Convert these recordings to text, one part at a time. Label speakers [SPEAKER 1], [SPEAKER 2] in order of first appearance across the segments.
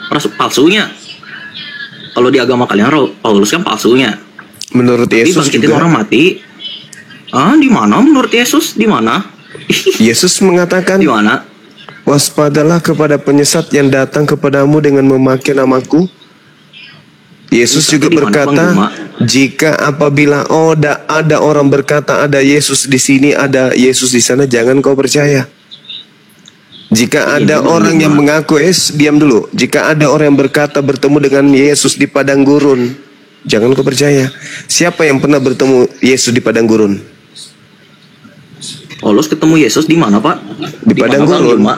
[SPEAKER 1] rasul palsunya. Kalau di agama kalian Paulus kan palsunya.
[SPEAKER 2] Menurut Yesus
[SPEAKER 1] bangkitin
[SPEAKER 2] juga.
[SPEAKER 1] orang mati. Di mana menurut Yesus? Di mana?
[SPEAKER 2] Yesus mengatakan,
[SPEAKER 1] Di mana?
[SPEAKER 2] waspadalah kepada penyesat yang datang kepadamu dengan memakai namaku. Yesus juga
[SPEAKER 1] Di mana, Bang
[SPEAKER 2] berkata,
[SPEAKER 1] Juma?
[SPEAKER 2] jika apabila ada orang berkata ada Yesus di sini, ada Yesus di sana, jangan kau percaya. Jika ada
[SPEAKER 1] Bang
[SPEAKER 2] orang yang
[SPEAKER 1] Juma.
[SPEAKER 2] mengaku, diam dulu. Jika ada orang yang berkata bertemu dengan Yesus di padang gurun, jangan kau percaya. Siapa yang pernah bertemu Yesus di padang gurun?
[SPEAKER 1] Paulus ketemu Yesus di mana, Pak?
[SPEAKER 2] Di padang
[SPEAKER 1] mana, Bang
[SPEAKER 2] gurun.
[SPEAKER 1] Juma?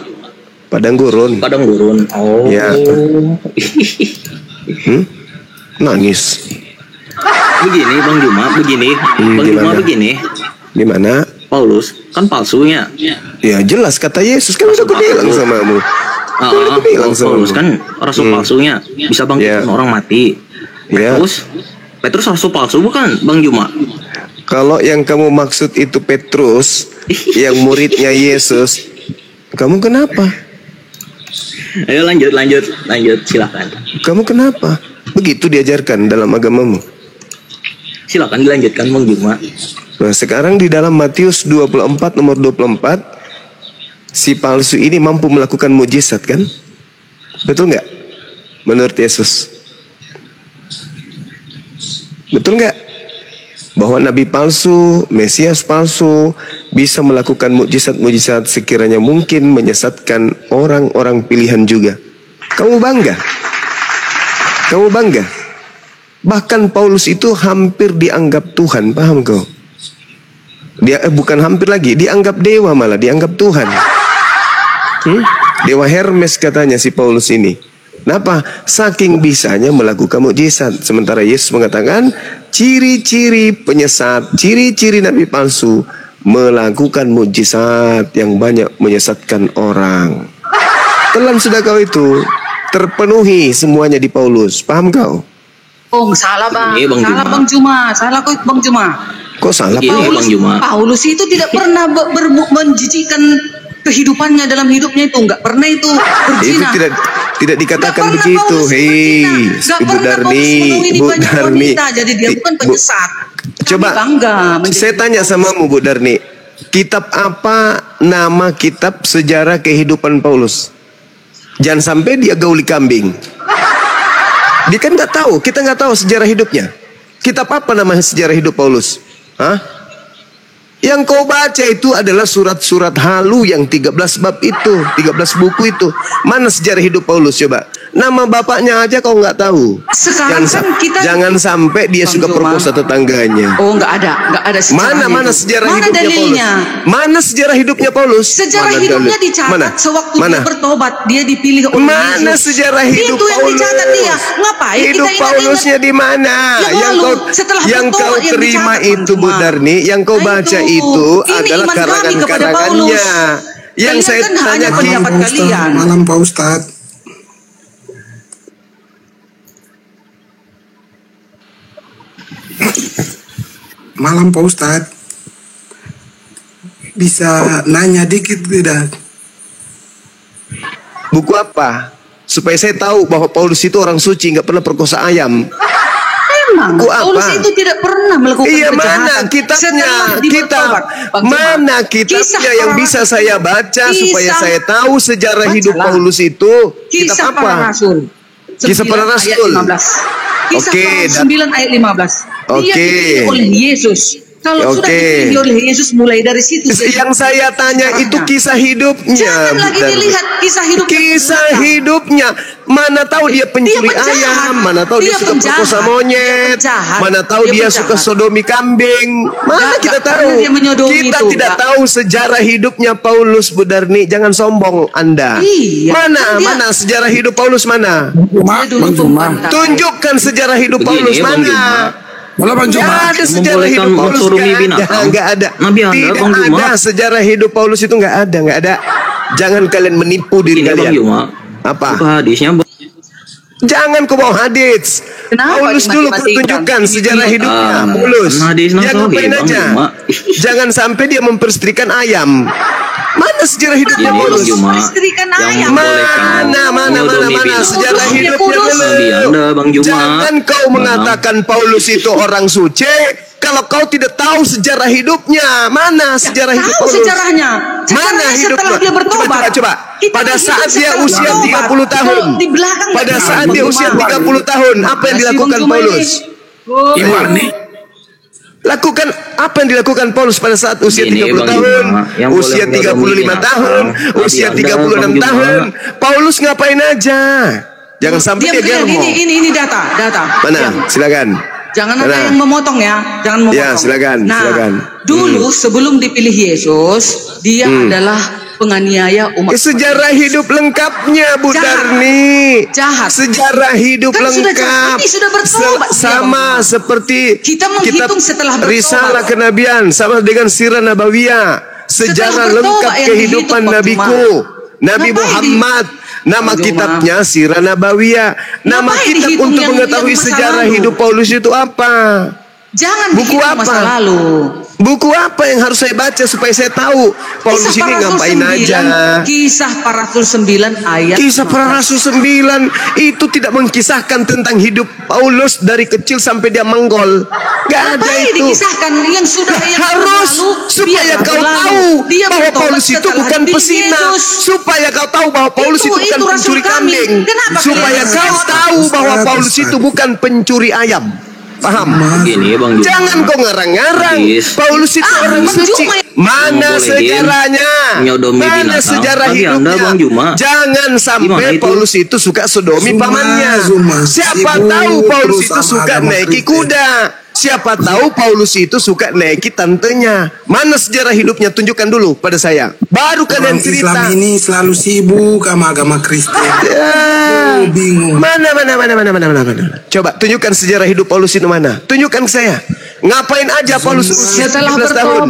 [SPEAKER 2] Padang gurun.
[SPEAKER 1] Padang gurun. Oh.
[SPEAKER 2] Ya. Nangis.
[SPEAKER 1] Begini, Bang Juma, begini. Bang Juma
[SPEAKER 2] gimana?
[SPEAKER 1] begini.
[SPEAKER 2] Di mana?
[SPEAKER 1] Paulus kan palsunya.
[SPEAKER 2] Ya jelas kata Yesus, kan udah aku bilang samamu. Kan udah aku bilang
[SPEAKER 1] Paulus
[SPEAKER 2] samamu.
[SPEAKER 1] kan rasul palsunya, bisa bangkitin
[SPEAKER 2] Ya.
[SPEAKER 1] orang mati.
[SPEAKER 2] Ya.
[SPEAKER 1] Petrus rasul palsu bukan, Bang Juma?
[SPEAKER 2] Kalau yang kamu maksud itu Petrus, yang muridnya Yesus, kamu kenapa?
[SPEAKER 1] Ayo lanjut, silakan.
[SPEAKER 2] Kamu kenapa? Begitu diajarkan dalam agamamu.
[SPEAKER 1] Silakan dilanjutkan, Bang Juma.
[SPEAKER 2] Nah sekarang di dalam Matius 24 nomor 24, si palsu ini mampu melakukan mujizat kan? Betul nggak? Menurut Yesus. Betul nggak? Bahwa nabi palsu, Mesias palsu bisa melakukan mujizat-mujizat sekiranya mungkin menyesatkan orang-orang pilihan juga. Kamu bangga? Kamu bangga? Bahkan Paulus itu hampir dianggap Tuhan, paham kau? Dia bukan hampir lagi, dianggap dewa, malah dianggap Tuhan. Dewa Hermes katanya si Paulus ini. Kenapa? Saking bisanya melakukan mukjizat. Sementara Yesus mengatakan ciri-ciri penyesat, ciri-ciri nabi palsu melakukan mukjizat yang banyak menyesatkan orang. Telan sudah kau itu, terpenuhi semuanya di Paulus. Paham kau?
[SPEAKER 3] Oh, salah Bang.
[SPEAKER 1] Bang
[SPEAKER 3] Salah
[SPEAKER 1] Juma.
[SPEAKER 3] Bang Juma. Salah kok Bang Juma.
[SPEAKER 2] Kok salah
[SPEAKER 1] Begini,
[SPEAKER 2] Paulus?
[SPEAKER 1] Bang Juma.
[SPEAKER 3] Paulus itu tidak pernah menjijikan kehidupannya dalam hidupnya, itu nggak pernah itu
[SPEAKER 2] Itu
[SPEAKER 3] berzina.
[SPEAKER 2] tidak dikatakan
[SPEAKER 3] Nggak pernah
[SPEAKER 2] begitu.
[SPEAKER 3] Paulus
[SPEAKER 2] Hei,
[SPEAKER 3] berzina. Nggak
[SPEAKER 2] Ibu
[SPEAKER 3] pernah
[SPEAKER 2] Darni,
[SPEAKER 3] Paulus menemui
[SPEAKER 2] Bu
[SPEAKER 3] banyak
[SPEAKER 2] Darni.
[SPEAKER 3] wanita, jadi dia bukan
[SPEAKER 2] Bu-
[SPEAKER 3] penyesat.
[SPEAKER 2] Coba
[SPEAKER 3] Kami bangga menjadi
[SPEAKER 2] saya tanya samamu Bu Darni, kitab apa nama kitab sejarah kehidupan Paulus? Jangan sampai dia gauli kambing. Dia kan nggak tahu, kita nggak tahu sejarah hidupnya. Kitab apa nama sejarah hidup Paulus? Hah? Yang kau baca itu adalah surat-surat halu yang 13 bab itu, 13 buku itu. Mana sejarah hidup Paulus coba? Nama bapaknya aja kau nggak tahu.
[SPEAKER 3] Sekarang kan kita
[SPEAKER 2] Jangan sampai dia
[SPEAKER 3] Bang
[SPEAKER 2] suka
[SPEAKER 3] Juma.
[SPEAKER 2] perkosa tetangganya.
[SPEAKER 3] Oh, nggak ada sejarahnya
[SPEAKER 2] Mana
[SPEAKER 3] itu.
[SPEAKER 2] sejarah
[SPEAKER 3] Mana
[SPEAKER 2] hidupnya
[SPEAKER 3] dalilnya?
[SPEAKER 2] Paulus? Mana sejarah hidupnya Paulus?
[SPEAKER 3] Sejarah
[SPEAKER 2] Mana
[SPEAKER 3] hidupnya
[SPEAKER 2] dalil?
[SPEAKER 3] dicatat
[SPEAKER 2] Mana?
[SPEAKER 3] sewaktu
[SPEAKER 2] Mana?
[SPEAKER 3] dia bertobat, dia dipilih oleh
[SPEAKER 2] Mana
[SPEAKER 3] Yesus.
[SPEAKER 2] sejarah hidup
[SPEAKER 3] itu yang
[SPEAKER 2] Paulus?
[SPEAKER 3] dicatat dia. Ngapain
[SPEAKER 2] Hidup
[SPEAKER 3] kita
[SPEAKER 2] Paulusnya di mana?
[SPEAKER 3] Yang
[SPEAKER 2] Yang
[SPEAKER 3] lalu,
[SPEAKER 2] kau
[SPEAKER 3] setelah
[SPEAKER 2] yang kau
[SPEAKER 3] bertobat yang
[SPEAKER 2] terima
[SPEAKER 3] dicatat,
[SPEAKER 2] itu
[SPEAKER 3] Bang
[SPEAKER 2] Bu
[SPEAKER 3] Juma.
[SPEAKER 2] Darni, yang kau
[SPEAKER 3] Nah,
[SPEAKER 2] baca
[SPEAKER 3] itu.
[SPEAKER 2] itu
[SPEAKER 3] Ini
[SPEAKER 2] adalah
[SPEAKER 3] iman kami kepada
[SPEAKER 2] karangan-karangannya.
[SPEAKER 3] Paulus.
[SPEAKER 2] Yang
[SPEAKER 3] Kalian
[SPEAKER 2] saya
[SPEAKER 3] kan hanya
[SPEAKER 2] tanya
[SPEAKER 3] pendapat
[SPEAKER 4] Malam, Pak Ustadz.
[SPEAKER 3] kalian.
[SPEAKER 4] Malam Pak Ustadz. Malam Pak Ustadz. Bisa nanya dikit tidak?
[SPEAKER 2] buku apa? Supaya saya tahu bahwa Paulus itu orang suci, nggak pernah perkosa ayam.
[SPEAKER 3] Memang
[SPEAKER 2] Buku apa?
[SPEAKER 3] Paulus itu tidak pernah melakukan
[SPEAKER 2] Iya,
[SPEAKER 3] kejahatan.
[SPEAKER 2] mana kitabnya?
[SPEAKER 3] Setelah dia
[SPEAKER 2] Kitab
[SPEAKER 3] bertobat, Bang Juma.
[SPEAKER 2] mana
[SPEAKER 3] Kisah
[SPEAKER 2] kitabnya yang
[SPEAKER 3] para
[SPEAKER 2] bisa
[SPEAKER 3] rasul.
[SPEAKER 2] saya baca supaya
[SPEAKER 3] Kisah-
[SPEAKER 2] saya tahu sejarah hidup
[SPEAKER 3] Bacalah.
[SPEAKER 2] Paulus itu?
[SPEAKER 3] Kisah
[SPEAKER 2] Kitab
[SPEAKER 3] para
[SPEAKER 2] apa?
[SPEAKER 3] rasul.
[SPEAKER 2] Kisah para
[SPEAKER 3] 9 ayat
[SPEAKER 2] rasul.
[SPEAKER 3] 15. Kisah
[SPEAKER 2] Oke,
[SPEAKER 3] para
[SPEAKER 2] dan-
[SPEAKER 3] 9 ayat 15. Dia
[SPEAKER 2] Oke.
[SPEAKER 3] dipilih oleh Yesus. Kalau sudah
[SPEAKER 2] Oke.
[SPEAKER 3] dipilih oleh Yesus, mulai dari situ.
[SPEAKER 2] Yang saya tanya itu kisah hidupnya.
[SPEAKER 3] Jangan lagi
[SPEAKER 2] Bukan.
[SPEAKER 3] dilihat kisah hidup.
[SPEAKER 2] Kisah hidupnya. Mana tahu dia pencuri
[SPEAKER 3] Dia penjahat.
[SPEAKER 2] ayam, mana tahu dia
[SPEAKER 3] Dia
[SPEAKER 2] suka
[SPEAKER 3] penjahat.
[SPEAKER 2] perkosa monyet,
[SPEAKER 3] Dia penjahat.
[SPEAKER 2] mana tahu
[SPEAKER 3] Dia
[SPEAKER 2] dia
[SPEAKER 3] penjahat.
[SPEAKER 2] suka sodomi kambing. Mana
[SPEAKER 3] Enggak,
[SPEAKER 2] kita
[SPEAKER 3] enggak
[SPEAKER 2] tahu?
[SPEAKER 3] pernah dia menyodomi
[SPEAKER 2] Kita
[SPEAKER 3] itu,
[SPEAKER 2] tidak
[SPEAKER 3] enggak.
[SPEAKER 2] tahu sejarah hidupnya Paulus, Bu Darni. Jangan sombong Anda.
[SPEAKER 3] Iya,
[SPEAKER 2] Mana
[SPEAKER 3] kan dia-
[SPEAKER 2] mana sejarah hidup Paulus mana?
[SPEAKER 4] Juma,
[SPEAKER 3] Dia dulu
[SPEAKER 4] Bang Juma.
[SPEAKER 3] pemberontak.
[SPEAKER 2] Tunjukkan sejarah hidup
[SPEAKER 1] Begini,
[SPEAKER 2] Paulus
[SPEAKER 1] Bang
[SPEAKER 2] mana?
[SPEAKER 1] Juma.
[SPEAKER 4] Malah Bang
[SPEAKER 2] Nggak
[SPEAKER 4] Juma.
[SPEAKER 2] ada sejarah
[SPEAKER 1] Membolehkan
[SPEAKER 2] hidup Paulus,
[SPEAKER 1] mensurumi
[SPEAKER 2] nggak ada,
[SPEAKER 1] binatang.
[SPEAKER 2] nggak ada.
[SPEAKER 1] Nabi Anda,
[SPEAKER 2] Tidak
[SPEAKER 1] Bang Juma.
[SPEAKER 2] ada sejarah hidup Paulus itu nggak ada. Jangan kalian menipu diri
[SPEAKER 1] Ini Bang
[SPEAKER 2] kalian.
[SPEAKER 1] Juma.
[SPEAKER 2] Apa?
[SPEAKER 1] Buka hadisnya, Bang.
[SPEAKER 2] Jangan kau bawa hadits.
[SPEAKER 3] Kenapa
[SPEAKER 2] Paulus dulu
[SPEAKER 3] dimati-matikan?
[SPEAKER 2] tunjukkan sejarah hidupnya.
[SPEAKER 1] Ah,
[SPEAKER 2] Paulus.
[SPEAKER 1] hadis
[SPEAKER 2] Dia
[SPEAKER 1] Nasawi,
[SPEAKER 2] ngapain
[SPEAKER 1] Bang
[SPEAKER 2] aja?
[SPEAKER 1] Juma.
[SPEAKER 2] Jangan sampai dia mempersetrikan ayam. Mana sejarah hidupnya
[SPEAKER 1] Gini,
[SPEAKER 2] Paulus?
[SPEAKER 1] Bang Juma,
[SPEAKER 3] Istrikan
[SPEAKER 1] yang
[SPEAKER 3] ayam.
[SPEAKER 1] membolehkan
[SPEAKER 2] Mana
[SPEAKER 1] menyodomi
[SPEAKER 2] sejarah
[SPEAKER 1] bina.
[SPEAKER 2] hidupnya
[SPEAKER 1] Nabi Anda, Bang Juma.
[SPEAKER 2] Jangan kau mengatakan Paulus itu orang suci kalau kau tidak tahu sejarah hidupnya. Mana sejarah hidup
[SPEAKER 3] Tahu
[SPEAKER 2] Paulus?
[SPEAKER 3] sejarahnya.
[SPEAKER 2] Mana
[SPEAKER 3] Sejarahnya
[SPEAKER 2] hidupnya?
[SPEAKER 3] setelah dia bertobat.
[SPEAKER 2] Coba.
[SPEAKER 3] Kita
[SPEAKER 2] Pada
[SPEAKER 3] hidup
[SPEAKER 2] saat dia
[SPEAKER 3] setelah
[SPEAKER 2] usia
[SPEAKER 3] bertobat.
[SPEAKER 2] 30 tahun.
[SPEAKER 3] Kalau di belakang
[SPEAKER 2] Pada
[SPEAKER 3] nggak
[SPEAKER 2] saat
[SPEAKER 3] tahu,
[SPEAKER 2] dia
[SPEAKER 3] Bang
[SPEAKER 2] usia
[SPEAKER 3] Juma.
[SPEAKER 2] 30 tahun, apa yang
[SPEAKER 3] Masih
[SPEAKER 2] dilakukan
[SPEAKER 3] Bang Juma ini.
[SPEAKER 2] Paulus?
[SPEAKER 3] Oh,
[SPEAKER 4] Iwan nih.
[SPEAKER 2] Lakukan apa yang dilakukan Paulus pada saat usia
[SPEAKER 1] Gini,
[SPEAKER 2] 30
[SPEAKER 1] Bang
[SPEAKER 2] tahun,
[SPEAKER 1] Juma, yang
[SPEAKER 2] usia
[SPEAKER 1] boleh menyodomi
[SPEAKER 2] 35 tahun,
[SPEAKER 1] binatang,
[SPEAKER 2] usia
[SPEAKER 1] Nabi Anda,
[SPEAKER 2] 36
[SPEAKER 1] Bang Juma.
[SPEAKER 2] tahun. Paulus ngapain aja? Jangan sampai dia
[SPEAKER 3] diam,
[SPEAKER 2] germo.
[SPEAKER 3] ini data.
[SPEAKER 2] Mana?
[SPEAKER 3] Diam.
[SPEAKER 2] Silakan.
[SPEAKER 3] Jangan
[SPEAKER 2] Mana?
[SPEAKER 3] ada yang memotong ya, jangan memotong.
[SPEAKER 2] Ya, silakan,
[SPEAKER 3] Nah,
[SPEAKER 2] silakan.
[SPEAKER 3] dulu sebelum dipilih Yesus, dia adalah penganiaya umat.
[SPEAKER 2] Sejarah hidup lengkapnya Bu
[SPEAKER 3] Jahat.
[SPEAKER 2] Darni.
[SPEAKER 3] Jahat.
[SPEAKER 2] Sejarah hidup
[SPEAKER 3] Kan sudah
[SPEAKER 2] lengkap.
[SPEAKER 3] jahat. Ini sudah bertobat dia,
[SPEAKER 2] Sama
[SPEAKER 3] Bang.
[SPEAKER 2] seperti
[SPEAKER 3] Kita menghitung setelah bertobat.
[SPEAKER 2] Risalah Kenabian sama dengan Sirah Nabawiyah. Sejarah
[SPEAKER 3] Setelah
[SPEAKER 2] lengkap
[SPEAKER 3] bertobat yang
[SPEAKER 2] kehidupan
[SPEAKER 3] dihitung, Bang
[SPEAKER 2] nabiku. Nabi
[SPEAKER 3] Ngapain di-
[SPEAKER 2] Muhammad. Nama
[SPEAKER 3] Bang Juma.
[SPEAKER 2] kitabnya Sirah Nabawiyah. Nama
[SPEAKER 3] Ngapain
[SPEAKER 2] kitab
[SPEAKER 3] dihitung
[SPEAKER 2] untuk
[SPEAKER 3] yang
[SPEAKER 2] mengetahui
[SPEAKER 3] masa
[SPEAKER 2] sejarah
[SPEAKER 3] lalu?
[SPEAKER 2] hidup Paulus itu apa?
[SPEAKER 3] Jangan
[SPEAKER 2] Buku
[SPEAKER 3] dihitung
[SPEAKER 2] apa?
[SPEAKER 3] masa lalu.
[SPEAKER 2] Buku apa yang harus saya baca supaya saya tahu Paulus
[SPEAKER 3] Kisah
[SPEAKER 2] ini
[SPEAKER 3] para Rasul
[SPEAKER 2] ngapain
[SPEAKER 3] 9,
[SPEAKER 2] aja?
[SPEAKER 3] Kisah para Rasul 9 ayat.
[SPEAKER 2] Kisah para Rasul 9 itu tidak mengisahkan tentang hidup Paulus dari kecil sampai dia menggol. Gak ada
[SPEAKER 3] Ngapain
[SPEAKER 2] itu.
[SPEAKER 3] dikisahkan yang sudah yang
[SPEAKER 2] Harus
[SPEAKER 3] berlalu,
[SPEAKER 2] supaya
[SPEAKER 3] biarlah
[SPEAKER 2] kau
[SPEAKER 3] berlalu.
[SPEAKER 2] tahu
[SPEAKER 3] Dia
[SPEAKER 2] bahwa
[SPEAKER 3] bertobat
[SPEAKER 2] Paulus itu
[SPEAKER 3] setelah
[SPEAKER 2] bukan
[SPEAKER 3] dipilih
[SPEAKER 2] pesina.
[SPEAKER 3] Yesus.
[SPEAKER 2] Supaya kau tahu bahwa Paulus itu bukan
[SPEAKER 3] Itu Rasul
[SPEAKER 2] pencuri
[SPEAKER 3] kami.
[SPEAKER 2] kambing.
[SPEAKER 3] Kenapa
[SPEAKER 2] Supaya
[SPEAKER 3] kalian
[SPEAKER 2] kau
[SPEAKER 3] Ustaz?
[SPEAKER 2] tahu bahwa
[SPEAKER 4] Ustaz,
[SPEAKER 2] Paulus
[SPEAKER 4] Ustaz.
[SPEAKER 2] itu bukan pencuri ayam. Paham?
[SPEAKER 1] Gini, Bang Juma.
[SPEAKER 2] Jangan kau ngarang-ngarang.
[SPEAKER 1] Hadis.
[SPEAKER 2] Paulus itu orang
[SPEAKER 3] Bang
[SPEAKER 2] suci.
[SPEAKER 3] Juma.
[SPEAKER 2] Mana
[SPEAKER 1] Yang
[SPEAKER 2] sejarahnya?
[SPEAKER 1] menyodomi
[SPEAKER 2] Mana
[SPEAKER 1] binatang.
[SPEAKER 2] sejarah
[SPEAKER 1] Bagi Anda,
[SPEAKER 2] hidupnya?
[SPEAKER 1] Bang Juma.
[SPEAKER 2] Jangan
[SPEAKER 1] Gimana
[SPEAKER 2] sampai
[SPEAKER 1] itu?
[SPEAKER 2] Paulus itu suka sodomi
[SPEAKER 4] Zuma,
[SPEAKER 2] pamannya.
[SPEAKER 4] Zuma.
[SPEAKER 2] Siapa
[SPEAKER 4] Sibuk
[SPEAKER 2] tahu Paulus
[SPEAKER 4] terus
[SPEAKER 2] itu
[SPEAKER 4] sama
[SPEAKER 2] suka
[SPEAKER 4] agama
[SPEAKER 2] naiki
[SPEAKER 4] Kristen.
[SPEAKER 2] kuda. Siapa tahu Paulus itu suka naiki tantenya. Mana sejarah hidupnya? Tunjukkan dulu pada saya. Baru kalian
[SPEAKER 4] Orang
[SPEAKER 2] cerita.
[SPEAKER 4] Islam ini selalu sibuk sama agama Kristen.
[SPEAKER 2] Ya.
[SPEAKER 4] Bingung.
[SPEAKER 2] Mana. Coba tunjukkan sejarah hidup Paulus itu mana? Tunjukkan ke saya. Ngapain aja Paulus usia
[SPEAKER 3] Setelah
[SPEAKER 2] 17 tahun?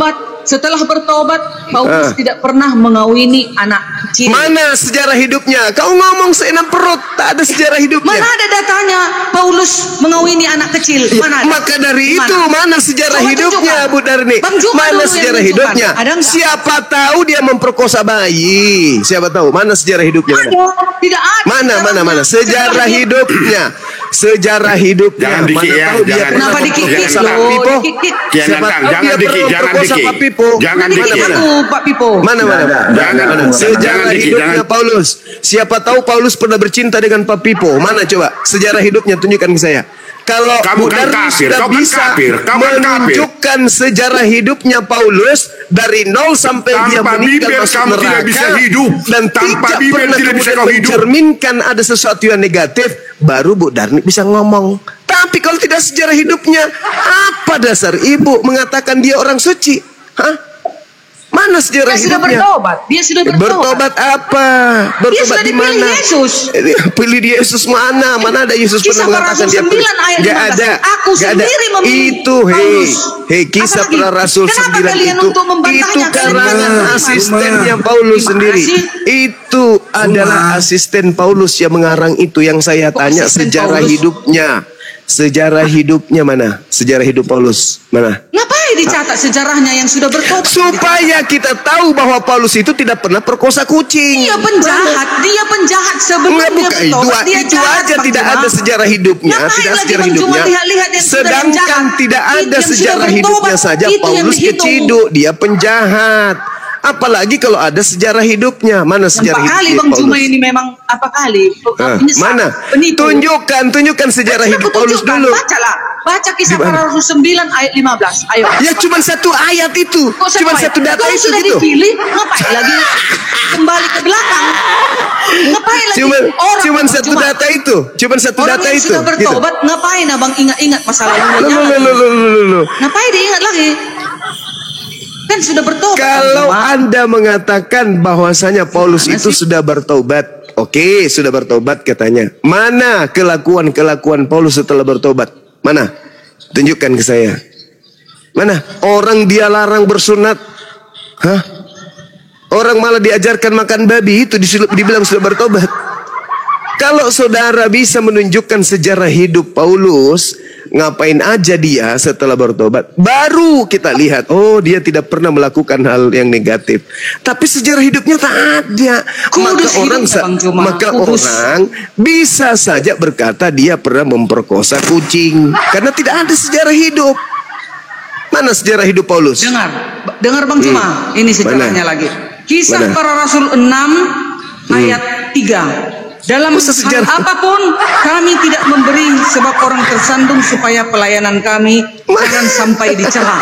[SPEAKER 3] bertobat, Paulus tidak pernah mengawini anak kecil.
[SPEAKER 2] Mana sejarah hidupnya? Kau ngomong seenak perut, tak ada sejarah hidupnya.
[SPEAKER 3] Mana ada datanya Paulus mengawini anak kecil? Mana ada?
[SPEAKER 2] Maka dari
[SPEAKER 3] Mana?
[SPEAKER 2] itu mana sejarah
[SPEAKER 3] Coba
[SPEAKER 2] hidupnya
[SPEAKER 3] tunjukkan.
[SPEAKER 2] Bu Darni?
[SPEAKER 3] Bang Juma
[SPEAKER 2] Mana
[SPEAKER 3] dulu yang
[SPEAKER 2] sejarah
[SPEAKER 3] tunjukkan.
[SPEAKER 2] hidupnya?
[SPEAKER 3] Ada nggak?
[SPEAKER 2] Siapa tahu dia memperkosa bayi? Siapa tahu? Mana sejarah hidupnya? Mana?
[SPEAKER 3] Tidak ada.
[SPEAKER 2] Mana sejarah hidupnya? Sejarah hidupnya.
[SPEAKER 5] Jangan dikit
[SPEAKER 2] Mana
[SPEAKER 5] ya,
[SPEAKER 2] tahu dia
[SPEAKER 5] jangan.
[SPEAKER 2] pernah
[SPEAKER 3] Kenapa dikit-dikit
[SPEAKER 2] memperkosa
[SPEAKER 3] loh?
[SPEAKER 2] Pak Pipo?
[SPEAKER 3] Dikit-dikit.
[SPEAKER 5] Kian
[SPEAKER 2] Siapa
[SPEAKER 5] Datang,
[SPEAKER 2] tahu
[SPEAKER 5] jangan
[SPEAKER 2] dia
[SPEAKER 5] dikit,
[SPEAKER 2] pernah
[SPEAKER 5] jangan
[SPEAKER 2] memperkosa
[SPEAKER 5] dikit.
[SPEAKER 2] Pak Pipo.
[SPEAKER 5] Jangan
[SPEAKER 3] Dikit
[SPEAKER 5] dikit.
[SPEAKER 3] aku, Pak Pipo.
[SPEAKER 2] Mana?
[SPEAKER 5] Jangan.
[SPEAKER 2] Sejarah
[SPEAKER 5] Jangan,
[SPEAKER 2] hidupnya
[SPEAKER 5] jangan.
[SPEAKER 2] Paulus. Siapa tahu Paulus pernah bercinta dengan Pak Pipo. Mana coba sejarah hidupnya, tunjukkan ke saya. Kalau Bu
[SPEAKER 5] Kamu kan
[SPEAKER 2] Darni
[SPEAKER 5] kafir,
[SPEAKER 2] sudah
[SPEAKER 5] kau kan
[SPEAKER 2] bisa
[SPEAKER 5] kafir, kau kan
[SPEAKER 2] menunjukkan sejarah hidupnya Paulus dari nol sampai dia
[SPEAKER 5] Tanpa
[SPEAKER 2] meninggal
[SPEAKER 5] Bibel
[SPEAKER 2] masuk
[SPEAKER 5] kamu
[SPEAKER 2] neraka
[SPEAKER 5] tidak bisa hidup.
[SPEAKER 2] dan
[SPEAKER 5] Tanpa
[SPEAKER 2] tidak
[SPEAKER 5] Bibel
[SPEAKER 2] pernah
[SPEAKER 5] tidak bisa
[SPEAKER 2] kemudian
[SPEAKER 5] kau hidup.
[SPEAKER 2] mencerminkan ada sesuatu yang negatif, baru Bu Darni bisa ngomong. Tapi kalau tidak sejarah hidupnya, apa dasar ibu mengatakan dia orang suci? Hah? Mana sejarah
[SPEAKER 3] Dia sudah
[SPEAKER 2] hidupnya?
[SPEAKER 3] bertobat. Dia sudah
[SPEAKER 2] Bertobat apa? Bertobat
[SPEAKER 3] sudah
[SPEAKER 2] di
[SPEAKER 3] dipilih
[SPEAKER 2] mana?
[SPEAKER 3] Yesus.
[SPEAKER 2] Pilih di Yesus mana? Mana ada Yesus
[SPEAKER 3] Kisah
[SPEAKER 2] pernah
[SPEAKER 3] para
[SPEAKER 2] mengatakan
[SPEAKER 3] Rasul
[SPEAKER 2] dia
[SPEAKER 3] 9
[SPEAKER 2] pilih?
[SPEAKER 3] ayat
[SPEAKER 2] Gak
[SPEAKER 3] 15.
[SPEAKER 2] ada.
[SPEAKER 3] Aku
[SPEAKER 2] Gak ada.
[SPEAKER 3] sendiri memilih
[SPEAKER 2] Itu
[SPEAKER 3] Paulus.
[SPEAKER 2] kisah
[SPEAKER 3] Apalagi?
[SPEAKER 2] para Rasul
[SPEAKER 3] Kenapa
[SPEAKER 2] 9
[SPEAKER 3] kalian
[SPEAKER 2] itu
[SPEAKER 3] untuk membantahnya?
[SPEAKER 2] itu
[SPEAKER 3] Kalian
[SPEAKER 2] karangan
[SPEAKER 3] jangan
[SPEAKER 2] asistennya
[SPEAKER 4] Zuma.
[SPEAKER 2] Paulus
[SPEAKER 3] Terima
[SPEAKER 2] sendiri.
[SPEAKER 3] kasih.
[SPEAKER 2] Itu adalah asisten Paulus yang mengarang itu, yang saya
[SPEAKER 3] Kok
[SPEAKER 2] tanya
[SPEAKER 3] asisten
[SPEAKER 2] sejarah
[SPEAKER 3] Paulus?
[SPEAKER 2] hidupnya. Sejarah hidupnya mana? Sejarah hidup Paulus mana?
[SPEAKER 3] Ngapain dicatat sejarahnya yang sudah bertobat?
[SPEAKER 2] Supaya kita tahu bahwa Paulus itu tidak pernah perkosa kucing.
[SPEAKER 3] Dia penjahat sebelum
[SPEAKER 2] Enggak,
[SPEAKER 3] dia
[SPEAKER 2] bukan
[SPEAKER 3] bertobat. Dia
[SPEAKER 2] itu
[SPEAKER 3] jahat,
[SPEAKER 2] aja
[SPEAKER 3] Bang
[SPEAKER 2] tidak
[SPEAKER 3] Juma.
[SPEAKER 2] ada sejarah hidupnya,
[SPEAKER 3] Ngapain
[SPEAKER 2] tidak
[SPEAKER 3] lagi
[SPEAKER 2] sejarah
[SPEAKER 3] Bang Juma
[SPEAKER 2] hidupnya.
[SPEAKER 3] lihat-lihat yang sudah
[SPEAKER 2] Sedangkan
[SPEAKER 3] penjahat?
[SPEAKER 2] tidak
[SPEAKER 3] Itu
[SPEAKER 2] ada
[SPEAKER 3] yang sudah
[SPEAKER 2] sejarah
[SPEAKER 3] bertobat,
[SPEAKER 2] hidupnya saja
[SPEAKER 3] itu yang
[SPEAKER 2] Paulus
[SPEAKER 3] dihitung.
[SPEAKER 2] keciduk, dia penjahat. Apalagi kalau ada sejarah hidupnya. Mana sejarah
[SPEAKER 3] Empat kali
[SPEAKER 2] hidupnya
[SPEAKER 3] Bang Juma
[SPEAKER 2] Paulus?
[SPEAKER 3] ini memang apa kali? Menyesal,
[SPEAKER 2] Mana?
[SPEAKER 3] penipu.
[SPEAKER 2] Tunjukkan sejarah
[SPEAKER 3] Sudah
[SPEAKER 2] hidup
[SPEAKER 3] kutunjukkan.
[SPEAKER 2] Paulus dulu.
[SPEAKER 3] Bacalah. Baca kisah
[SPEAKER 2] Di mana?
[SPEAKER 3] para Rasul 9 ayat 15. Ayo.
[SPEAKER 2] Ya cuma satu ayat itu,
[SPEAKER 3] Kok
[SPEAKER 2] cuma
[SPEAKER 3] ayat?
[SPEAKER 2] satu data
[SPEAKER 3] Kalau
[SPEAKER 2] itu
[SPEAKER 3] sudah
[SPEAKER 2] gitu.
[SPEAKER 3] dipilih, ngapain lagi kembali ke belakang? Ngapain lagi
[SPEAKER 2] Cuma
[SPEAKER 3] Bang
[SPEAKER 2] satu
[SPEAKER 3] Juma?
[SPEAKER 2] data itu, cuma satu
[SPEAKER 3] Orang
[SPEAKER 2] data
[SPEAKER 3] yang
[SPEAKER 2] itu.
[SPEAKER 3] sudah
[SPEAKER 2] Gitu.
[SPEAKER 3] bertobat, ngapain abang ingat-ingat masa lalunya? Jangan.
[SPEAKER 2] Loh.
[SPEAKER 3] Ngapain diingat lagi? Kan sudah bertobat.
[SPEAKER 2] Kalau
[SPEAKER 3] Bang Juma.
[SPEAKER 2] Anda mengatakan bahwasanya Paulus
[SPEAKER 3] Gimana
[SPEAKER 2] itu
[SPEAKER 3] sih?
[SPEAKER 2] sudah bertobat, oke, sudah bertobat katanya. Mana kelakuan Paulus setelah bertobat? Mana? Tunjukkan ke saya. Mana? Orang dia larang bersunat. Hah? Orang malah diajarkan makan babi, itu dibilang sudah bertobat. Kalau saudara bisa menunjukkan sejarah hidup Paulus, ngapain aja dia setelah bertobat. Baru kita lihat, oh dia tidak pernah melakukan hal yang negatif. Tapi sejarah hidupnya tak ada.
[SPEAKER 3] Kudus
[SPEAKER 2] Maka orang bisa saja berkata dia pernah memperkosa kucing. Karena tidak ada sejarah hidup. Mana sejarah hidup Paulus?
[SPEAKER 3] Dengar Bang Juma, ini sejarahnya lagi. Kisah Para Rasul 6 ayat 3. Dalam hal apapun kami tidak memberi sebab orang tersandung supaya pelayanan kami jangan sampai dicela.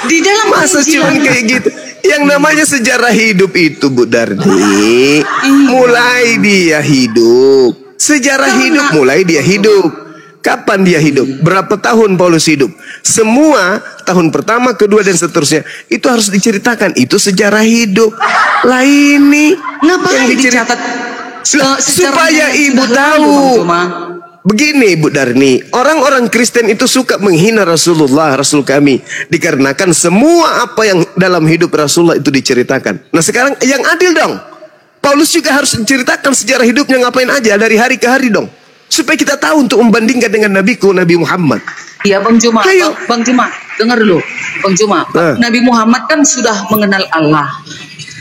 [SPEAKER 3] Di dalam
[SPEAKER 2] masa cuma kayak gitu. Yang namanya sejarah hidup itu Bu Darni, mulai dia hidup. Sejarah hidup mulai dia hidup. Kapan dia hidup? Berapa tahun Paulus hidup? Semua tahun pertama, kedua dan seterusnya itu harus diceritakan. Itu sejarah hidup. Lah ini
[SPEAKER 3] yang dicatat
[SPEAKER 2] supaya ibu tahu. Begini Bu Darni, orang-orang Kristen itu suka menghina Rasulullah, Rasul kami, dikarenakan semua apa yang dalam hidup Rasulullah itu diceritakan. Nah sekarang yang adil dong. Paulus juga harus menceritakan sejarah hidupnya ngapain aja dari hari ke hari dong. Supaya kita tahu untuk membandingkan dengan nabiku, Nabi Muhammad.
[SPEAKER 3] Iya Bang Juma, Bang Juma, dengar dulu Bang Juma. Nabi Muhammad kan sudah mengenal Allah.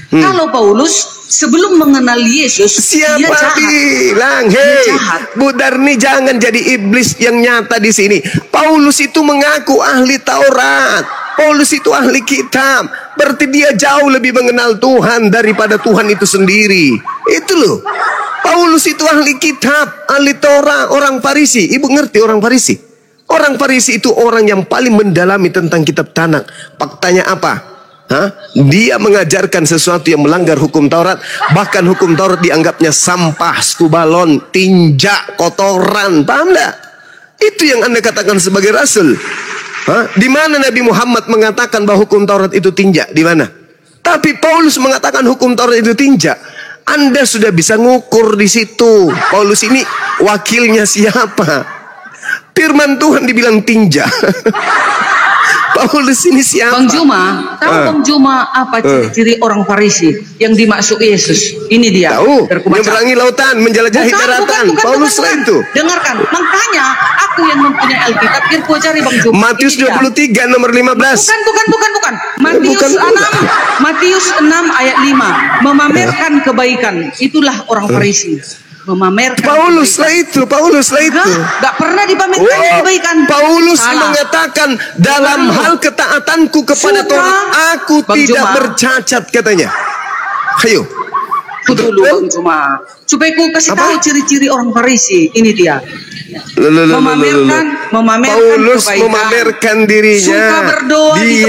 [SPEAKER 3] Kalau Paulus sebelum mengenal Yesus,
[SPEAKER 2] siapa
[SPEAKER 3] dia jahat.
[SPEAKER 2] bilang, hei Bu Darni jangan jadi iblis yang nyata di sini. Paulus itu mengaku ahli Taurat. Paulus itu ahli kitab. Berarti dia jauh lebih mengenal Tuhan daripada Tuhan itu sendiri. Itu loh. Paulus itu ahli kitab, ahli Torah, orang Farisi. Ibu ngerti orang Farisi? Orang Farisi itu orang yang paling mendalami tentang kitab Tanakh. Faktanya apa? Dia mengajarkan sesuatu yang melanggar hukum Taurat. Bahkan hukum Taurat dianggapnya sampah, skubalon, tinja, kotoran. Paham enggak? Itu yang Anda katakan sebagai rasul. Di mana Nabi Muhammad mengatakan bahwa hukum Taurat itu tinja? Di mana? Tapi Paulus mengatakan hukum Taurat itu tinja. Anda sudah bisa ngukur di situ. Paulus ini wakilnya siapa? Firman Tuhan dibilang tinja. Paulus ini siapa?
[SPEAKER 3] Bang Juma, tahu Bang Juma apa ciri-ciri orang Farisi yang dimaksud Yesus? Ini dia.
[SPEAKER 2] Tahu. Menyeberangi lautan, menjelajahi daratan. Paulus itu.
[SPEAKER 3] Dengarkan. Makanya aku yang mempunyai Alkitab, biar ku cari Bang Juma.
[SPEAKER 2] Matius 23 nomor 15.
[SPEAKER 3] Bukan. Matius 6 ayat 5. Memamerkan kebaikan. Itulah orang Farisi. Memamerkan
[SPEAKER 2] Paulus lah itu.
[SPEAKER 3] Gak pernah dipamerkan kebaikan.
[SPEAKER 2] Paulus mengatakan dalam hal ketaatanku kepada Tuhan aku tidak bercacat katanya. Ayo.
[SPEAKER 3] Dulu Bang Juma. Supaya ku kasih tahu ciri-ciri orang Farisi. Ini dia. Memamerkan
[SPEAKER 2] Paulus
[SPEAKER 3] kebaikan.
[SPEAKER 2] memamerkan dirinya.
[SPEAKER 3] Suka berdoa di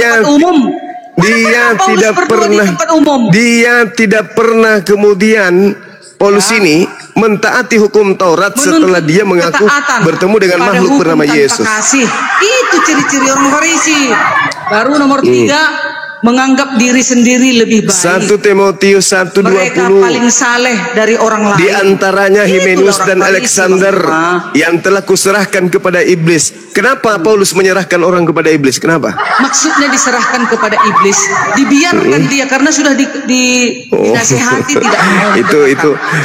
[SPEAKER 3] tempat umum.
[SPEAKER 2] Dia tidak pernah kemudian Paulus ini mentaati hukum Taurat setelah dia mengaku bertemu dengan makhluk bernama Yesus.
[SPEAKER 3] Itu ciri-ciri orang Farisi. Baru nomor 3, menganggap diri sendiri lebih baik.
[SPEAKER 2] 1 Timotius 1:20.
[SPEAKER 3] Mereka paling saleh dari orang lain.
[SPEAKER 2] Di antaranya Hymenus dan Alexander yang telah kuserahkan kepada iblis. Kenapa Paulus menyerahkan orang kepada iblis? Kenapa?
[SPEAKER 3] Maksudnya diserahkan kepada iblis, dibiarkan dia karena sudah dinasihati tidak mau.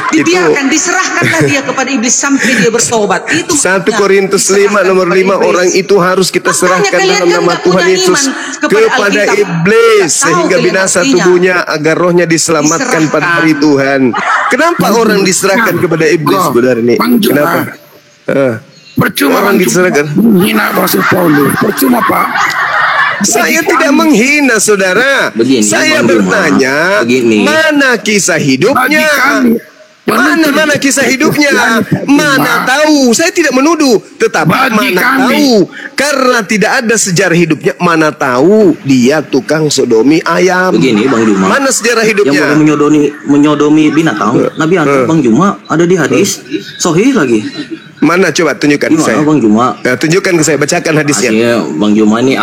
[SPEAKER 3] Dibiarkan, diserahkanlah dia kepada iblis sampai dia bertobat. Itu
[SPEAKER 2] 1 Korintus 5 nomor 5 orang itu harus kita serahkan dalam nama Tuhan Yesus kepada iblis. Sehingga binasa tubuhnya agar rohnya diselamatkan pada hari Tuhan. Kenapa orang diserahkan kepada iblis, Saudara ini? Kenapa?
[SPEAKER 4] Percuma orang diserahkan menghina Rasul Paulus. Percuma Pak.
[SPEAKER 2] Saya tidak menghina saudara. Saya bertanya, mana kisah hidupnya? Mana kisah hidupnya? Mana tahu? Saya tidak menuduh, tetapi mana tahu? Karena tidak ada sejarah hidupnya. Mana tahu dia tukang sodomi ayam?
[SPEAKER 1] Begini Bang Juma.
[SPEAKER 2] Mana sejarah hidupnya?
[SPEAKER 1] Yang menyodomi binatang. Nabi Bang Juma ada di hadis Sahih lagi.
[SPEAKER 2] Mana coba tunjukkan ke saya.
[SPEAKER 1] Bang Juma?
[SPEAKER 2] Tunjukkan ke saya, bacakan hadisnya.
[SPEAKER 1] Bang Juma ini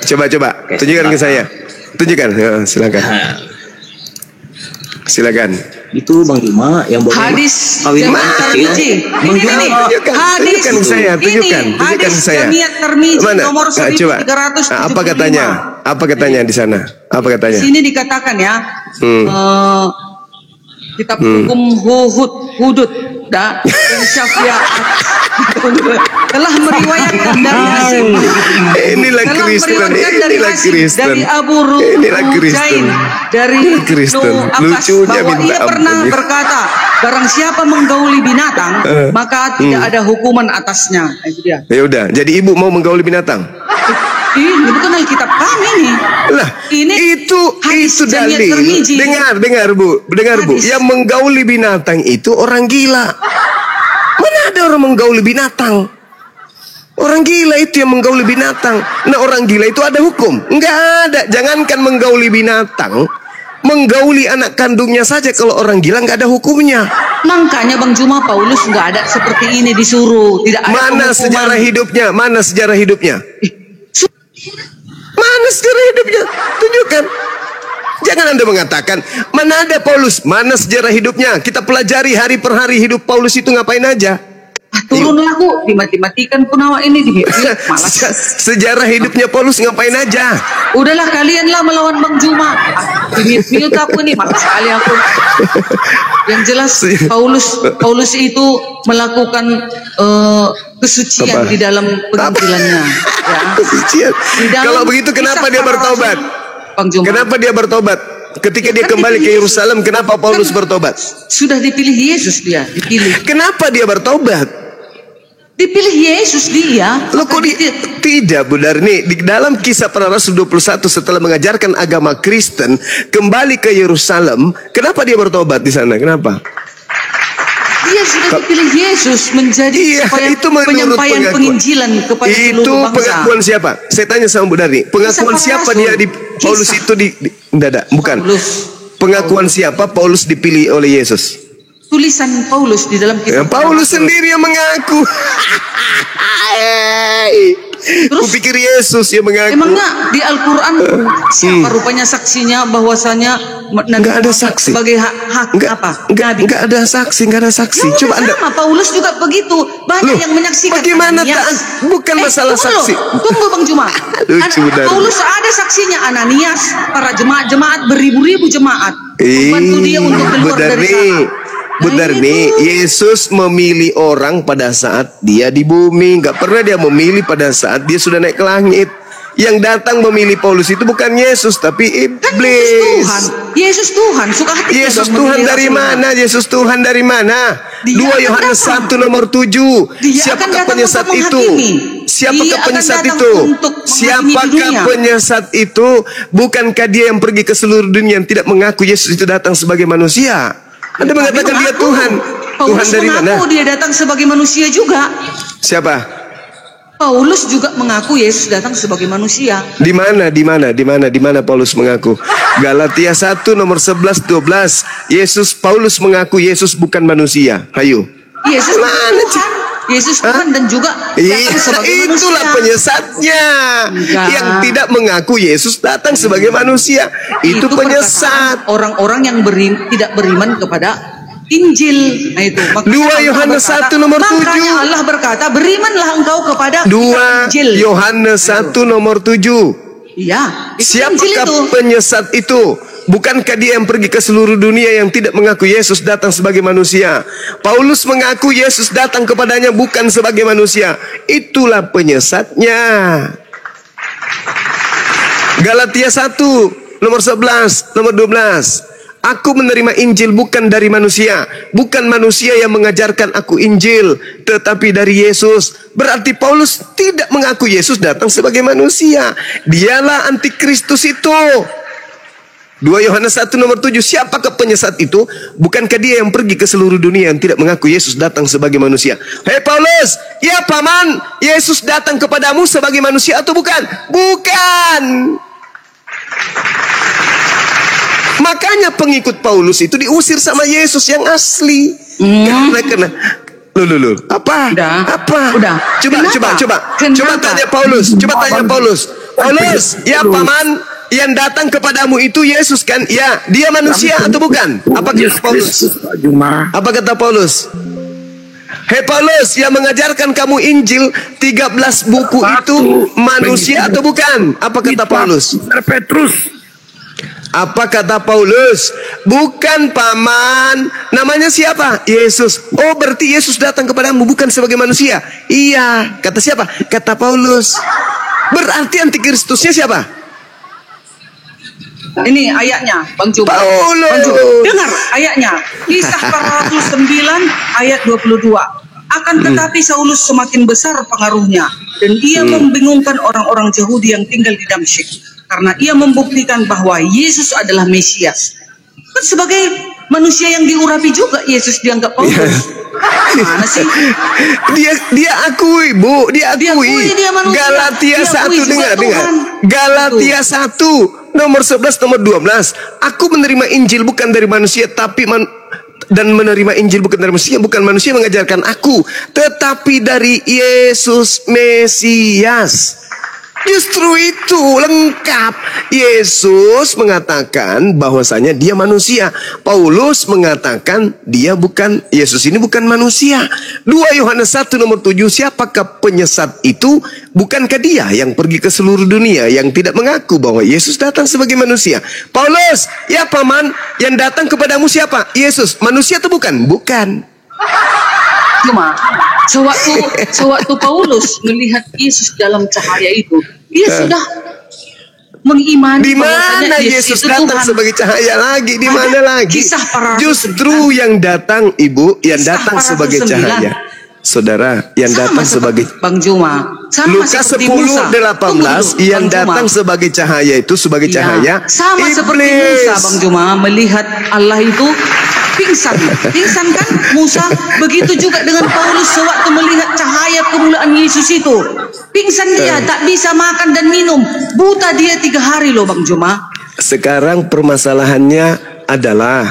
[SPEAKER 2] coba tunjukkan ke saya. Tunjukkan, silakan. Silakan.
[SPEAKER 1] Itu Bang Juma yang bawa
[SPEAKER 3] hadis
[SPEAKER 1] kawin kecil.
[SPEAKER 2] Bang Juma, tunjukkan ke saya, tunjukkan ke saya. Mana? Coba. Apa katanya? Apa katanya di sana? Apa katanya?
[SPEAKER 3] Sini dikatakan ya. Kitab hukum Hudud dan Syafi'at telah meriwayatkan dari Hasim.
[SPEAKER 2] Inilah
[SPEAKER 3] Telah
[SPEAKER 2] Kristen,
[SPEAKER 3] meriwayatkan dari
[SPEAKER 2] inilah
[SPEAKER 3] Hasim,
[SPEAKER 2] Kristen.
[SPEAKER 3] dari Abu
[SPEAKER 2] Inilah Kristen.
[SPEAKER 3] Rujain, dari
[SPEAKER 2] Inilah Kristen.
[SPEAKER 3] Ibnu Abbas,
[SPEAKER 2] Lucunya
[SPEAKER 3] bahwa
[SPEAKER 2] minta
[SPEAKER 3] ia pernah
[SPEAKER 2] ampun.
[SPEAKER 3] berkata, barang siapa menggauli binatang, maka tidak ada hukuman atasnya. Itu dia.
[SPEAKER 2] Ya udah, jadi ibu mau menggauli binatang?
[SPEAKER 3] Ini bukan Alkitab kami nih.
[SPEAKER 2] Lah,
[SPEAKER 3] Ini
[SPEAKER 2] itu
[SPEAKER 3] hadis
[SPEAKER 2] dalil.
[SPEAKER 3] Jamiat Tirmizi.
[SPEAKER 2] Dengar Bu,
[SPEAKER 3] Hadis.
[SPEAKER 2] yang menggauli binatang itu orang gila. Mana ada orang menggauli binatang? Orang gila itu yang menggauli binatang. Nah, orang gila itu ada hukum? Enggak ada. Jangankan menggauli binatang, menggauli anak kandungnya saja kalau orang gila nggak ada hukumnya.
[SPEAKER 3] Makanya Bang Juma, Paulus nggak ada seperti ini disuruh. Tidak ada
[SPEAKER 2] Mana
[SPEAKER 3] penghukuman.
[SPEAKER 2] sejarah hidupnya? Mana sejarah hidupnya? Mana sejarah hidupnya? Tunjukkan. Jangan Anda mengatakan, mana ada Paulus? Mana sejarah hidupnya? Kita pelajari hari per hari hidup Paulus itu ngapain aja.
[SPEAKER 3] Turunlah aku, dimati-matikan pun awak ini di malas.
[SPEAKER 2] Sejarah hidupnya Paulus ngapain aja?
[SPEAKER 3] Udahlah kalianlah melawan Bang Juma. Mute aku nih, malas sekali aku. Yang jelas Paulus itu melakukan kesucian
[SPEAKER 2] Apa?
[SPEAKER 3] di dalam penginjilannya. Ya.
[SPEAKER 2] Kesucian.
[SPEAKER 3] Di dalam
[SPEAKER 2] Kalau begitu kenapa
[SPEAKER 3] kisah
[SPEAKER 2] dia
[SPEAKER 3] para
[SPEAKER 2] bertobat?
[SPEAKER 3] rasul, Bang Juma.
[SPEAKER 2] Kenapa dia bertobat? Ketika dia
[SPEAKER 3] Kan
[SPEAKER 2] kembali ke
[SPEAKER 3] dipilih.
[SPEAKER 2] Yerusalem, kenapa Paulus
[SPEAKER 3] Kan
[SPEAKER 2] bertobat?
[SPEAKER 3] Sudah dipilih Yesus dia, dipilih.
[SPEAKER 2] Kenapa dia bertobat?
[SPEAKER 3] Dipilih Yesus dia.
[SPEAKER 2] Loh kok tidak Bu Darni, di dalam Kisah Para Rasul 21 setelah mengajarkan agama Kristen kembali ke Yerusalem, kenapa dia bertobat di sana? Kenapa?
[SPEAKER 3] Dia sudah dipilih Yesus menjadi supaya
[SPEAKER 2] itu menurut
[SPEAKER 3] penyampaian
[SPEAKER 2] pengakuan.
[SPEAKER 3] penginjilan kepada
[SPEAKER 2] Itu
[SPEAKER 3] seluruh bangsa.
[SPEAKER 2] pengakuan siapa? Saya tanya sama Bu Darni, pengakuan
[SPEAKER 3] Kisah
[SPEAKER 2] siapa
[SPEAKER 3] para
[SPEAKER 2] dia
[SPEAKER 3] rasul.
[SPEAKER 2] di Paulus
[SPEAKER 3] Kisah.
[SPEAKER 2] itu enggak, bukan.
[SPEAKER 3] Paulus.
[SPEAKER 2] Pengakuan siapa Paulus dipilih oleh Yesus?
[SPEAKER 3] Tulisan Paulus di dalam
[SPEAKER 2] Ya,
[SPEAKER 3] kitab
[SPEAKER 2] Paulus
[SPEAKER 3] Rasul.
[SPEAKER 2] sendiri yang mengaku.
[SPEAKER 3] Terus
[SPEAKER 2] Kupikir Yesus yang mengaku.
[SPEAKER 3] emangnya di Al-Quran siapa rupanya saksinya bahwasanya
[SPEAKER 2] Nggak ada saksi.
[SPEAKER 3] sebagai hak apa? Nabi.
[SPEAKER 2] Enggak ada saksi, enggak ada saksi.
[SPEAKER 3] Ya,
[SPEAKER 2] Coba
[SPEAKER 3] udah
[SPEAKER 2] Anda.
[SPEAKER 3] sama, Paulus juga begitu. Banyak
[SPEAKER 2] Loh,
[SPEAKER 3] yang menyaksikan.
[SPEAKER 2] bagaimana
[SPEAKER 3] Ananias.
[SPEAKER 2] tak- bukan masalah
[SPEAKER 3] tunggu
[SPEAKER 2] saksi.
[SPEAKER 3] loh. Tunggu Bang Juma.
[SPEAKER 2] Lucu, benar.
[SPEAKER 3] Paulus ada saksinya, Ananias, para jemaat-jemaat beribu-ribu jemaat membantu dia untuk keluar dari sana.
[SPEAKER 2] Bu
[SPEAKER 3] Nah,
[SPEAKER 2] Darni,
[SPEAKER 3] itu.
[SPEAKER 2] Yesus memilih orang pada saat dia di bumi. Enggak pernah dia memilih pada saat dia sudah naik ke langit. Yang datang memilih Paulus itu bukan Yesus, tapi
[SPEAKER 3] Kan
[SPEAKER 2] iblis.
[SPEAKER 3] Yesus Tuhan, suka hati
[SPEAKER 2] Yesus
[SPEAKER 3] dong
[SPEAKER 2] Tuhan
[SPEAKER 3] memilih
[SPEAKER 2] dari
[SPEAKER 3] rasulnya.
[SPEAKER 2] mana? Yesus Tuhan dari mana?
[SPEAKER 3] Dia
[SPEAKER 2] 2
[SPEAKER 3] akan
[SPEAKER 2] Yohanes
[SPEAKER 3] datang.
[SPEAKER 2] 1 nomor 7.
[SPEAKER 3] Dia akan
[SPEAKER 2] Siapakah
[SPEAKER 3] datang
[SPEAKER 2] penyesat
[SPEAKER 3] untuk
[SPEAKER 2] itu?
[SPEAKER 3] menghakimi.
[SPEAKER 2] Siapakah
[SPEAKER 3] Dia akan
[SPEAKER 2] penyesat
[SPEAKER 3] datang
[SPEAKER 2] itu?
[SPEAKER 3] untuk menghakimi di
[SPEAKER 2] Siapakah
[SPEAKER 3] dunia.
[SPEAKER 2] penyesat itu? Bukankah dia yang pergi ke seluruh dunia yang tidak mengaku Yesus itu datang sebagai manusia? Anda mengatakan dia
[SPEAKER 3] mengaku.
[SPEAKER 2] Tuhan. Tuhan
[SPEAKER 3] Paulus
[SPEAKER 2] dari mana?
[SPEAKER 3] mengaku dia datang sebagai manusia juga.
[SPEAKER 2] Siapa?
[SPEAKER 3] Paulus juga mengaku Yesus datang sebagai manusia.
[SPEAKER 2] Di mana Paulus mengaku? Galatia 1 nomor 11 12. Paulus mengaku Yesus bukan manusia. Ayo.
[SPEAKER 3] Yesus
[SPEAKER 2] Mana,
[SPEAKER 3] Tuhan. Yesus Tuhan dan juga
[SPEAKER 2] Iya,
[SPEAKER 3] datang sebagai
[SPEAKER 2] itulah
[SPEAKER 3] manusia.
[SPEAKER 2] penyesatnya.
[SPEAKER 3] Enggak.
[SPEAKER 2] Yang tidak mengaku Yesus datang sebagai manusia. Itu penyesat.
[SPEAKER 3] perkataan orang-orang yang tidak beriman kepada Injil. Nah, itu. Makanya
[SPEAKER 2] 2
[SPEAKER 3] Allah
[SPEAKER 2] Yohanes
[SPEAKER 3] berkata-
[SPEAKER 2] 1 nomor 7.
[SPEAKER 3] Makanya Allah berkata, berimanlah engkau kepada
[SPEAKER 2] 2
[SPEAKER 3] Injil.
[SPEAKER 2] Yohanes 1 nomor 7.
[SPEAKER 3] Iya, itu Injil
[SPEAKER 2] Siapakah
[SPEAKER 3] itu.
[SPEAKER 2] penyesat itu? Bukankah dia yang pergi ke seluruh dunia yang tidak mengaku Yesus datang sebagai manusia? Paulus mengaku Yesus datang kepadanya bukan sebagai manusia. Itulah penyesatnya. Galatia 1 nomor 11 nomor 12. Aku menerima Injil bukan dari manusia. Bukan manusia yang mengajarkan aku Injil, tetapi dari Yesus. Berarti Paulus tidak mengaku Yesus datang sebagai manusia. Dialah antikristus itu. 2 Yohanes 1 nomor 7. Siapakah penyesat itu? Bukankah dia yang pergi ke seluruh dunia yang tidak mengaku Yesus datang sebagai manusia? Hei Paulus, ya paman, Yesus datang kepadamu sebagai manusia atau bukan? Bukan. Makanya pengikut Paulus itu diusir sama Yesus yang asli. Karena Loh. Apa?
[SPEAKER 3] Udah.
[SPEAKER 2] Apa?
[SPEAKER 3] Udah.
[SPEAKER 2] Coba
[SPEAKER 3] Kenapa?
[SPEAKER 2] tanya Paulus. Paulus, ya paman, yang datang kepadamu itu Yesus kan? Ya, dia manusia atau bukan? Apa kata Paulus? Apa kata Paulus? Hei Paulus, yang mengajarkan kamu Injil 13 buku itu manusia atau bukan? Apa kata Paulus?
[SPEAKER 4] Petrus.
[SPEAKER 2] Apa kata Paulus? Bukan paman. Namanya siapa? Yesus. Oh, berarti Yesus datang kepadamu bukan sebagai manusia. Iya. Kata siapa? Kata Paulus. Berarti antikristusnya siapa?
[SPEAKER 3] Ini ayatnya, Bang Juma.
[SPEAKER 2] Paulus.
[SPEAKER 3] Bang Juma, dengar ayatnya. Kisah Para Rasul 9 ayat 22. Akan tetapi Saulus semakin besar pengaruhnya dan ia membingungkan orang-orang Yahudi yang tinggal di Damsyik karena ia membuktikan bahwa Yesus adalah Mesias. Kan sebagai manusia yang diurapi juga Yesus dianggap Paulus. Mana sih?
[SPEAKER 2] Dia akui, Bu, dia akui.
[SPEAKER 3] Dia manusia.
[SPEAKER 2] Galatia
[SPEAKER 3] Dia
[SPEAKER 2] 1
[SPEAKER 3] akui
[SPEAKER 2] dengar.
[SPEAKER 3] Tuhan.
[SPEAKER 2] Galatia 1 nomor 11 nomor 12. Aku menerima Injil bukan dari manusia tapi dan menerima Injil bukan dari manusia, bukan manusia mengajarkan aku, tetapi dari Yesus Mesias. Justru itu lengkap. Yesus mengatakan bahwasanya dia manusia. Paulus mengatakan Yesus ini bukan manusia. 2 Yohanes 1 nomor 7. Siapakah penyesat itu? Bukankah dia yang pergi ke seluruh dunia yang tidak mengaku bahwa Yesus datang sebagai manusia? Paulus, ya paman, yang datang kepadamu siapa? Yesus. Manusia atau bukan? Bukan.
[SPEAKER 3] Cuma sewaktu Paulus melihat Yesus dalam cahaya itu, dia sudah mengimani.
[SPEAKER 2] Di mana Yesus datang sebagai cahaya lagi? Di mana lagi?
[SPEAKER 3] Kisah Para Rasul
[SPEAKER 2] Justru yang datang, Ibu, yang datang sebagai cahaya. Saudara, yang datang sebagai
[SPEAKER 3] Bang Juma.
[SPEAKER 2] Lukas 10:18 yang datang sebagai cahaya itu sebagai cahaya.
[SPEAKER 3] Sama seperti Musa, Bang Juma, melihat Allah itu pingsan kan Musa. Begitu juga dengan Paulus sewaktu melihat cahaya kemuliaan Yesus itu, pingsan dia, tak bisa makan dan minum, buta dia 3 hari loh, Bang Juma.
[SPEAKER 2] Sekarang permasalahannya adalah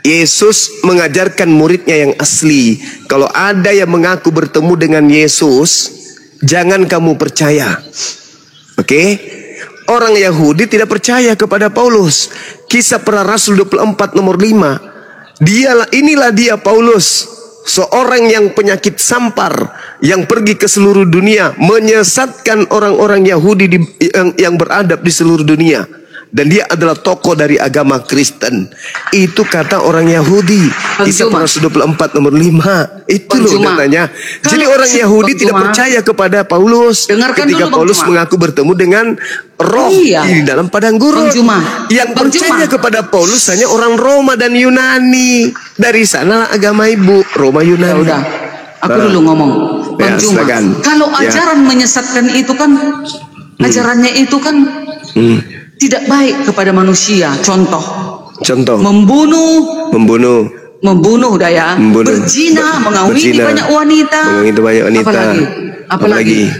[SPEAKER 2] Yesus mengajarkan muridnya yang asli. Kalau ada yang mengaku bertemu dengan Yesus, jangan kamu percaya. Oke? Orang Yahudi tidak percaya kepada Paulus. Kisah Para Rasul 24 nomor 5. Inilah dia Paulus, seorang yang penyakit sampar, yang pergi ke seluruh dunia menyesatkan orang-orang Yahudi yang beradab di seluruh dunia. Dan dia adalah tokoh dari agama Kristen. Itu kata orang Yahudi. Kisah Para Rasul 24 nomor 5. Itu loh katanya. Jadi orang Yahudi tidak percaya kepada Paulus ketika Paulus mengaku bertemu dengan roh di dalam padang gurun. Yang percaya kepada Paulus hanya orang Roma dan Yunani. Dari sanalah agama ibu, Roma Yunani.
[SPEAKER 3] Udah, aku dulu ngomong. Bang Juma, kalau ajaran menyesatkan itu kan, ajarannya itu kan tidak baik kepada manusia. Contoh membunuh daya, berzina, mengawini banyak wanita. Apalagi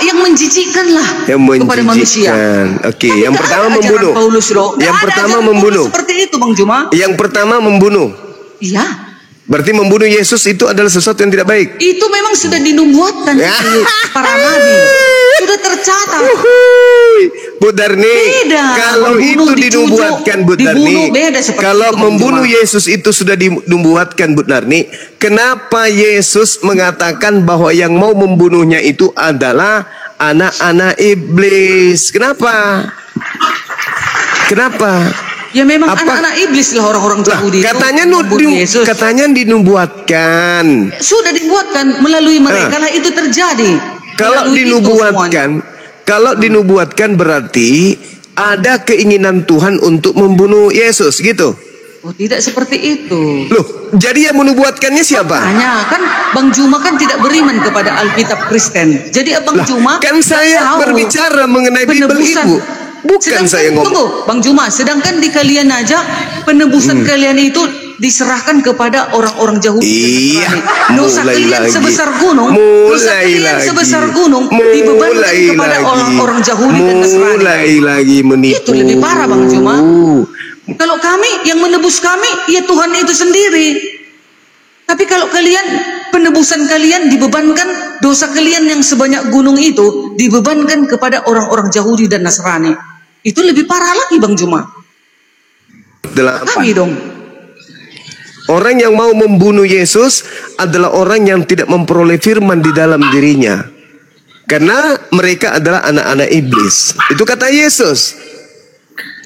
[SPEAKER 3] yang menjijikkan lah kepada manusia.
[SPEAKER 2] Oke, yang pertama membunuh. Yang pertama membunuh.
[SPEAKER 3] Seperti itu, Bang Juma.
[SPEAKER 2] Yang pertama membunuh.
[SPEAKER 3] Iya.
[SPEAKER 2] Berarti membunuh Yesus itu adalah sesuatu yang tidak baik.
[SPEAKER 3] Itu memang sudah dinubuatkan para nabi. Sudah tercatat.
[SPEAKER 2] Bu Darni, kalau itu dinubuatkan, Bu Darni, kalau membunuh Yesus itu sudah dinubuatkan, Bu Darni, kenapa Yesus mengatakan bahwa yang mau membunuhnya itu adalah anak-anak iblis? Kenapa?
[SPEAKER 3] Ya memang anak-anak iblis lah orang-orang Yahudi.
[SPEAKER 2] Katanya dinubuatkan.
[SPEAKER 3] Sudah dibuatkan melalui mereka lah itu terjadi.
[SPEAKER 2] Kalau dinubuatkan berarti ada keinginan Tuhan untuk membunuh Yesus gitu.
[SPEAKER 3] Oh, tidak seperti itu.
[SPEAKER 2] Loh, jadi yang menubuatkannya siapa?
[SPEAKER 3] Hanya kan Bang Juma kan tidak beriman kepada Alkitab Kristen. Jadi Bang Juma
[SPEAKER 2] kan saya berbicara mengenai Bible Ibu. Bukan saya ngomong.
[SPEAKER 3] Tunggu, Bang Juma, sedangkan di kalian aja penebusan kalian itu diserahkan kepada orang-orang Yahudi.
[SPEAKER 2] Iya,
[SPEAKER 3] dosa kalian sebesar gunung, dibebankan kepada orang-orang Yahudi dan Nasrani.
[SPEAKER 2] Mulai lagi menipu.
[SPEAKER 3] Itu lebih parah, Bang Juma. Kalau kami yang menebus kami, ya Tuhan itu sendiri. Tapi kalau kalian, penebusan kalian dibebankan, dosa kalian yang sebanyak gunung itu dibebankan kepada orang-orang Yahudi dan Nasrani. Itu lebih parah lagi, Bang Juma. Kami dong.
[SPEAKER 2] Orang yang mau membunuh Yesus adalah orang yang tidak memperoleh firman di dalam dirinya. Karena mereka adalah anak-anak iblis. Itu kata Yesus.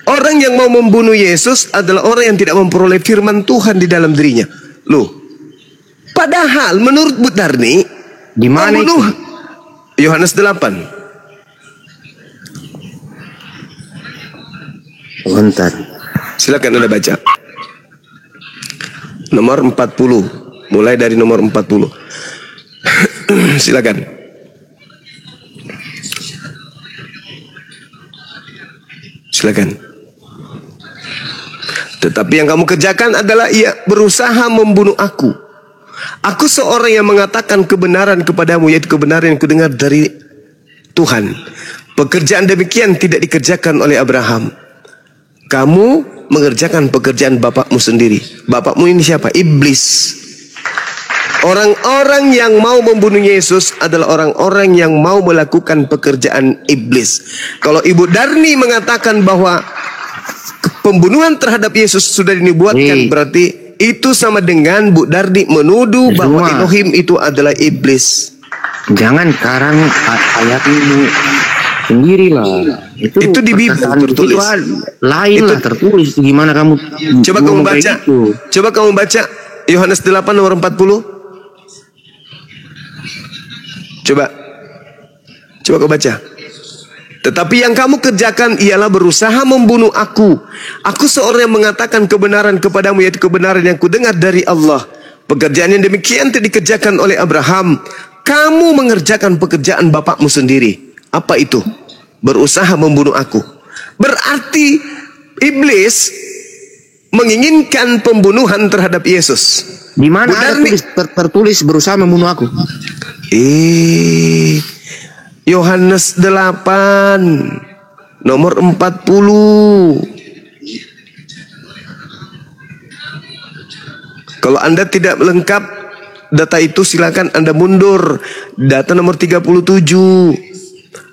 [SPEAKER 2] Orang yang mau membunuh Yesus adalah orang yang tidak memperoleh firman Tuhan di dalam dirinya. Loh, padahal menurut Bu Darni,
[SPEAKER 5] di mana itu?
[SPEAKER 2] Yohanes 8.
[SPEAKER 5] Bentar.
[SPEAKER 2] Silakan Anda baca. Nomor 40. Mulai dari nomor 40. Silakan. Silakan. Tetapi yang kamu kerjakan adalah ia berusaha membunuh aku. Aku seorang yang mengatakan kebenaran kepadamu, yaitu kebenaran yang kudengar dari Tuhan. Pekerjaan demikian tidak dikerjakan oleh Abraham. Kamu mengerjakan pekerjaan bapakmu sendiri. Bapakmu ini siapa? Iblis. Orang-orang yang mau membunuh Yesus adalah orang-orang yang mau melakukan pekerjaan iblis. Kalau Ibu Darni mengatakan bahwa pembunuhan terhadap Yesus sudah dinubuatkan, berarti itu sama dengan Bu Darni menuduh bahwa Elohim itu adalah iblis.
[SPEAKER 5] Jangan karang ayat ini sendirilah. Itu
[SPEAKER 2] di Bible tertulis.
[SPEAKER 5] Lain lah tertulis. Gimana kamu?
[SPEAKER 2] Coba kamu baca. Coba kamu baca Yohanes 8 nomor 40. Coba kau baca. Tetapi yang kamu kerjakan ialah berusaha membunuh aku. Aku seorang yang mengatakan kebenaran kepadamu, yaitu kebenaran yang kudengar dari Allah. Pekerjaan yang demikian tidak dikerjakan oleh Abraham. Kamu mengerjakan pekerjaan bapakmu sendiri. Apa itu? Berusaha membunuh aku. Berarti iblis menginginkan pembunuhan terhadap Yesus.
[SPEAKER 5] Di mana ada tertulis berusaha membunuh aku?
[SPEAKER 2] Yohanes 8 nomor 40. Kalau Anda tidak lengkap data itu, silakan Anda mundur. Data nomor 37.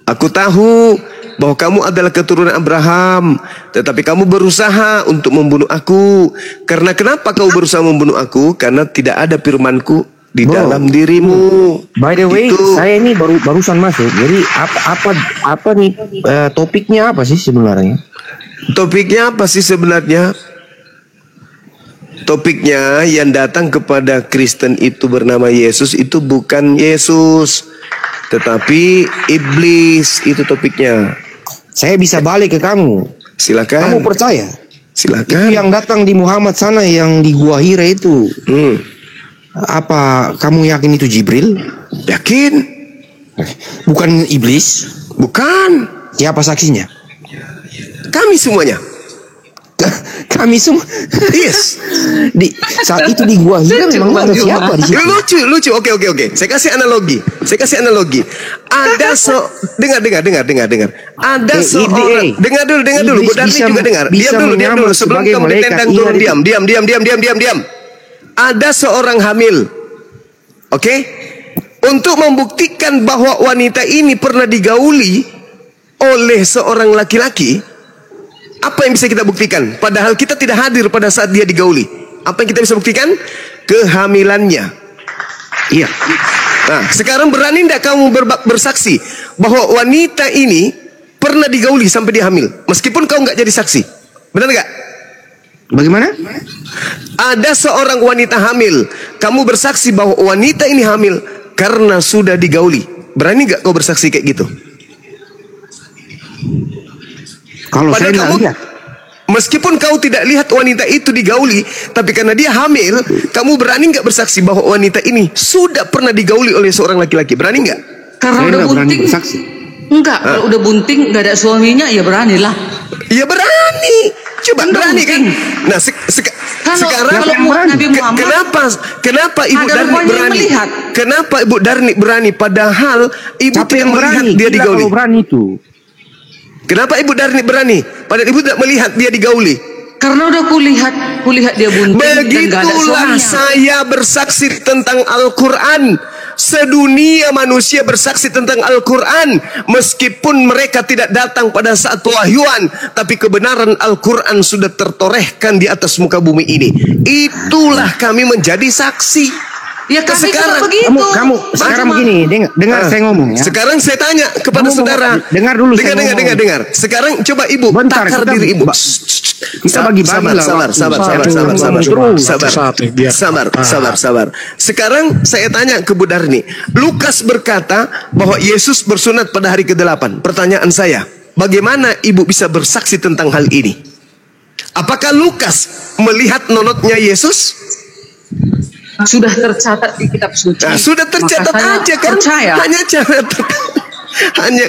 [SPEAKER 2] Aku tahu bahwa kamu adalah keturunan Abraham, tetapi kamu berusaha untuk membunuh aku. Karena kenapa kau berusaha membunuh aku? Karena tidak ada firmanku di dalam dirimu.
[SPEAKER 5] By the way, saya ini barusan masuk. Jadi apa nih topiknya apa sih sebenarnya?
[SPEAKER 2] Topiknya apa sih sebenarnya? Topiknya yang datang kepada Kristen itu bernama Yesus itu bukan Yesus, tetapi iblis. Itu topiknya.
[SPEAKER 5] Saya bisa balik ke kamu.
[SPEAKER 2] Silakan.
[SPEAKER 5] Kamu percaya?
[SPEAKER 2] Silakan.
[SPEAKER 5] Itu yang datang di Muhammad sana yang di Gua Hira itu. Apa kamu yakin itu Jibril?
[SPEAKER 2] Yakin.
[SPEAKER 5] Bukan iblis?
[SPEAKER 2] Bukan.
[SPEAKER 5] Siapa saksinya?
[SPEAKER 2] Kami semuanya.
[SPEAKER 5] Kami semua.
[SPEAKER 2] Yes.
[SPEAKER 5] Di saat itu di Gua Hira memang ada siapa di situ?
[SPEAKER 2] Lucu. Oke. Saya kasih analogi. Ada dengar. Ada seorang. Dengar dulu. Bu Darni juga dengar. Diam dulu. Sebelum kamu ditendang turun, diam. Ada seorang hamil. Oke? Untuk membuktikan bahwa wanita ini pernah digauli oleh seorang laki-laki, apa yang bisa kita buktikan? Padahal kita tidak hadir pada saat dia digauli. Apa yang kita bisa buktikan? Kehamilannya.
[SPEAKER 5] Iya.
[SPEAKER 2] Nah, sekarang berani tidak kamu bersaksi bahwa wanita ini pernah digauli sampai dia hamil, meskipun kau nggak jadi saksi? Benar nggak?
[SPEAKER 5] Bagaimana?
[SPEAKER 2] Ada seorang wanita hamil, kamu bersaksi bahwa wanita ini hamil karena sudah digauli. Berani nggak kau bersaksi kayak gitu?
[SPEAKER 5] Kalau saya nggak lihat.
[SPEAKER 2] Meskipun kau tidak lihat wanita itu digauli, tapi karena dia hamil, kamu berani nggak bersaksi bahwa wanita ini sudah pernah digauli oleh seorang laki-laki? Berani nggak?
[SPEAKER 3] Karena
[SPEAKER 5] saya
[SPEAKER 3] udah bunting.
[SPEAKER 5] bersaksi.
[SPEAKER 3] Enggak, kalau udah bunting nggak ada suaminya ya beranilah.
[SPEAKER 2] Ya berani. Coba berani kan? Nah, sekarang
[SPEAKER 3] Nabi Muhammad,
[SPEAKER 2] kenapa Ibu Darni berani?
[SPEAKER 3] Melihat.
[SPEAKER 2] Kenapa Ibu Darni berani padahal Ibu tidak melihat dia digauli?
[SPEAKER 5] Berani itu.
[SPEAKER 2] Kenapa Ibu Darni berani padahal Ibu tidak melihat dia digauli?
[SPEAKER 3] Karena udah kulihat dia bunting dan gak ada
[SPEAKER 2] Begitulah
[SPEAKER 3] suaminya.
[SPEAKER 2] saya bersaksi tentang Al-Quran. Sedunia manusia bersaksi tentang Al-Quran, meskipun mereka tidak datang pada saat pewahyuan, tapi kebenaran Al-Quran sudah tertorehkan di atas muka bumi ini. Itulah kami menjadi saksi.
[SPEAKER 3] Ya kami juga
[SPEAKER 2] sekarang
[SPEAKER 3] begitu.
[SPEAKER 5] Kamu sekarang begini, dengar saya ngomong ya.
[SPEAKER 2] Sekarang saya tanya kepada
[SPEAKER 5] Kamu
[SPEAKER 2] saudara.
[SPEAKER 5] dengar dulu saya ngomong.
[SPEAKER 2] Dengar. Sekarang coba ibu
[SPEAKER 5] Bentar,
[SPEAKER 2] takar
[SPEAKER 5] kita-
[SPEAKER 2] diri ibu.
[SPEAKER 5] kita bagi-bagi lah waktu.
[SPEAKER 2] Sabar. Sekarang saya tanya ke Bu Darni. Lukas berkata bahwa Yesus bersunat pada hari ke-8. Pertanyaan saya, bagaimana ibu bisa bersaksi tentang hal ini? Apakah Lukas melihat nonotnya Yesus?
[SPEAKER 3] Sudah tercatat di kitab suci.
[SPEAKER 2] Nah, sudah tercatat
[SPEAKER 3] Maka saya
[SPEAKER 2] aja kan?
[SPEAKER 3] percaya.
[SPEAKER 2] Hanya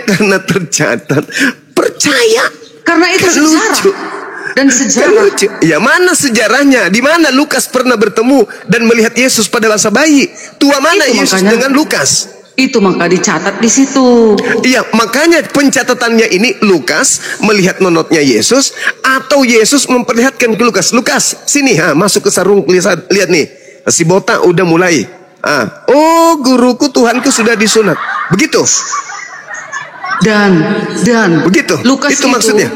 [SPEAKER 2] karena tercatat. Percaya.
[SPEAKER 3] Karena itu
[SPEAKER 2] Kan
[SPEAKER 3] sejarah.
[SPEAKER 2] lucu.
[SPEAKER 3] Dan
[SPEAKER 2] Kan
[SPEAKER 3] sejarah.
[SPEAKER 2] lucu. Ya mana sejarahnya? Di mana Lukas pernah bertemu dan melihat Yesus pada masa bayi? Tua mana
[SPEAKER 3] Itu
[SPEAKER 2] Yesus
[SPEAKER 3] makanya.
[SPEAKER 2] dengan Lukas?
[SPEAKER 3] Itu maka dicatat di situ.
[SPEAKER 2] Iya, makanya pencatatannya ini Lukas melihat nonotnya Yesus atau Yesus memperlihatkan ke Lukas. Lukas, sini masuk ke sarung, lihat nih. Si botak udah mulai. Oh, guruku Tuhanku sudah disunat. Begitu.
[SPEAKER 3] Dan
[SPEAKER 2] Begitu.
[SPEAKER 3] Lukas
[SPEAKER 2] Itu maksudnya.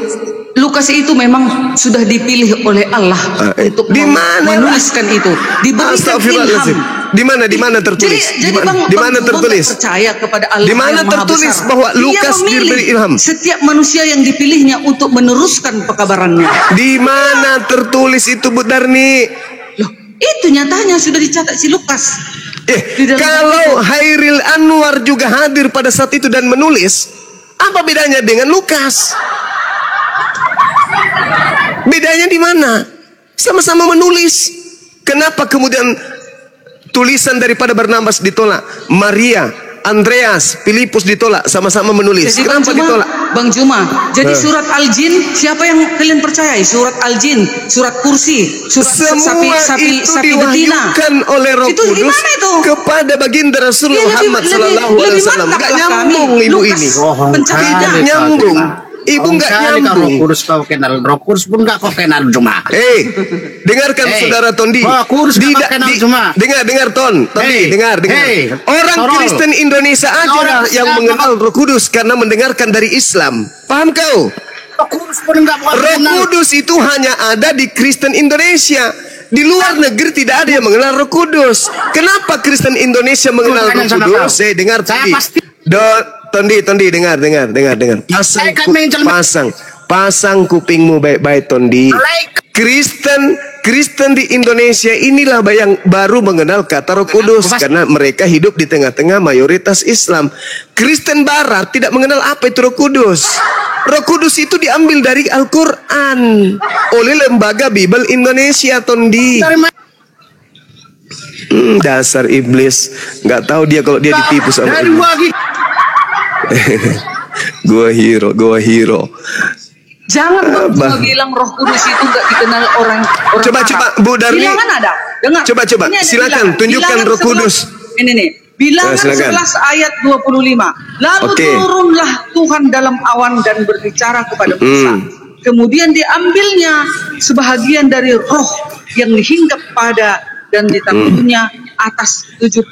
[SPEAKER 3] Lukas itu memang sudah dipilih oleh Allah untuk
[SPEAKER 2] di mana,
[SPEAKER 3] menuliskan itu. Diberikan
[SPEAKER 2] Astagfirullahaladzim.
[SPEAKER 3] ilham.
[SPEAKER 2] Di mana tertulis?
[SPEAKER 3] Jadi
[SPEAKER 2] Di mana tertulis?
[SPEAKER 3] Percaya kepada Allah
[SPEAKER 2] Di mana
[SPEAKER 3] yang Maha
[SPEAKER 2] tertulis
[SPEAKER 3] Besar.
[SPEAKER 2] bahwa
[SPEAKER 3] Dia
[SPEAKER 2] Lukas
[SPEAKER 3] memilih
[SPEAKER 2] diberi ilham?
[SPEAKER 3] Setiap manusia yang dipilihnya untuk meneruskan pekabarannya.
[SPEAKER 2] Di mana tertulis itu, Bu Darni?
[SPEAKER 3] Loh, itu nyatanya sudah dicatat si Lukas. Di dalam
[SPEAKER 2] Kalau Hairil Anwar juga hadir pada saat itu dan menulis, apa bedanya dengan Lukas? Bedanya di mana? Sama-sama menulis. Kenapa kemudian tulisan daripada Barnabas ditolak? Maria, Andreas, Filipus ditolak, sama-sama menulis.
[SPEAKER 3] Jadi
[SPEAKER 2] Kenapa ditolak?
[SPEAKER 3] Bang Juma, jadi surat Al-Jin siapa yang kalian percayai? Surat Al-Jin, surat Kursi, surat
[SPEAKER 2] Semua
[SPEAKER 3] sapi
[SPEAKER 2] itu
[SPEAKER 3] betina.
[SPEAKER 2] diwahyukan oleh Roh
[SPEAKER 3] Itu
[SPEAKER 2] Kudus
[SPEAKER 3] gimana itu?
[SPEAKER 2] kepada baginda Rasul
[SPEAKER 3] Ya,
[SPEAKER 2] Muhammad Sallallahu Alaihi Wasallam.
[SPEAKER 3] mantap
[SPEAKER 2] Gak
[SPEAKER 3] lah
[SPEAKER 2] nyambung
[SPEAKER 3] kami.
[SPEAKER 2] ibu
[SPEAKER 3] Lukas
[SPEAKER 2] ini.
[SPEAKER 3] pencari
[SPEAKER 2] Tidak
[SPEAKER 3] data.
[SPEAKER 2] nyambung. Ibu nggak nyambung.
[SPEAKER 4] Roh Kudus kau kenal, Roh Kudus pun nggak kau kenal cuma.
[SPEAKER 2] Dengarkan saudara Tondi.
[SPEAKER 4] Roh Kudus nggak kau kenal cuma.
[SPEAKER 2] Dengar Tondi, dengar. Orang
[SPEAKER 4] Sorol.
[SPEAKER 2] Kristen Indonesia aja
[SPEAKER 4] Orang
[SPEAKER 2] yang
[SPEAKER 4] siapa?
[SPEAKER 2] mengenal Roh Kudus karena mendengarkan dari Islam. Paham kau?
[SPEAKER 4] Roh Kudus pun nggak kau
[SPEAKER 2] Roh
[SPEAKER 4] kenal.
[SPEAKER 2] Kudus itu hanya ada di Kristen Indonesia. Di luar negeri tidak ada yang mengenal Roh Kudus. Kenapa Kristen Indonesia mengenal Roh
[SPEAKER 4] Tanya sama
[SPEAKER 2] Kudus?
[SPEAKER 4] kau.
[SPEAKER 2] Saya dengar
[SPEAKER 4] Saya
[SPEAKER 2] Tondi.
[SPEAKER 4] pasti-
[SPEAKER 2] Tondi, dengar.
[SPEAKER 4] Saya kan
[SPEAKER 2] Pasang kupingmu baik-baik, Tondi. Kristen di Indonesia inilah yang baru mengenal kata Roh Kudus karena mereka hidup di tengah-tengah mayoritas Islam. Kristen Barat tidak mengenal apa itu Roh Kudus. Roh Kudus itu diambil dari Al-Quran oleh Lembaga Bible Indonesia, Tondi. Dasar iblis, nggak tahu dia kalau dia ditipu sama
[SPEAKER 4] Dari
[SPEAKER 2] iblis.
[SPEAKER 4] lagi.
[SPEAKER 2] Gua hero.
[SPEAKER 3] Jangan Bang Juma bilang Roh Kudus itu nggak dikenal orang
[SPEAKER 2] Coba,
[SPEAKER 3] Arab.
[SPEAKER 2] Bu Darni.
[SPEAKER 3] Bilangan ada. Dengar.
[SPEAKER 2] Coba,
[SPEAKER 3] Ini ada
[SPEAKER 2] silakan,
[SPEAKER 3] bilangan.
[SPEAKER 2] tunjukkan
[SPEAKER 3] Bilangan
[SPEAKER 2] Roh Kudus.
[SPEAKER 3] 11. Ini nih. Bilangan
[SPEAKER 2] silakan.
[SPEAKER 3] 11 ayat 25. Lalu
[SPEAKER 2] Oke.
[SPEAKER 3] turunlah Tuhan dalam awan dan berbicara kepada Musa. Kemudian diambilnya sebahagian dari roh yang dihinggap pada dan ditaruhnya atas 70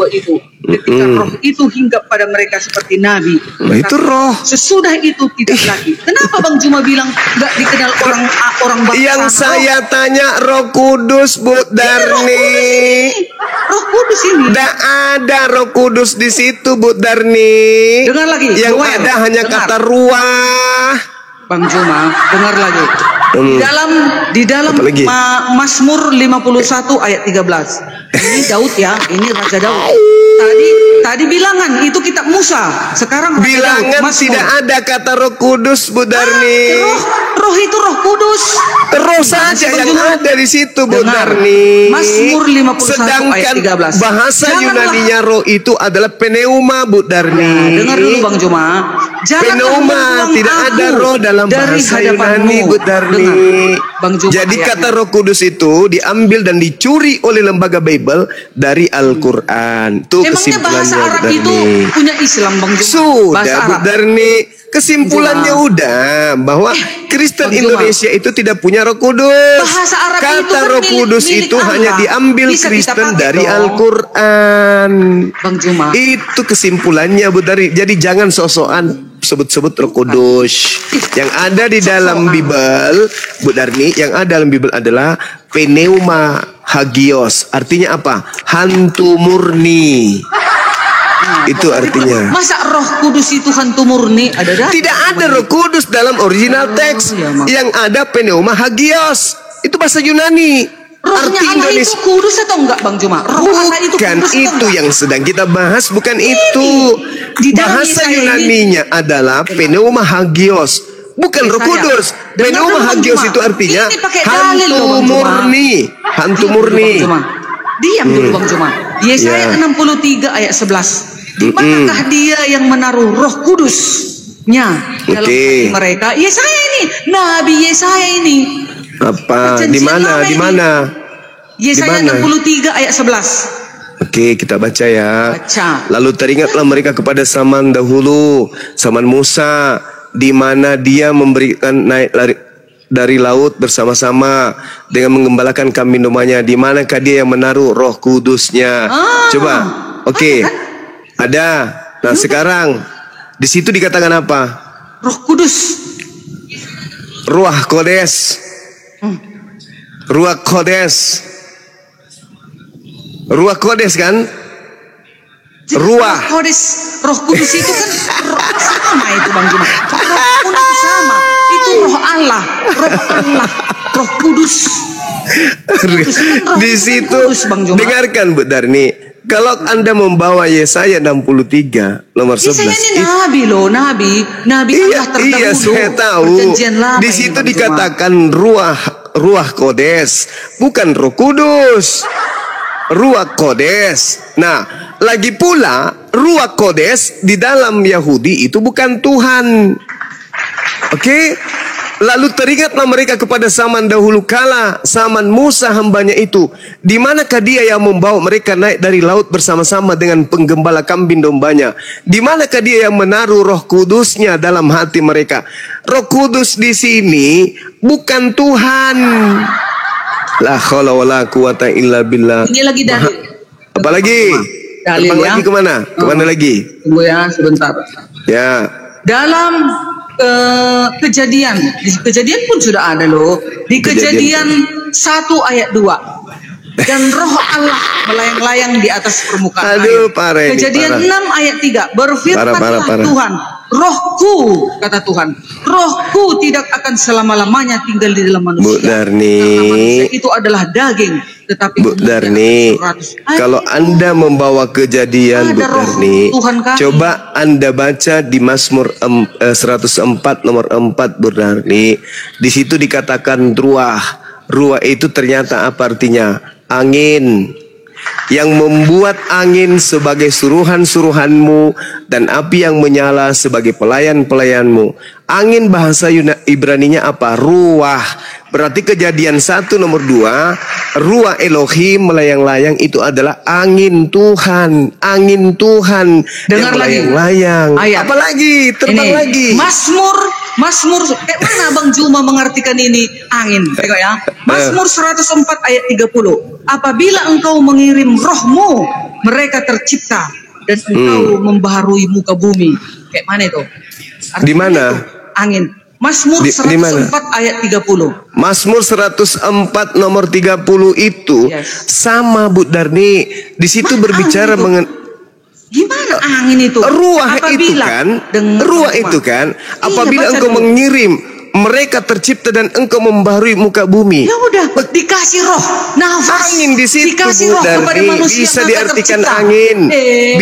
[SPEAKER 3] itu. Ketika roh itu hinggap pada mereka seperti nabi.
[SPEAKER 2] Nah, itu roh.
[SPEAKER 3] Sesudah itu tidak lagi. Kenapa Bang Juma bilang nggak dikenal orang bangsa?
[SPEAKER 2] Yang saya tanya Roh Kudus, Bu Darni.
[SPEAKER 3] Roh Kudus ini.
[SPEAKER 2] Tidak ada Roh Kudus di situ, Bu Darni.
[SPEAKER 3] Dengar lagi.
[SPEAKER 2] Yang
[SPEAKER 3] Joel.
[SPEAKER 2] ada hanya
[SPEAKER 3] Dengar.
[SPEAKER 2] kata ruah.
[SPEAKER 3] Bang Juma, dengar lagi. Di dalam
[SPEAKER 2] Apa lagi?
[SPEAKER 3] Mazmur 51 ayat 13. Ini Daud ya, ini Raja Daud. Tadi bilangan itu kitab Musa. Sekarang Raja
[SPEAKER 2] Bilangan
[SPEAKER 3] Daud, Mazmur.
[SPEAKER 2] tidak ada kata Roh Kudus, Bu Darni.
[SPEAKER 3] Roh itu Roh Kudus.
[SPEAKER 2] Roh saja
[SPEAKER 3] Bang
[SPEAKER 2] yang
[SPEAKER 3] Juma?
[SPEAKER 2] ada di situ, Bu
[SPEAKER 3] Dengar.
[SPEAKER 2] Darni.
[SPEAKER 3] Mazmur 51
[SPEAKER 2] Sedangkan
[SPEAKER 3] ayat 13.
[SPEAKER 2] bahasa
[SPEAKER 3] Janganlah-
[SPEAKER 2] Yunaninya roh itu adalah pneuma, Bu Darni.
[SPEAKER 3] Dengar dulu Bang Juma. Janganlah
[SPEAKER 2] Pneuma,
[SPEAKER 3] membuang
[SPEAKER 2] tidak
[SPEAKER 3] aku
[SPEAKER 2] ada roh dalam
[SPEAKER 3] dari
[SPEAKER 2] bahasa
[SPEAKER 3] hadapanmu.
[SPEAKER 2] Yunani, Bu Darni.
[SPEAKER 3] Dengar, Bang Juma,
[SPEAKER 2] Jadi
[SPEAKER 3] ayatnya.
[SPEAKER 2] kata Roh Kudus itu diambil dan dicuri oleh lembaga Bible dari Al-Quran. Tuh
[SPEAKER 3] Emangnya
[SPEAKER 2] kesimpulannya,
[SPEAKER 3] bahasa
[SPEAKER 2] Bu
[SPEAKER 3] Arab
[SPEAKER 2] Darni.
[SPEAKER 3] itu punya Islam Bang Juma?
[SPEAKER 2] Sudah,
[SPEAKER 3] Bahasa
[SPEAKER 2] Bu
[SPEAKER 3] Arab.
[SPEAKER 2] Darni. Kesimpulannya
[SPEAKER 3] Juma.
[SPEAKER 2] udah bahwa Kristen
[SPEAKER 3] Bang Juma.
[SPEAKER 2] Indonesia itu tidak punya Roh Kudus.
[SPEAKER 3] Bahasa Arab itu
[SPEAKER 2] Kata
[SPEAKER 3] kan
[SPEAKER 2] Roh Kudus
[SPEAKER 3] milik
[SPEAKER 2] itu
[SPEAKER 3] Allah.
[SPEAKER 2] hanya diambil
[SPEAKER 3] Bisa kita
[SPEAKER 2] Kristen
[SPEAKER 3] pakai
[SPEAKER 2] dari
[SPEAKER 3] dong.
[SPEAKER 2] Al-Quran.
[SPEAKER 3] Bang Juma.
[SPEAKER 2] Itu kesimpulannya, Bu Darni. Jadi jangan sok-sokan sebut-sebut Roh Kudus. Yang ada di dalam Bible, Bu Darni, yang ada dalam Bible adalah pneuma hagios. Artinya apa? Hantu murni. Itu artinya.
[SPEAKER 3] Masa Roh Kudus itu hantu murni?
[SPEAKER 2] Tidak ada Roh Kudus dalam original teks. Yang ada pneuma hagios. Itu bahasa Yunani.
[SPEAKER 3] Rohnya
[SPEAKER 2] Arti
[SPEAKER 3] Allah
[SPEAKER 2] Indonesia.
[SPEAKER 3] itu kudus atau enggak, Bang Juma? Roh Allah itu
[SPEAKER 2] Bukan
[SPEAKER 3] kudus
[SPEAKER 2] itu yang sedang kita bahas, bukan itu.
[SPEAKER 3] Di dalam
[SPEAKER 2] Bahasa
[SPEAKER 3] Yesaya
[SPEAKER 2] Yunaninya adalah pneuma hagios, bukan Roh Kudus. Pneuma hagios itu artinya hantu murni, hantu murni.
[SPEAKER 3] Diam dulu Bang Juma. Yesaya 63 ayat 11. Di manakah dia yang menaruh Roh Kudusnya dalam hati mereka? Yesaya ini, Nabi Yesaya ini.
[SPEAKER 2] Apa? Di mana? Di mana?
[SPEAKER 3] Yesaya 63 ayat 11.
[SPEAKER 2] Oke, kita baca ya.
[SPEAKER 3] Baca.
[SPEAKER 2] Lalu teringatlah mereka kepada zaman dahulu, zaman Musa, di mana dia memberikan naik dari laut bersama-sama dengan menggembalakan kambing dombanya. Di manakah dia yang menaruh Roh Kudusnya? Coba. Oke. Ada. Nah, sekarang di situ dikatakan apa?
[SPEAKER 3] Roh Kudus.
[SPEAKER 2] Ruah Kodes. Ruah Kodes. Ruah Kodes kan? Ruah
[SPEAKER 3] Kodes. Roh Kudus itu kan sama itu Bang Juma. Roh Kudus itu sama. Itu Roh Allah. Roh Allah. Roh Kudus.
[SPEAKER 2] Di situ dengarkan Bu Darni. Kalau Anda membawa Yesaya 63 nomor 11.
[SPEAKER 3] Yesaya ini Nabi loh, Nabi Allah terdahulu.
[SPEAKER 2] Iya, saya tahu. Di situ dikatakan ruah Kodes, bukan Roh Kudus. Ruah Kodes. Nah, lagi pula Ruah Kodes di dalam Yahudi itu bukan Tuhan. Oke? Lalu teringatlah mereka kepada zaman dahulu kala, zaman Musa hambanya itu. Di manakah dia yang membawa mereka naik dari laut bersama-sama dengan penggembala kambing dombanya? Di manakah dia yang menaruh Roh Kudusnya dalam hati mereka? Roh Kudus di sini bukan Tuhan. La haula wala quwata illa billah.
[SPEAKER 3] Ini lagi dalil.
[SPEAKER 2] Apalagi?
[SPEAKER 3] Dalil ya.
[SPEAKER 2] Lagi kemana? Kemana lagi?
[SPEAKER 3] Tunggu ya sebentar.
[SPEAKER 2] Ya.
[SPEAKER 3] Dalam kejadian, di kejadian pun sudah ada loh. Di kejadian 1 ayat 2. Dan Roh Allah melayang-layang di atas permukaan
[SPEAKER 2] air.
[SPEAKER 3] Kejadian 6 ayat 3. Berfirmanlah Tuhan, Rohku, kata Tuhan, Rohku tidak akan selama-lamanya tinggal di dalam manusia.
[SPEAKER 2] Bu Darni,
[SPEAKER 3] karena manusia itu adalah daging. Tetapi
[SPEAKER 2] Bu Darni, kalau Anda membawa kejadian Bu Darni, coba Anda baca di Mazmur 104 nomor 4 Bu Darni. Di situ dikatakan ruah. Ruah itu ternyata apa artinya? Angin. Yang membuat angin sebagai suruhan-suruhanmu dan api yang menyala sebagai pelayan-pelayanmu. Angin bahasa Ibraninya apa? Ruah. Berarti kejadian 1 nomor 2, ruah Elohim melayang-layang itu adalah angin Tuhan. Angin Tuhan.
[SPEAKER 3] Dengar
[SPEAKER 2] yang melayang-layang. Apalagi? Terbang lagi. Mazmur, kayak mana Bang Juma mengartikan ini angin? Tengok ya. Mazmur 104 ayat 30. Apabila engkau mengirim rohmu, mereka tercipta dan engkau membaharui muka bumi. Kayak mana itu? Artinya di mana?
[SPEAKER 3] Itu, angin. Mazmur 104 ayat 30.
[SPEAKER 2] Mazmur 104 nomor 30 itu sama Bu Darni. Di situ berbicara mengenai
[SPEAKER 3] gimana angin itu?
[SPEAKER 2] Ruah itu kan, apabila engkau mengirim, mereka tercipta dan engkau membaharui muka bumi.
[SPEAKER 3] Ya udah, dikasih roh, nafas.
[SPEAKER 2] Angin di situ
[SPEAKER 3] dikasih roh kepada manusia,
[SPEAKER 2] bisa diartikan angin.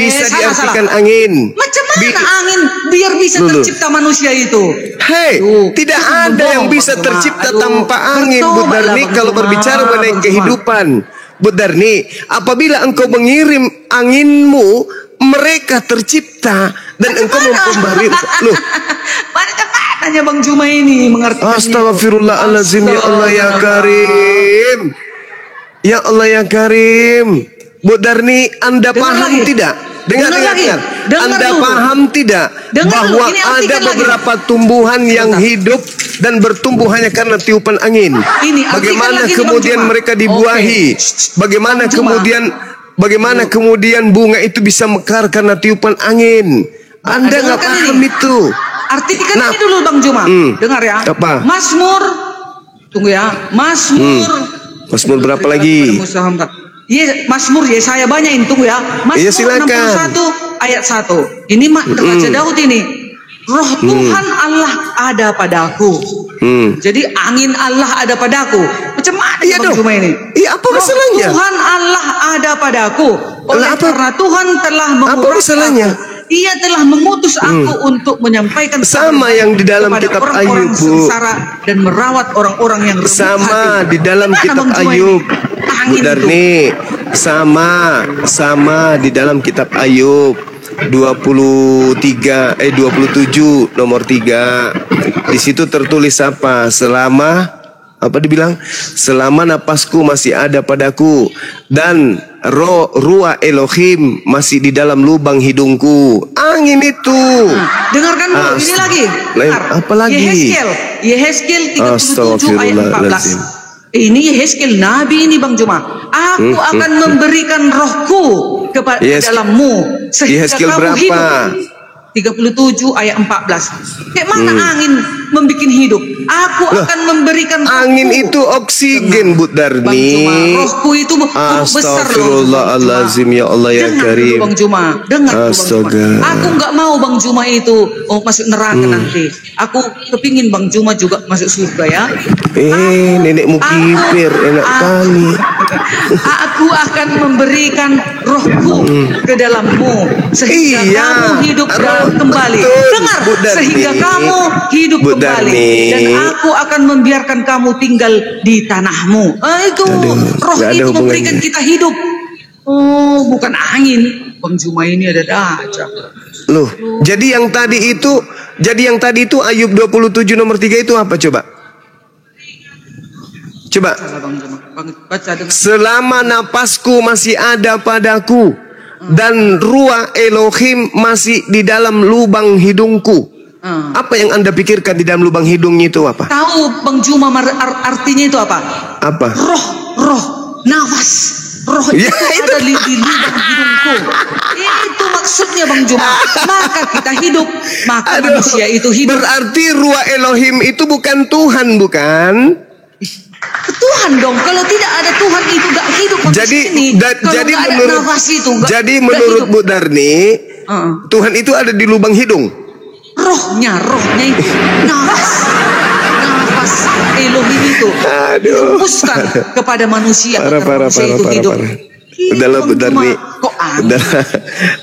[SPEAKER 2] Bisa diartikan angin.
[SPEAKER 3] Macam mana angin biar bisa tercipta manusia itu?
[SPEAKER 2] Hei, tidak ada yang bisa tercipta tanpa angin, Bu Darni. Kalau berbicara mengenai kehidupan, Bu Darni, apabila engkau mengirim anginmu, mereka tercipta dan engkau membaharui. Loh,
[SPEAKER 3] mana tanya Bang Juma ini mengerti?
[SPEAKER 2] Astagfirullahaladzim, ya Allah ya Karim. Ya Allah ya Karim. Bu Darni, Anda paham tidak? Dengar. Anda paham tidak bahwa ada beberapa tumbuhan yang hidup dan bertumbuh hanya karena tiupan angin? Bagaimana kemudian mereka dibuahi? Bagaimana kemudian bunga itu bisa mekar karena tiupan angin? Anda nggak paham itu?
[SPEAKER 3] artikan
[SPEAKER 2] Nah,
[SPEAKER 3] ini dulu Bang Juma. Dengar ya.
[SPEAKER 2] Apa?
[SPEAKER 3] Mazmur. Tunggu ya. Mazmur.
[SPEAKER 2] Mazmur berapa lagi?
[SPEAKER 3] Mazmur Yesaya banyakin, tunggu ya. Mazmur
[SPEAKER 2] Iya, silakan.
[SPEAKER 3] 61 ayat 1. Ini Raja Daud ini. Roh Tuhan Allah ada padaku. Jadi angin Allah ada padaku. Macam mana
[SPEAKER 2] Iya
[SPEAKER 3] Bang
[SPEAKER 2] dong.
[SPEAKER 3] Juma ini?
[SPEAKER 2] Iya, apa masalahnya?
[SPEAKER 3] Roh Tuhan Allah ada padaku. Oleh
[SPEAKER 2] Apa?
[SPEAKER 3] karena Tuhan telah menguras
[SPEAKER 2] masalahnya?
[SPEAKER 3] aku. Ia telah mengutus aku untuk menyampaikan
[SPEAKER 2] Sama yang di dalam
[SPEAKER 3] kepada
[SPEAKER 2] kitab
[SPEAKER 3] orang-orang
[SPEAKER 2] Ayub, Bu.
[SPEAKER 3] sengsara dan merawat orang-orang yang lemah
[SPEAKER 2] Sama
[SPEAKER 3] hati.
[SPEAKER 2] di dalam
[SPEAKER 3] Mana
[SPEAKER 2] kitab
[SPEAKER 3] Bang Juma
[SPEAKER 2] Ayub,
[SPEAKER 3] ini?
[SPEAKER 2] Bu
[SPEAKER 3] Angin itu.
[SPEAKER 2] Darni. Sama di dalam kitab Ayub 27 nomor 3. Di situ tertulis apa? Selama napasku masih ada padaku dan ruah Elohim masih di dalam lubang hidungku. Angin itu.
[SPEAKER 3] Dengarkan dulu ini lagi. Dengar.
[SPEAKER 2] Apa lagi?
[SPEAKER 3] Yehezkiel 37 ayat 14. Ini Yehezkiel Nabi ini Bang Juma. Aku akan memberikan rohku kepada dalammu sehingga
[SPEAKER 2] Yehezkiel
[SPEAKER 3] kamu
[SPEAKER 2] berapa?
[SPEAKER 3] hidup. 37 ayat 14. Kayak mana angin membuat hidup? Aku akan memberikan rohku.
[SPEAKER 2] Angin itu oksigen, Bu
[SPEAKER 3] Bang Juma,
[SPEAKER 2] Darni.
[SPEAKER 3] rohku itu besar loh.
[SPEAKER 2] Astagfirullahalazim, ya Allah ya
[SPEAKER 3] Dengar
[SPEAKER 2] Karim.
[SPEAKER 3] dulu Bang Juma, dengar dulu Bang
[SPEAKER 2] Astaga.
[SPEAKER 3] Juma. Aku nggak mau Bang Juma itu masuk neraka nanti. Aku kepingin Bang Juma juga masuk surga ya.
[SPEAKER 2] Nenekmu kipir, enak kali.
[SPEAKER 3] Aku akan memberikan rohku ke dalammu sehingga
[SPEAKER 2] Iya,
[SPEAKER 3] kamu hidup
[SPEAKER 2] roh,
[SPEAKER 3] kembali.
[SPEAKER 2] betul,
[SPEAKER 3] Dengar,
[SPEAKER 2] Bu Darni.
[SPEAKER 3] sehingga kamu hidup
[SPEAKER 2] Bu
[SPEAKER 3] kembali
[SPEAKER 2] Darni.
[SPEAKER 3] dan aku akan membiarkan kamu tinggal di tanahmu. Itu roh
[SPEAKER 2] nggak ada
[SPEAKER 3] itu
[SPEAKER 2] hubungannya.
[SPEAKER 3] memberikan kita hidup. Oh, bukan angin. Bang Juma ini ada aja.
[SPEAKER 2] Loh, jadi yang tadi itu Ayub 27 nomor 3 itu apa coba? Coba.
[SPEAKER 3] Bang Juma, baca dengar.
[SPEAKER 2] Selama napasku masih ada padaku dan ruah Elohim masih di dalam lubang hidungku. Apa yang Anda pikirkan di dalam lubang hidungnya itu apa?
[SPEAKER 3] Tahu Bang Juma artinya itu apa?
[SPEAKER 2] Apa?
[SPEAKER 3] Roh, nafas. Roh
[SPEAKER 2] Ya,
[SPEAKER 3] itu ada di lubang hidungku. Itu maksudnya Bang Juma. Maka kita hidup, maka manusia itu hidup.
[SPEAKER 2] Berarti ruah Elohim itu bukan Tuhan, bukan?
[SPEAKER 3] Tuhan dong. Kalau tidak ada Tuhan itu gak hidup manusia ini. Kalau
[SPEAKER 2] jadi
[SPEAKER 3] gak ada
[SPEAKER 2] menurut
[SPEAKER 3] nafas itu gak,
[SPEAKER 2] jadi
[SPEAKER 3] gak
[SPEAKER 2] menurut
[SPEAKER 3] hidup.
[SPEAKER 2] Bu Darni, Tuhan itu ada di lubang hidung.
[SPEAKER 3] Rohnya itu nafas Elohim itu dihembuskan kepada manusia agar manusia itu hidup.
[SPEAKER 2] Udahlah Bu Darni.
[SPEAKER 3] Kok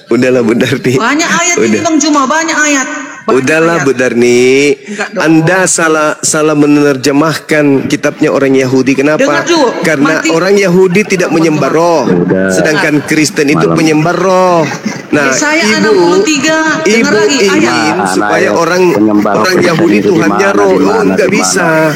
[SPEAKER 2] Udahlah Bu Darni.
[SPEAKER 3] banyak ayat ini Bang Juma, banyak ayat.
[SPEAKER 2] Udahlah Bu Darni,
[SPEAKER 3] Enggak dong.
[SPEAKER 2] Anda salah menerjemahkan kitabnya orang Yahudi. Kenapa?
[SPEAKER 3] Dengar dulu,
[SPEAKER 2] Karena
[SPEAKER 3] mati.
[SPEAKER 2] orang Yahudi tidak menyembah roh, sedangkan Kristen itu penyembah roh. Nah,
[SPEAKER 3] Yesaya
[SPEAKER 2] ibu
[SPEAKER 3] 63, dengar lagi
[SPEAKER 2] ingin
[SPEAKER 3] ayat.
[SPEAKER 2] supaya orang Yahudi Tuhannya roh. Oh, nggak bisa.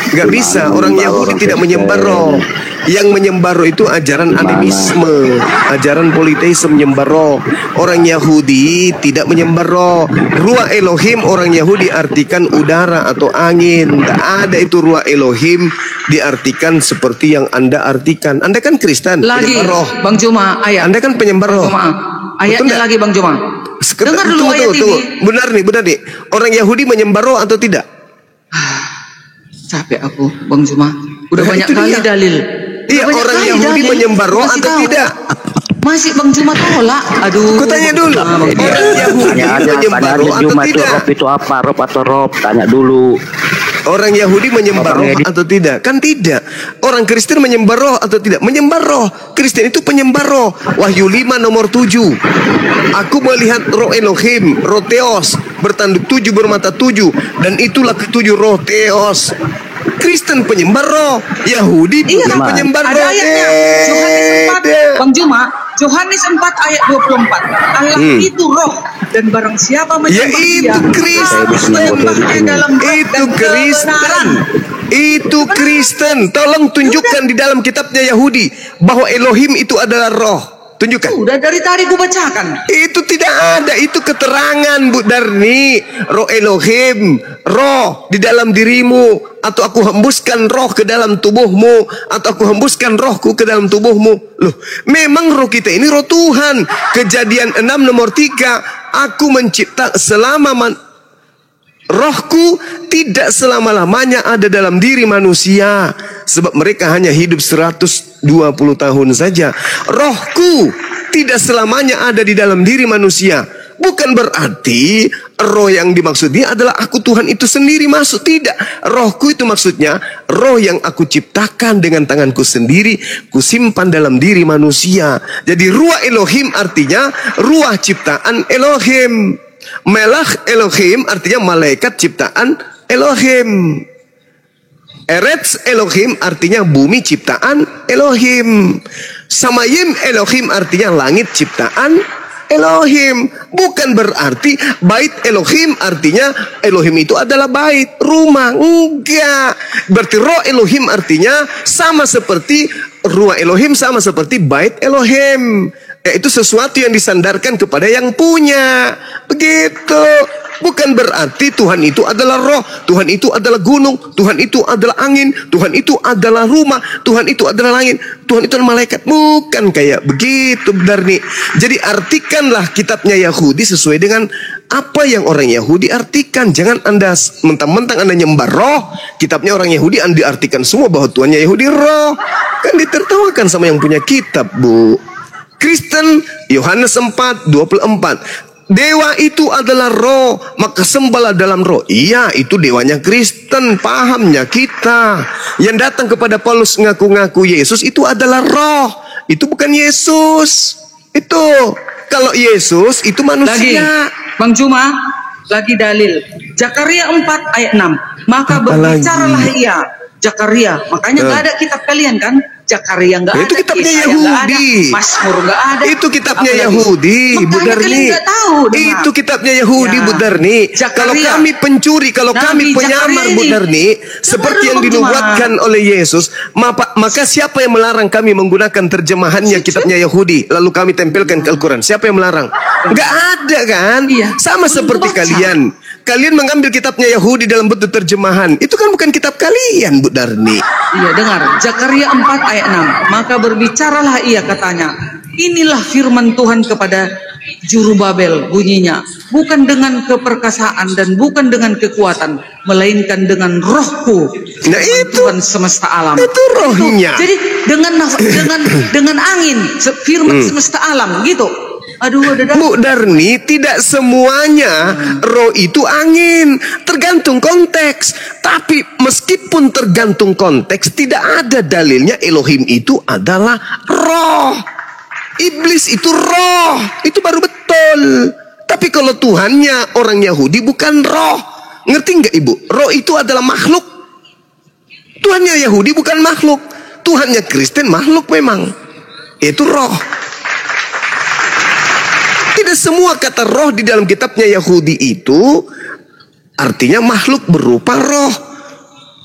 [SPEAKER 2] Nggak bisa, orang Yahudi tidak menyembah roh. Yang menyembah roh itu ajaran animisme, ajaran politeisme menyembah roh. Orang Yahudi tidak menyembah roh. Ruah Elohim orang Yahudi artikan udara atau angin. Tak ada itu ruah Elohim diartikan seperti yang Anda artikan. Anda kan Kristen,
[SPEAKER 3] Lagi
[SPEAKER 2] penyembah roh.
[SPEAKER 3] Bang Juma ayat.
[SPEAKER 2] Anda kan penyembah roh.
[SPEAKER 3] Juma.
[SPEAKER 2] Betul
[SPEAKER 3] Ayatnya
[SPEAKER 2] nggak?
[SPEAKER 3] lagi Bang Juma. Dengar dulu ayat ini.
[SPEAKER 2] Benar nih. Orang Yahudi menyembah roh atau tidak?
[SPEAKER 3] Capek aku Bang Juma. Udah
[SPEAKER 2] Nah,
[SPEAKER 3] banyak
[SPEAKER 2] itu
[SPEAKER 3] kali
[SPEAKER 2] dia.
[SPEAKER 3] dalil.
[SPEAKER 2] Iya,
[SPEAKER 3] Udah banyak
[SPEAKER 2] orang
[SPEAKER 3] kali
[SPEAKER 2] Yahudi
[SPEAKER 3] dalil.
[SPEAKER 2] menyembah roh
[SPEAKER 3] Masih
[SPEAKER 2] atau
[SPEAKER 3] tahu.
[SPEAKER 2] tidak?
[SPEAKER 3] Masih Bang Juma tolak. Aduh.
[SPEAKER 2] Aku tanya dulu.
[SPEAKER 3] Nah, Bang Juma.
[SPEAKER 2] Orang Yahudi menyembah roh atau
[SPEAKER 5] Cuma itu
[SPEAKER 2] tidak?
[SPEAKER 5] rob itu apa? Rob atau rob? Tanya dulu.
[SPEAKER 2] Orang Yahudi menyembah roh
[SPEAKER 5] Bapaknya
[SPEAKER 2] atau tidak? Kan tidak. Orang Kristen menyembah roh atau tidak? Menyembah roh. Kristen itu penyembah roh. Wahyu 5 nomor 7. Aku melihat roh Elohim, roh Theos, bertanduk 7 bermata 7, dan itulah ketujuh roh Theos. Kristen penyembah roh, Yahudi bukan penyembah
[SPEAKER 3] Ada
[SPEAKER 2] roh.
[SPEAKER 3] ayatnya. Yohanes 4 Bang Juma. Yohanes 4 ayat 24. Allah itu roh dan barang siapa
[SPEAKER 2] Ya
[SPEAKER 3] menyembah
[SPEAKER 2] itu
[SPEAKER 3] dia
[SPEAKER 2] Kristen.
[SPEAKER 3] harus menyembahnya dalam roh
[SPEAKER 2] Itu
[SPEAKER 3] dan
[SPEAKER 2] Kristen.
[SPEAKER 3] kebenaran.
[SPEAKER 2] Itu Kristen. Tolong tunjukkan di dalam kitabnya Yahudi bahwa Elohim itu adalah roh. Tunjukkan.
[SPEAKER 3] Udah dari tadi gue bacakan.
[SPEAKER 2] Itu tidak ada, itu keterangan Bu Darni. Roh Elohim, roh di dalam dirimu, atau aku hembuskan roh ke dalam tubuhmu, atau aku hembuskan rohku ke dalam tubuhmu. Loh, memang roh kita ini roh Tuhan. Kejadian 6 nomor 3, aku mencipta selama Rohku tidak selama-lamanya ada dalam diri manusia, sebab mereka hanya hidup 120 tahun saja. Rohku tidak selamanya ada di dalam diri manusia. Bukan berarti roh yang dimaksudnya adalah aku Tuhan itu sendiri masuk. Tidak. Rohku itu maksudnya roh yang aku ciptakan dengan tanganku sendiri, kusimpan dalam diri manusia. Jadi ruah Elohim artinya ruah ciptaan Elohim. Melach Elohim artinya malaikat ciptaan Elohim. Eretz Elohim artinya bumi ciptaan Elohim. Samayim Elohim artinya langit ciptaan Elohim. Bukan berarti bait Elohim artinya Elohim itu adalah bait, rumah. Enggak. Berarti roh Elohim artinya sama seperti ruah Elohim, sama seperti bait Elohim. Yaitu sesuatu yang disandarkan kepada yang punya. Begitu. Bukan berarti Tuhan itu adalah roh, Tuhan itu adalah gunung, Tuhan itu adalah angin, Tuhan itu adalah rumah, Tuhan itu adalah langit, Tuhan itu adalah malaikat. Bukan kayak begitu, Darni. Jadi artikanlah kitabnya Yahudi sesuai dengan apa yang orang Yahudi artikan. Jangan Anda mentang-mentang Anda nyembah roh, kitabnya orang Yahudi Anda diartikan semua bahwa Tuhannya Yahudi roh. Kan ditertawakan sama yang punya kitab, Bu. Kristen, Yohanes 4:24. Dewa itu adalah roh, maka sembahlah dalam roh. Iya, itu dewanya Kristen, pahamnya kita. Yang datang kepada Paulus ngaku-ngaku Yesus itu adalah roh. Itu bukan Yesus. Itu kalau Yesus itu manusia.
[SPEAKER 3] Lagi, Bang Cuma, lagi dalil. Zakaria 4 ayat 6. Maka berbicaralah ia. Zakaria, makanya nggak ada kitab kalian kan? Zakaria nggak ada,
[SPEAKER 2] itu kitabnya
[SPEAKER 3] Yesaya
[SPEAKER 2] Yahudi.
[SPEAKER 3] Mazmur nggak ada.
[SPEAKER 2] Itu kitabnya
[SPEAKER 3] Apalagi?
[SPEAKER 2] Yahudi, Bu Darni. Itu kitabnya Yahudi, Bu Darni. Kalau kami pencuri, kalau kami penyamar, Bu Darni, seperti yang dinubuatkan oleh Yesus, maka siapa yang melarang kami menggunakan terjemahannya kitabnya Yahudi, lalu kami tempelkan ke Al-Quran? Siapa yang melarang? Nggak ada kan? Sama seperti kalian. Kalian mengambil kitabnya Yahudi dalam bentuk terjemahan. Itu kan bukan kitab kalian, Bu Darni.
[SPEAKER 3] Iya, dengar. Zakaria 4 ayat 6. Maka berbicaralah ia, katanya. Inilah firman Tuhan kepada Zerubabel, bunyinya. Bukan dengan keperkasaan dan bukan dengan kekuatan, melainkan dengan rohku.
[SPEAKER 2] Nah itu
[SPEAKER 3] Tuhan semesta alam.
[SPEAKER 2] Itu rohnya.
[SPEAKER 3] Jadi dengan angin, firman semesta alam gitu. Aduh,
[SPEAKER 2] Bu Darni, tidak semuanya roh itu angin, tergantung konteks. Tapi meskipun tergantung konteks, tidak ada dalilnya Elohim itu adalah roh. Iblis itu roh, itu baru betul. Tapi kalau Tuhannya orang Yahudi bukan roh. Ngerti nggak Ibu? Roh itu adalah makhluk. Tuhannya Yahudi bukan makhluk. Tuhannya Kristen makhluk memang. Itu roh. Tidak semua kata roh di dalam kitabnya Yahudi itu artinya makhluk berupa roh.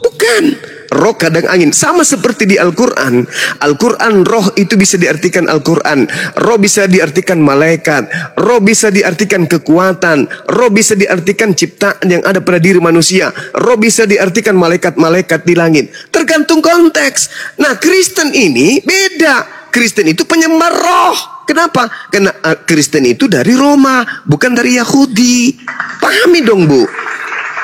[SPEAKER 2] Bukan. Roh kadang angin. Sama seperti di Al-Quran. Al-Quran roh itu bisa diartikan Al-Quran. Roh bisa diartikan malaikat. Roh bisa diartikan kekuatan. Roh bisa diartikan ciptaan yang ada pada diri manusia. Roh bisa diartikan malaikat-malaikat di langit. Tergantung konteks. Nah, Kristen ini beda. Kristen itu penyembah roh. Kenapa? Karena Kristen itu dari Roma, bukan dari Yahudi. Pahami dong, Bu.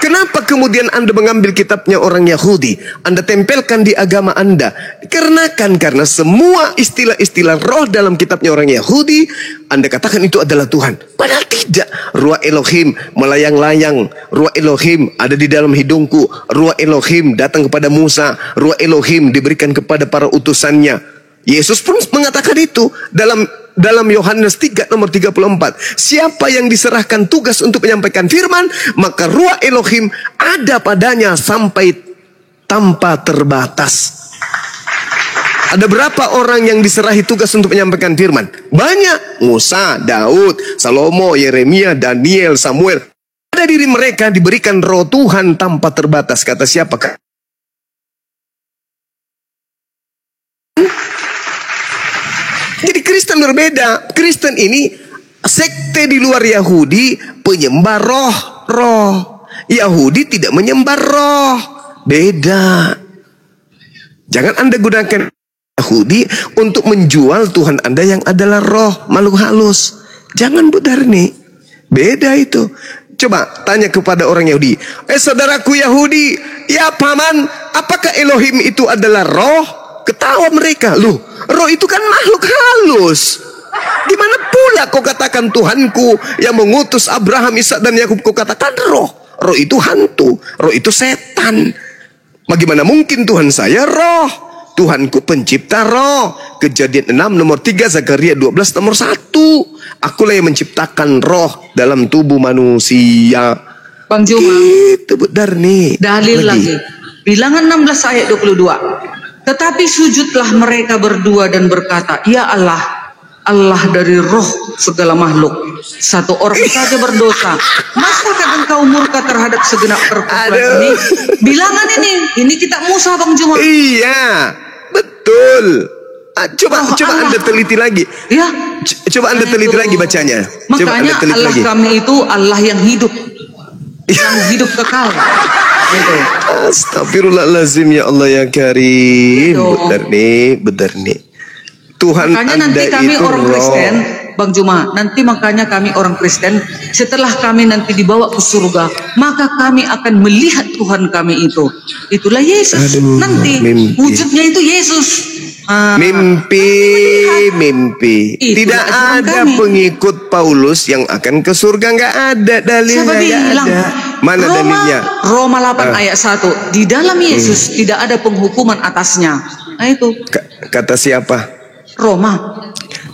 [SPEAKER 2] Kenapa kemudian Anda mengambil kitabnya orang Yahudi, Anda tempelkan di agama Anda? Karena semua istilah-istilah roh dalam kitabnya orang Yahudi, Anda katakan itu adalah Tuhan. Padahal tidak. Ruah Elohim melayang-layang. Ruah Elohim ada di dalam hidungku. Ruah Elohim datang kepada Musa. Ruah Elohim diberikan kepada para utusannya. Yesus pun mengatakan itu dalam Yohanes 3 nomor 34. Siapa yang diserahkan tugas untuk menyampaikan firman, maka ruah Elohim ada padanya sampai tanpa terbatas. Ada berapa orang yang diserahi tugas untuk menyampaikan firman? Banyak. Musa, Daud, Salomo, Yeremia, Daniel, Samuel. Pada diri mereka diberikan roh Tuhan tanpa terbatas. Kata siapa? Jadi Kristen berbeda. Kristen ini sekte di luar Yahudi, penyembah roh. Yahudi tidak menyembah roh. Beda. Jangan Anda gunakan Yahudi untuk menjual Tuhan Anda yang adalah roh, makhluk halus. Jangan, Bu Darni. Beda itu. Coba tanya kepada orang Yahudi. Saudaraku Yahudi, ya paman, apakah Elohim itu adalah roh? Ketawa mereka. Loh, roh itu kan makhluk halus. Gimana pula kau katakan Tuhanku yang mengutus Abraham, Ishak dan Yakub, kau katakan roh? Roh itu hantu, roh itu setan. Bagaimana mungkin Tuhan saya roh? Tuhanku pencipta roh. Kejadian 6 nomor 3, Zakaria 12 nomor 1. Akulah yang menciptakan roh dalam tubuh manusia.
[SPEAKER 3] Bang Juma,
[SPEAKER 2] Itu Bu Darni.
[SPEAKER 3] dalil lagi. Bilangan 16 ayat 22. Tetapi sujudlah mereka berdua dan berkata, ya Allah, Allah dari roh segala makhluk. Satu orang saja berdosa. Masakah engkau murka terhadap segenap perkumpulan ini? Bilangan ini kitab Musa, Bang Juma.
[SPEAKER 2] Iya, betul. Coba
[SPEAKER 3] Allah.
[SPEAKER 2] Anda teliti lagi.
[SPEAKER 3] Ya.
[SPEAKER 2] Coba Anda teliti lagi bacanya. Coba
[SPEAKER 3] Makanya
[SPEAKER 2] Anda teliti
[SPEAKER 3] Allah
[SPEAKER 2] lagi.
[SPEAKER 3] kami itu Allah yang hidup. Yang hidup kekal. Gitu.
[SPEAKER 2] Astagfirullahalazim, ya Allah ya Karim.
[SPEAKER 3] Gitu.
[SPEAKER 2] Benar nih. Tuhan
[SPEAKER 3] Makanya
[SPEAKER 2] Anda
[SPEAKER 3] nanti kami
[SPEAKER 2] itu
[SPEAKER 3] orang
[SPEAKER 2] roh.
[SPEAKER 3] Kristen, Bang Juma, nanti makanya kami orang Kristen, setelah kami nanti dibawa ke surga, maka kami akan melihat Tuhan kami itu. Itulah Yesus.
[SPEAKER 2] Aduh,
[SPEAKER 3] nanti
[SPEAKER 2] mimpi.
[SPEAKER 3] wujudnya itu Yesus.
[SPEAKER 2] Mimpi.
[SPEAKER 3] Itulah
[SPEAKER 2] Tidak
[SPEAKER 3] ajaran
[SPEAKER 2] ada
[SPEAKER 3] kami.
[SPEAKER 2] pengikut Paulus yang akan ke surga. Nggak ada dalilnya.
[SPEAKER 3] Siapa
[SPEAKER 2] Nggak
[SPEAKER 3] bilang?
[SPEAKER 2] ada. Mana dalilnya?
[SPEAKER 3] Roma 8 ayat 1. Di dalam Yesus tidak ada penghukuman atasnya. Nah itu.
[SPEAKER 2] Kata siapa?
[SPEAKER 3] Roma.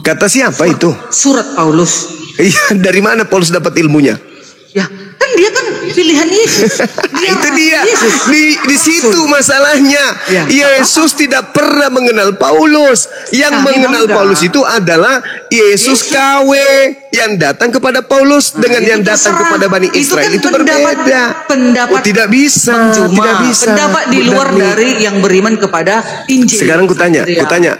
[SPEAKER 2] Kata siapa itu?
[SPEAKER 3] Surat Paulus.
[SPEAKER 2] Iya, dari mana Paulus dapat ilmunya?
[SPEAKER 3] Ya, kan dia kan pilihan Yesus.
[SPEAKER 2] Itu dia.
[SPEAKER 3] Yesus.
[SPEAKER 2] Di situ masalahnya.
[SPEAKER 3] Ya.
[SPEAKER 2] Yesus tidak pernah mengenal Paulus. Yang
[SPEAKER 3] Kami
[SPEAKER 2] mengenal
[SPEAKER 3] bangga.
[SPEAKER 2] Paulus itu adalah Yesus KW yang datang kepada Paulus dengan
[SPEAKER 3] itu
[SPEAKER 2] yang datang
[SPEAKER 3] terserah.
[SPEAKER 2] kepada Bani Israel.
[SPEAKER 3] kan
[SPEAKER 2] Itu berbeda.
[SPEAKER 3] Pendapat
[SPEAKER 2] Oh, tidak bisa.
[SPEAKER 3] Bang Juma.
[SPEAKER 2] Tidak bisa.
[SPEAKER 3] Pendapat di luar
[SPEAKER 2] Benar nih.
[SPEAKER 3] dari yang beriman kepada Injil.
[SPEAKER 2] Sekarang kutanya
[SPEAKER 3] Gitu ya.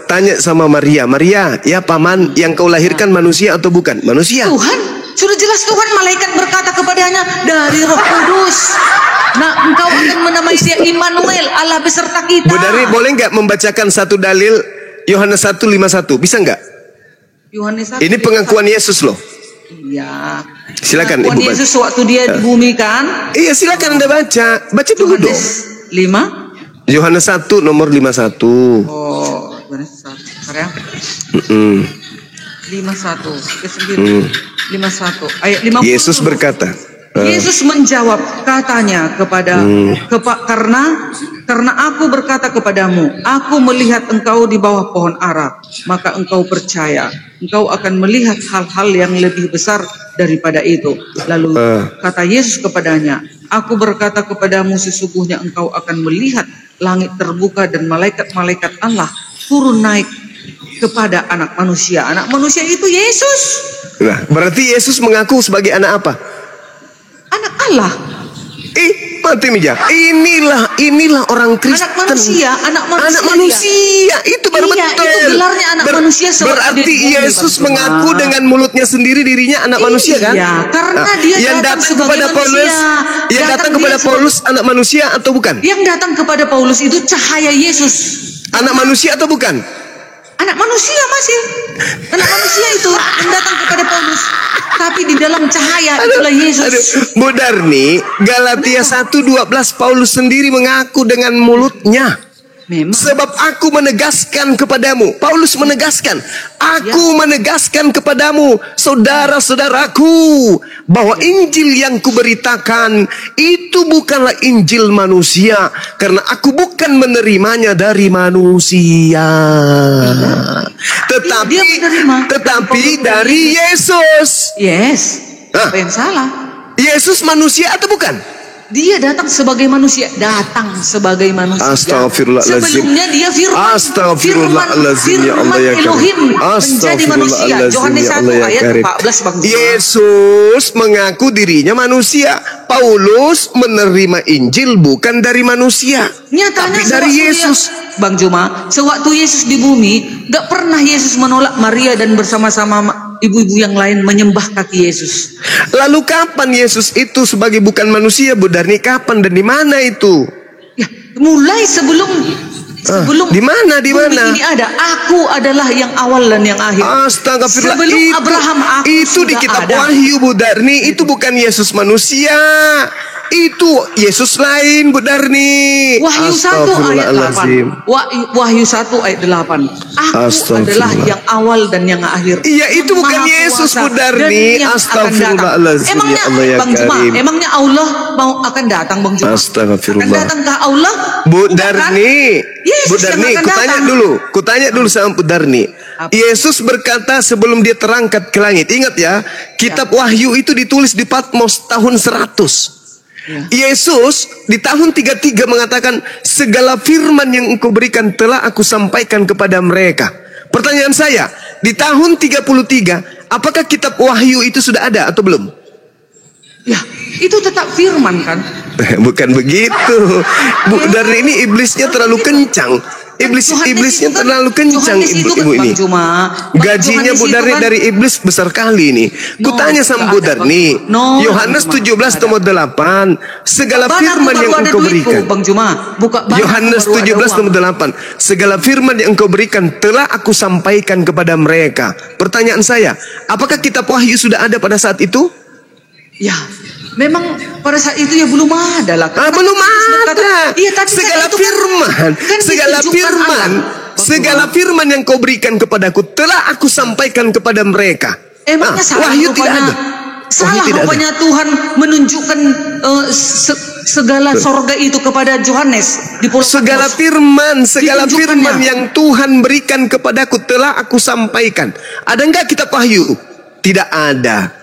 [SPEAKER 2] tanya sama Maria. Maria, ya paman, yang kau lahirkan manusia atau bukan? Manusia.
[SPEAKER 3] Tuhan, sudah jelas Tuhan, malaikat berkata kepadanya dari Roh Kudus. Nah, engkau akan menamai dia Immanuel, Allah beserta kita.
[SPEAKER 2] Bu Dari, boleh nggak membacakan satu dalil Yohanes 1:51? Bisa nggak?
[SPEAKER 3] Yohanes 1,
[SPEAKER 2] Ini pengakuan Yesus loh.
[SPEAKER 3] Iya.
[SPEAKER 2] Silakan
[SPEAKER 3] Pengakuan
[SPEAKER 2] Ibu.
[SPEAKER 3] Yesus waktu dia di bumi kan.
[SPEAKER 2] Iya, silakan Anda baca. Baca dulu dong.
[SPEAKER 3] Yohanes 5.
[SPEAKER 2] Yohanes 1 nomor 51.
[SPEAKER 3] Oh, Yohanes 1. Bentar ya. 51 ke 9. 51 ayat 50.
[SPEAKER 2] Yesus berkata,
[SPEAKER 3] Yesus menjawab, katanya kepada karena aku berkata kepadamu, aku melihat engkau di bawah pohon ara, maka engkau percaya, engkau akan melihat hal-hal yang lebih besar daripada itu. Lalu kata Yesus kepadanya, aku berkata kepadamu, sesungguhnya engkau akan melihat langit terbuka dan malaikat-malaikat Allah turun naik kepada anak manusia. Anak manusia itu Yesus.
[SPEAKER 2] nah, berarti Yesus mengaku sebagai anak apa?
[SPEAKER 3] Anak Allah.
[SPEAKER 2] Mati meja. Inilah orang Kristen.
[SPEAKER 3] Anak manusia.
[SPEAKER 2] Anak manusia. Itu baru
[SPEAKER 3] Iya,
[SPEAKER 2] betul.
[SPEAKER 3] itu gelarnya anak manusia.
[SPEAKER 2] Berarti Yesus mengaku dengan mulutnya sendiri dirinya anak manusia kan?
[SPEAKER 3] Iya, karena dia
[SPEAKER 2] yang
[SPEAKER 3] datang
[SPEAKER 2] datang
[SPEAKER 3] sebagai
[SPEAKER 2] kepada Paulus,
[SPEAKER 3] manusia.
[SPEAKER 2] yang datang kepada Paulus anak manusia atau bukan?
[SPEAKER 3] Yang datang kepada Paulus itu cahaya Yesus.
[SPEAKER 2] Anak manusia atau bukan?
[SPEAKER 3] Anak manusia masih. Anak manusia itu yang datang kepada Paulus. Tapi di dalam cahaya itulah Yesus.
[SPEAKER 2] Bu Darni, Galatia 1:12 Paulus sendiri mengaku dengan mulutnya.
[SPEAKER 3] Memang.
[SPEAKER 2] Sebab aku menegaskan kepadamu, Paulus menegaskan, aku menegaskan kepadamu, saudara-saudaraku, bahwa Injil yang kuberitakan itu bukanlah Injil manusia, karena aku bukan menerimanya dari manusia, tetapi dari Yesus.
[SPEAKER 3] Yes. Apa yang salah?
[SPEAKER 2] Yesus manusia atau bukan?
[SPEAKER 3] Dia datang sebagai manusia.
[SPEAKER 2] Astagfirullahaladzim.
[SPEAKER 3] Sebelumnya dia firman.
[SPEAKER 2] Astagfirullahaladzim, ya Allah ya Karim.
[SPEAKER 3] Elohim menjadi manusia. Yohanes 1 ayat 14 Bang Juma.
[SPEAKER 2] Yesus mengaku dirinya manusia. Paulus menerima Injil bukan dari manusia,
[SPEAKER 3] Nyatanya
[SPEAKER 2] tapi dari Yesus.
[SPEAKER 3] Bang Juma, sewaktu Yesus di bumi, gak pernah Yesus menolak Maria dan bersama-sama ibu-ibu yang lain menyembah kaki Yesus.
[SPEAKER 2] Lalu kapan Yesus itu sebagai bukan manusia, Bu Darni? Kapan dan di mana itu?
[SPEAKER 3] Ya, mulai sebelum Sebelum
[SPEAKER 2] di mana? Di
[SPEAKER 3] bumi
[SPEAKER 2] mana?
[SPEAKER 3] ini ada, aku adalah yang awal dan yang akhir.
[SPEAKER 2] Astagfirullah.
[SPEAKER 3] Sebelum Abraham aku
[SPEAKER 2] itu di
[SPEAKER 3] sudah
[SPEAKER 2] kitab
[SPEAKER 3] ada.
[SPEAKER 2] Wahyu, Bu Darni. Itu bukan Yesus manusia. Itu Yesus lain, Bu Darni.
[SPEAKER 3] Wahyu 1 ayat
[SPEAKER 2] Astagfirullahaladzim.
[SPEAKER 3] 8. Wahyu 1 ayat 8. Aku adalah yang awal dan yang akhir.
[SPEAKER 2] Iya, itu
[SPEAKER 3] Yang
[SPEAKER 2] bukan
[SPEAKER 3] Maha
[SPEAKER 2] Yesus,
[SPEAKER 3] Kuasa
[SPEAKER 2] Bu Darni.
[SPEAKER 3] dan yang akan
[SPEAKER 2] Astagfirullahaladzim.
[SPEAKER 3] datang. Emangnya
[SPEAKER 2] Ya Allah, ya
[SPEAKER 3] Bang Juma,
[SPEAKER 2] Karim.
[SPEAKER 3] emangnya Allah mau akan datang, Bang Juma?
[SPEAKER 2] Astagfirullah.
[SPEAKER 3] Akan datangkah Allah?
[SPEAKER 2] Bu
[SPEAKER 3] Bukan, kan?
[SPEAKER 2] Darni,
[SPEAKER 3] Yesus
[SPEAKER 2] Bu
[SPEAKER 3] yang
[SPEAKER 2] Darni,
[SPEAKER 3] akan
[SPEAKER 2] kutanya
[SPEAKER 3] datang.
[SPEAKER 2] dulu sama Bu Darni.
[SPEAKER 3] Apa?
[SPEAKER 2] Yesus berkata sebelum dia terangkat ke langit. Ingat ya, kitab Wahyu itu ditulis di Patmos tahun 100. Yesus di tahun 33 mengatakan, segala firman yang engkau berikan telah aku sampaikan kepada mereka. Pertanyaan saya, di tahun 33, apakah kitab Wahyu itu sudah ada atau belum?
[SPEAKER 3] Ya, itu tetap firman kan?
[SPEAKER 2] Bukan begitu. Bu Darni, ini iblisnya terlalu kencang. Iblisnya terlalu kencang, ibu ini. Gajinya Bu Darni dari iblis besar kali ini. Kutanya sama Bu Darni, Yohanes 17 nomor 8, segala firman yang engkau berikan. Yohanes 17 nomor 8, segala firman yang engkau berikan telah aku sampaikan kepada mereka. Pertanyaan saya, apakah kitab Wahyu sudah ada pada saat itu?
[SPEAKER 3] Ya, memang pada saat itu ya belum ada lah.
[SPEAKER 2] Belum ada.
[SPEAKER 3] Iya, tapi
[SPEAKER 2] segala
[SPEAKER 3] itu
[SPEAKER 2] firman,
[SPEAKER 3] kan
[SPEAKER 2] segala firman yang kau berikan kepadaku telah aku sampaikan kepada mereka.
[SPEAKER 3] Emangnya salah
[SPEAKER 2] Wahyu tidak ada.
[SPEAKER 3] Salah rupanya Tuhan menunjukkan segala sorga itu kepada Yohanes di Pulau
[SPEAKER 2] segala firman yang Tuhan berikan kepadaku telah aku sampaikan. Ada enggak kitab Wahyu? Tidak ada.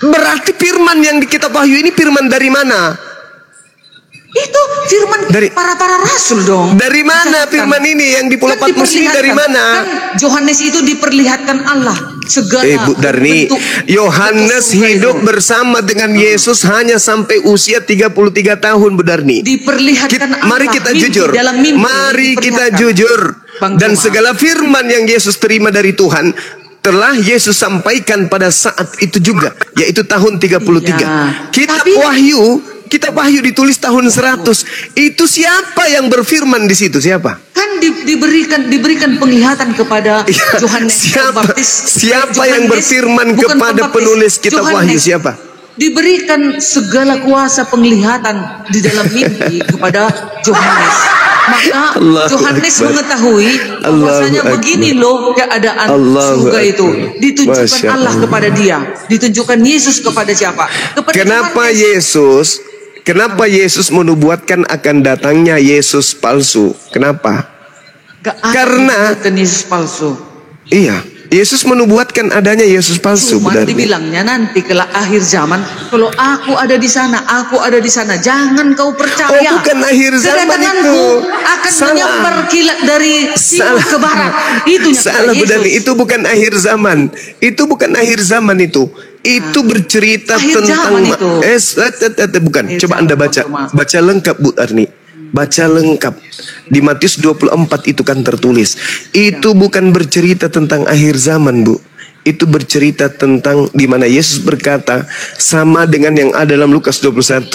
[SPEAKER 2] Berarti firman yang di kitab Wahyu ini firman dari mana?
[SPEAKER 3] Itu firman dari para rasul dong.
[SPEAKER 2] Dari mana firman ini yang di Pulau Patmos ini dari mana?
[SPEAKER 3] Kan Yohanes itu diperlihatkan Allah segala
[SPEAKER 2] Bu Darni, Yohanes hidup bersama dengan Yesus hanya sampai usia 33 tahun, Bu Darni.
[SPEAKER 3] Diperlihatkan Allah.
[SPEAKER 2] Mari kita jujur. Mari kita jujur. Dan segala firman yang Yesus terima dari Tuhan telah Yesus sampaikan pada saat itu juga, yaitu tahun 33. Kitab Wahyu ditulis tahun 100. Itu siapa yang berfirman di situ? Siapa?
[SPEAKER 3] Kan diberikan penglihatan kepada Yohanes Pembaptis.
[SPEAKER 2] Siapa yang berfirman kepada penulis kitab Wahyu? Siapa?
[SPEAKER 3] Diberikan segala kuasa penglihatan di dalam mimpi kepada Yohanes. Maka Yohanes mengetahui bahwasanya begini loh keadaan surga itu. Ditunjukkan Allah kepada dia. Ditunjukkan Yesus kepada siapa?
[SPEAKER 2] Kenapa Yesus menubuatkan akan datangnya Yesus palsu? Kenapa? Karena
[SPEAKER 3] Yesus palsu.
[SPEAKER 2] Iya, Yesus menubuatkan adanya Yesus palsu.
[SPEAKER 3] Cuma dibilangnya nanti kelak akhir zaman, kalau aku ada di sana, jangan kau percaya.
[SPEAKER 2] Bukan akhir zaman itu.
[SPEAKER 3] Akan menyambar kilat dari timur ke barat. Itu
[SPEAKER 2] salah, benar. Itu bukan akhir zaman. Itu bukan akhir zaman itu. Itu bercerita tentang bukan. Coba Anda baca lengkap, Bu Arni. Baca lengkap di Matius 24 itu kan tertulis. Itu bukan bercerita tentang akhir zaman, Bu. Itu bercerita tentang di mana Yesus berkata sama dengan yang ada dalam Lukas 21.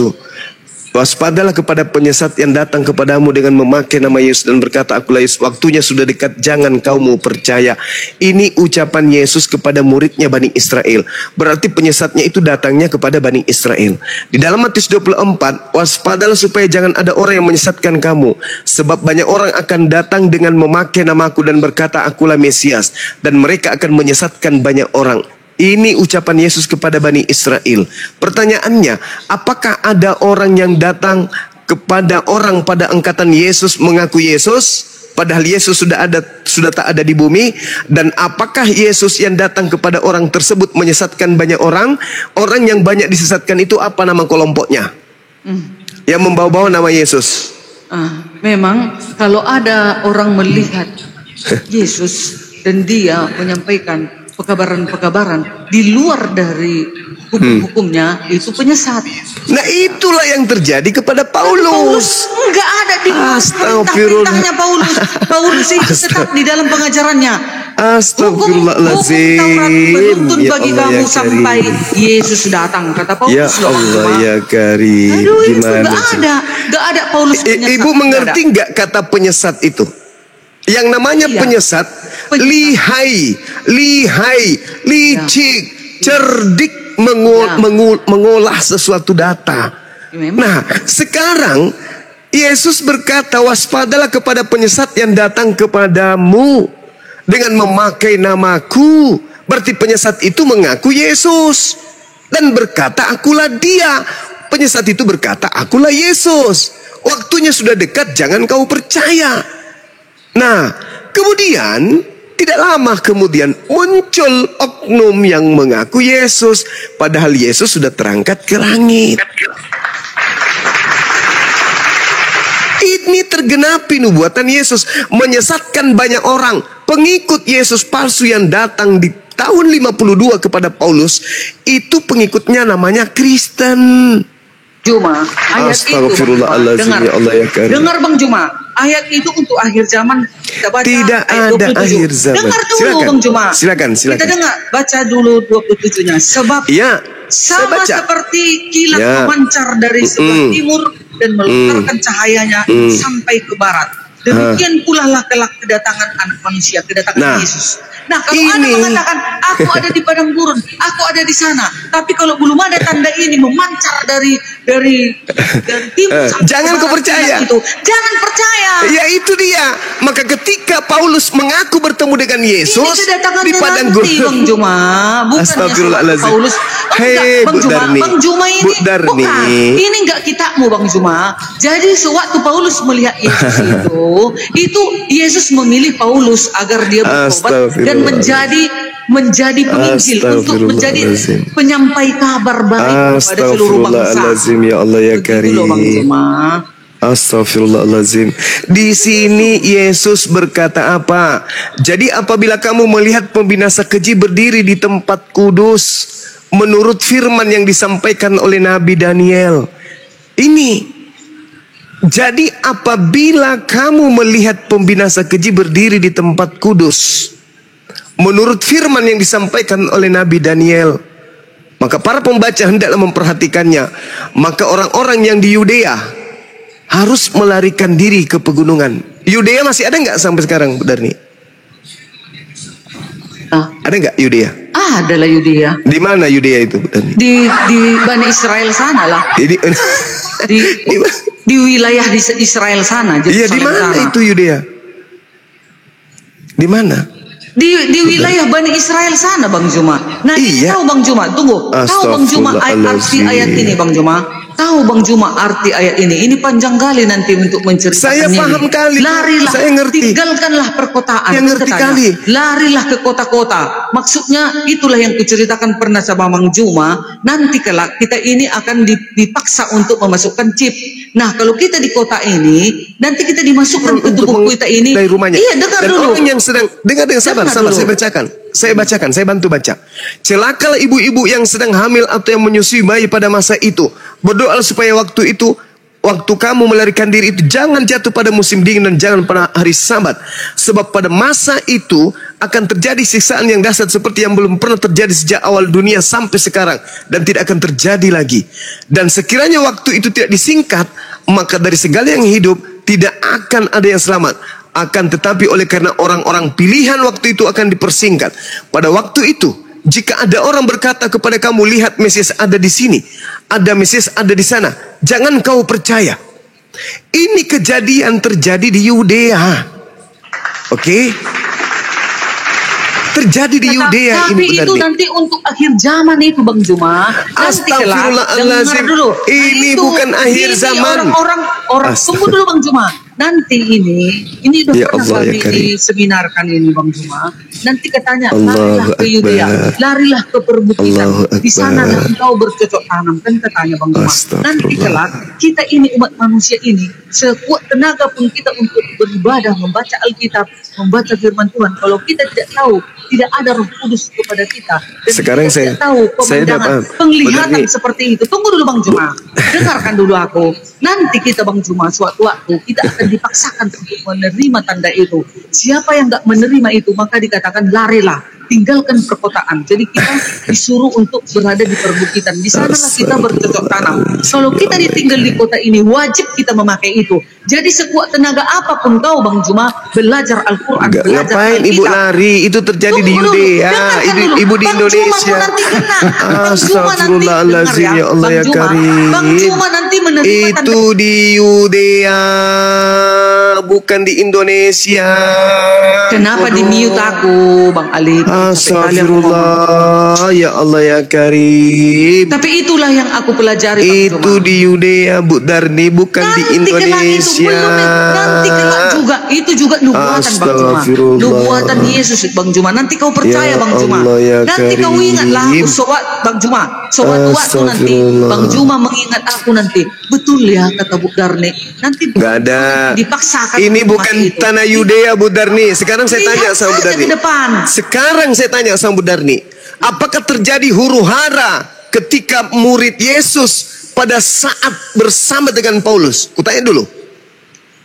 [SPEAKER 2] Waspadalah kepada penyesat yang datang kepadamu dengan memakai nama Yesus dan berkata, akulah Yesus, waktunya sudah dekat, jangan kamu percaya. Ini ucapan Yesus kepada muridnya Bani Israel. Berarti penyesatnya itu datangnya kepada Bani Israel. Di dalam Matius 24, waspadalah supaya jangan ada orang yang menyesatkan kamu. Sebab banyak orang akan datang dengan memakai namaku dan berkata, akulah Mesias. Dan mereka akan menyesatkan banyak orang. Ini ucapan Yesus kepada Bani Israel. Pertanyaannya, apakah ada orang yang datang kepada orang pada angkatan Yesus mengaku Yesus, padahal Yesus sudah tak ada di bumi? Dan apakah Yesus yang datang kepada orang tersebut menyesatkan banyak orang? Orang yang banyak disesatkan itu apa nama kelompoknya? Yang membawa-bawa nama Yesus.
[SPEAKER 3] Memang kalau ada orang melihat Yesus dan dia menyampaikan pekabaran-pekabaran di luar dari hukum-hukumnya, itu penyesat.
[SPEAKER 2] Nah, itulah yang terjadi kepada Paulus.
[SPEAKER 3] Enggak ada di perintah-perintahnya Paulus. Paulus itu tetap di dalam pengajarannya.
[SPEAKER 2] Astagfirullahaladzim.
[SPEAKER 3] Hukum Taurat menuntun
[SPEAKER 2] Ya
[SPEAKER 3] bagi
[SPEAKER 2] Allah,
[SPEAKER 3] kamu
[SPEAKER 2] ya
[SPEAKER 3] sampai
[SPEAKER 2] Karim.
[SPEAKER 3] Yesus datang, kata Paulus.
[SPEAKER 2] Ya
[SPEAKER 3] loh,
[SPEAKER 2] Allah
[SPEAKER 3] Bang.
[SPEAKER 2] ya Karim.
[SPEAKER 3] Aduh, itu
[SPEAKER 2] Gimana sih?
[SPEAKER 3] nggak ada Paulus penyesat.
[SPEAKER 2] Ibu
[SPEAKER 3] nggak
[SPEAKER 2] mengerti
[SPEAKER 3] ada.
[SPEAKER 2] nggak kata penyesat itu? Yang namanya
[SPEAKER 3] Iya.
[SPEAKER 2] penyesat, lihai, licik, cerdik
[SPEAKER 3] Ya.
[SPEAKER 2] mengolah sesuatu data.
[SPEAKER 3] Memang.
[SPEAKER 2] Nah, sekarang Yesus berkata, waspadalah kepada penyesat yang datang kepadamu dengan memakai namaku. Berarti penyesat itu mengaku Yesus dan berkata, akulah dia. Penyesat itu berkata, akulah Yesus. Waktunya sudah dekat, jangan kau percaya. Nah, kemudian tidak lama kemudian muncul oknum yang mengaku Yesus, padahal Yesus sudah terangkat ke langit. Ini tergenapi nubuatan Yesus, menyesatkan banyak orang. Pengikut Yesus palsu yang datang di tahun 52 kepada Paulus, itu pengikutnya namanya Kristen.
[SPEAKER 3] Juma, ayat itu
[SPEAKER 2] Astagfirullahaladzim,
[SPEAKER 3] Bang,
[SPEAKER 2] ya Allah ya Karim.
[SPEAKER 3] dengar Bang Juma, ayat itu untuk akhir zaman. Kita baca
[SPEAKER 2] Tidak
[SPEAKER 3] ayat
[SPEAKER 2] ada
[SPEAKER 3] 27.
[SPEAKER 2] akhir zaman.
[SPEAKER 3] Dengar dulu
[SPEAKER 2] Silakan.
[SPEAKER 3] Bang Juma.
[SPEAKER 2] Silakan.
[SPEAKER 3] Kita dengar, baca dulu 27-nya. Sebab
[SPEAKER 2] Ya, saya
[SPEAKER 3] sama
[SPEAKER 2] baca.
[SPEAKER 3] seperti kilat
[SPEAKER 2] Ya.
[SPEAKER 3] memancar dari sebelah timur dan melontarkan cahayanya sampai ke barat. Demikian pula lah kelak kedatangan anak manusia, kedatangan
[SPEAKER 2] Nah,
[SPEAKER 3] Yesus. Nah, kalau
[SPEAKER 2] ini-
[SPEAKER 3] Anda mengatakan, aku ada di padang gurun, aku ada di sana, tapi kalau belum ada tanda ini memancar dari timur sampai
[SPEAKER 2] jangan
[SPEAKER 3] ke
[SPEAKER 2] kau
[SPEAKER 3] barat
[SPEAKER 2] percaya.
[SPEAKER 3] kilat itu, jangan percaya.
[SPEAKER 2] Ya itu dia. Maka ketika Paulus mengaku bertemu dengan Yesus
[SPEAKER 3] Ini kedatangannya
[SPEAKER 2] di padang
[SPEAKER 3] nanti,
[SPEAKER 2] gurun.
[SPEAKER 3] Bang Juma. Bukannya
[SPEAKER 2] Astagfirullahaladzim.
[SPEAKER 3] Paulus.
[SPEAKER 2] Hei,
[SPEAKER 3] Bang
[SPEAKER 2] Bu
[SPEAKER 3] Juma,
[SPEAKER 2] Darni.
[SPEAKER 3] Bang Juma ini
[SPEAKER 2] Bu Darni.
[SPEAKER 3] bukan. Ini enggak kitamu Bang Juma. Jadi sewaktu Paulus melihat Yesus itu Yesus memilih Paulus agar dia bertobat dan menjadi penginjil, untuk menjadi
[SPEAKER 2] Astagfirullahaladzim.
[SPEAKER 3] penyampai kabar baik kepada seluruh bangsa.
[SPEAKER 2] Astagfirullahaladzim, ya Allah ya
[SPEAKER 3] Begitu loh, Bang
[SPEAKER 2] Karim.
[SPEAKER 3] Juma.
[SPEAKER 2] Astagfirullahaladzim. Di sini Yesus berkata apa? Jadi apabila kamu melihat pembinasa keji berdiri di tempat kudus, menurut firman yang disampaikan oleh Nabi Daniel. Ini. Jadi apabila kamu melihat pembinasa keji berdiri di tempat kudus, menurut firman yang disampaikan oleh Nabi Daniel, maka para pembaca hendaklah memperhatikannya. Maka orang-orang yang di Yudea harus melarikan diri ke pegunungan. Yudea masih ada nggak sampai sekarang, Bu Darni?
[SPEAKER 3] Ah,
[SPEAKER 2] Ada nggak Yudea?
[SPEAKER 3] adalah Yudea.
[SPEAKER 2] Di mana Yudea itu, Bu Darni?
[SPEAKER 3] Di Bani Israel sana lah.
[SPEAKER 2] Di
[SPEAKER 3] di wilayah di Israel sana.
[SPEAKER 2] iya, di
[SPEAKER 3] Yerusalem
[SPEAKER 2] mana
[SPEAKER 3] sana.
[SPEAKER 2] itu Yudea? Di mana?
[SPEAKER 3] Di wilayah Bani Israel sana Bang Juma. Nah ini
[SPEAKER 2] Iya.
[SPEAKER 3] tahu Bang Juma, tunggu. Tahu Bang Juma arti ayat ini Bang Juma? Tahu Bang Juma arti ayat ini? Ini panjang kali nanti untuk menceritakannya.
[SPEAKER 2] Saya paham
[SPEAKER 3] ini.
[SPEAKER 2] kali.
[SPEAKER 3] Larilah,
[SPEAKER 2] Saya ngerti.
[SPEAKER 3] tinggalkanlah perkotaan.
[SPEAKER 2] Saya ngerti
[SPEAKER 3] Katanya.
[SPEAKER 2] kali.
[SPEAKER 3] Larilah ke kota-kota. Maksudnya itulah yang kuceritakan pernah sama Bang Juma. Nanti kelak kita ini akan dipaksa untuk memasukkan chip. Nah kalau kita di kota ini, nanti kita dimasukkan ke tubuh kita ini.
[SPEAKER 2] Dari rumahnya.
[SPEAKER 3] Iya, dengar
[SPEAKER 2] Dan
[SPEAKER 3] dulu.
[SPEAKER 2] orang yang sedang dengar sabar,
[SPEAKER 3] Dengar dulu.
[SPEAKER 2] saya bacakan, saya bantu baca. Celakalah ibu-ibu yang sedang hamil atau yang menyusui bayi pada masa itu. Berdoa supaya waktu kamu melarikan diri itu jangan jatuh pada musim dingin dan jangan pada hari Sabat. Sebab pada masa itu akan terjadi siksaan yang dahsyat seperti yang belum pernah terjadi sejak awal dunia sampai sekarang dan tidak akan terjadi lagi. Dan sekiranya waktu itu tidak disingkat, maka dari segala yang hidup tidak akan ada yang selamat. Akan tetapi oleh karena orang-orang pilihan waktu itu akan dipersingkat. Pada waktu itu, jika ada orang berkata kepada kamu, lihat Mesias ada di sini, ada Mesias ada di sana, jangan kau percaya. Ini kejadian terjadi di Yudea. Oke? Terjadi di Yudea
[SPEAKER 3] Tapi
[SPEAKER 2] ini,
[SPEAKER 3] itu
[SPEAKER 2] Bu Darni.
[SPEAKER 3] nanti untuk akhir zaman itu Bang Juma. Nanti kelak,
[SPEAKER 2] Astagfirullahaladzim.
[SPEAKER 3] dengar dulu.
[SPEAKER 2] Ini
[SPEAKER 3] Itu,
[SPEAKER 2] bukan akhir
[SPEAKER 3] ini
[SPEAKER 2] zaman.
[SPEAKER 3] Orang tunggu dulu Bang Juma. Nanti ini udah
[SPEAKER 2] Ya
[SPEAKER 3] pernah
[SPEAKER 2] Allah, ya
[SPEAKER 3] kami
[SPEAKER 2] Karim.
[SPEAKER 3] diseminarkan ini Bang Juma. Nanti katanya
[SPEAKER 2] Allahu
[SPEAKER 3] larilah ke Yudea,
[SPEAKER 2] Akbar.
[SPEAKER 3] larilah ke perbukitan.
[SPEAKER 2] Allahu
[SPEAKER 3] Di sana
[SPEAKER 2] Akbar.
[SPEAKER 3] engkau bercocok tanam kan katanya Bang Juma.
[SPEAKER 2] Astagfirullah.
[SPEAKER 3] Nanti kelak kita ini umat manusia ini sekuat tenaga pun kita untuk beribadah, membaca Alkitab, membaca firman Tuhan. Kalau kita tidak tahu, tidak ada Roh Kudus kepada kita. Dan
[SPEAKER 2] Sekarang
[SPEAKER 3] kita
[SPEAKER 2] saya-
[SPEAKER 3] tidak tahu
[SPEAKER 2] saya
[SPEAKER 3] pemandangan,
[SPEAKER 2] dapat-
[SPEAKER 3] penglihatan
[SPEAKER 2] Begini.
[SPEAKER 3] seperti itu. Tunggu dulu Bang Juma. Dengarkan dulu aku. Nanti kita Bang Juma suatu waktu kita akan akan dipaksakan untuk menerima tanda itu. Siapa yang nggak menerima itu, maka dikatakan larilah, tinggalkan perkotaan. Jadi kita disuruh untuk berada di perbukitan. Di sanalah kita bercocok tanam. Kalau kita ditinggal di kota ini, wajib kita memakai itu. Jadi sekuat tenaga apapun kau, Bang Juma, belajar Al-Quran, belajar
[SPEAKER 2] Ngapain
[SPEAKER 3] Alkitab.
[SPEAKER 2] Ibu lari? Itu terjadi di
[SPEAKER 3] Tunggu dulu,
[SPEAKER 2] Yudea,
[SPEAKER 3] dengarkan dulu.
[SPEAKER 2] Ibu di
[SPEAKER 3] Bang
[SPEAKER 2] Indonesia.
[SPEAKER 3] Juma nanti kena. Bang Juma nanti
[SPEAKER 2] Astagfirullahaladzim,
[SPEAKER 3] dengar
[SPEAKER 2] ya Allah ya
[SPEAKER 3] Bang Juma.
[SPEAKER 2] Karim.
[SPEAKER 3] Bang Juma nanti menerima tanda.
[SPEAKER 2] Itu di Yudea, bukan di Indonesia.
[SPEAKER 3] Kenapa di mute aku, Bang Ali?
[SPEAKER 2] Astagfirullah, ya Allah ya Karim.
[SPEAKER 3] Tapi itulah yang aku pelajari, Bang
[SPEAKER 2] Itu
[SPEAKER 3] Juma.
[SPEAKER 2] di Yudea, Bu Darni, bukan di Indonesia.
[SPEAKER 3] Nanti kelak juga. Itu juga nubuatan, Bang Juma.
[SPEAKER 2] Astagfirullah.
[SPEAKER 3] Nubuatan Yesus, Bang Juma. Nanti kau percaya,
[SPEAKER 2] Ya
[SPEAKER 3] Bang Juma.
[SPEAKER 2] Allah ya
[SPEAKER 3] Nanti kau
[SPEAKER 2] Karim.
[SPEAKER 3] ingatlah aku, Bang Juma. Sewaktu nanti
[SPEAKER 2] Astagfirullah.
[SPEAKER 3] Bang Juma mengingat aku nanti. Betul ya kata Bu Darni. Nanti
[SPEAKER 2] Gak ada.
[SPEAKER 3] dipaksakan.
[SPEAKER 2] Ini
[SPEAKER 3] untuk
[SPEAKER 2] bukan
[SPEAKER 3] mati itu.
[SPEAKER 2] tanah Yudea, Bu Darni. Sekarang saya tanya
[SPEAKER 3] Lihat
[SPEAKER 2] sama Bu
[SPEAKER 3] saja
[SPEAKER 2] Darni.
[SPEAKER 3] ke depan.
[SPEAKER 2] Sekarang saya tanya sama Bu Darni. Apakah terjadi huru hara ketika murid Yesus pada saat bersama dengan Paulus? Kutanya dulu.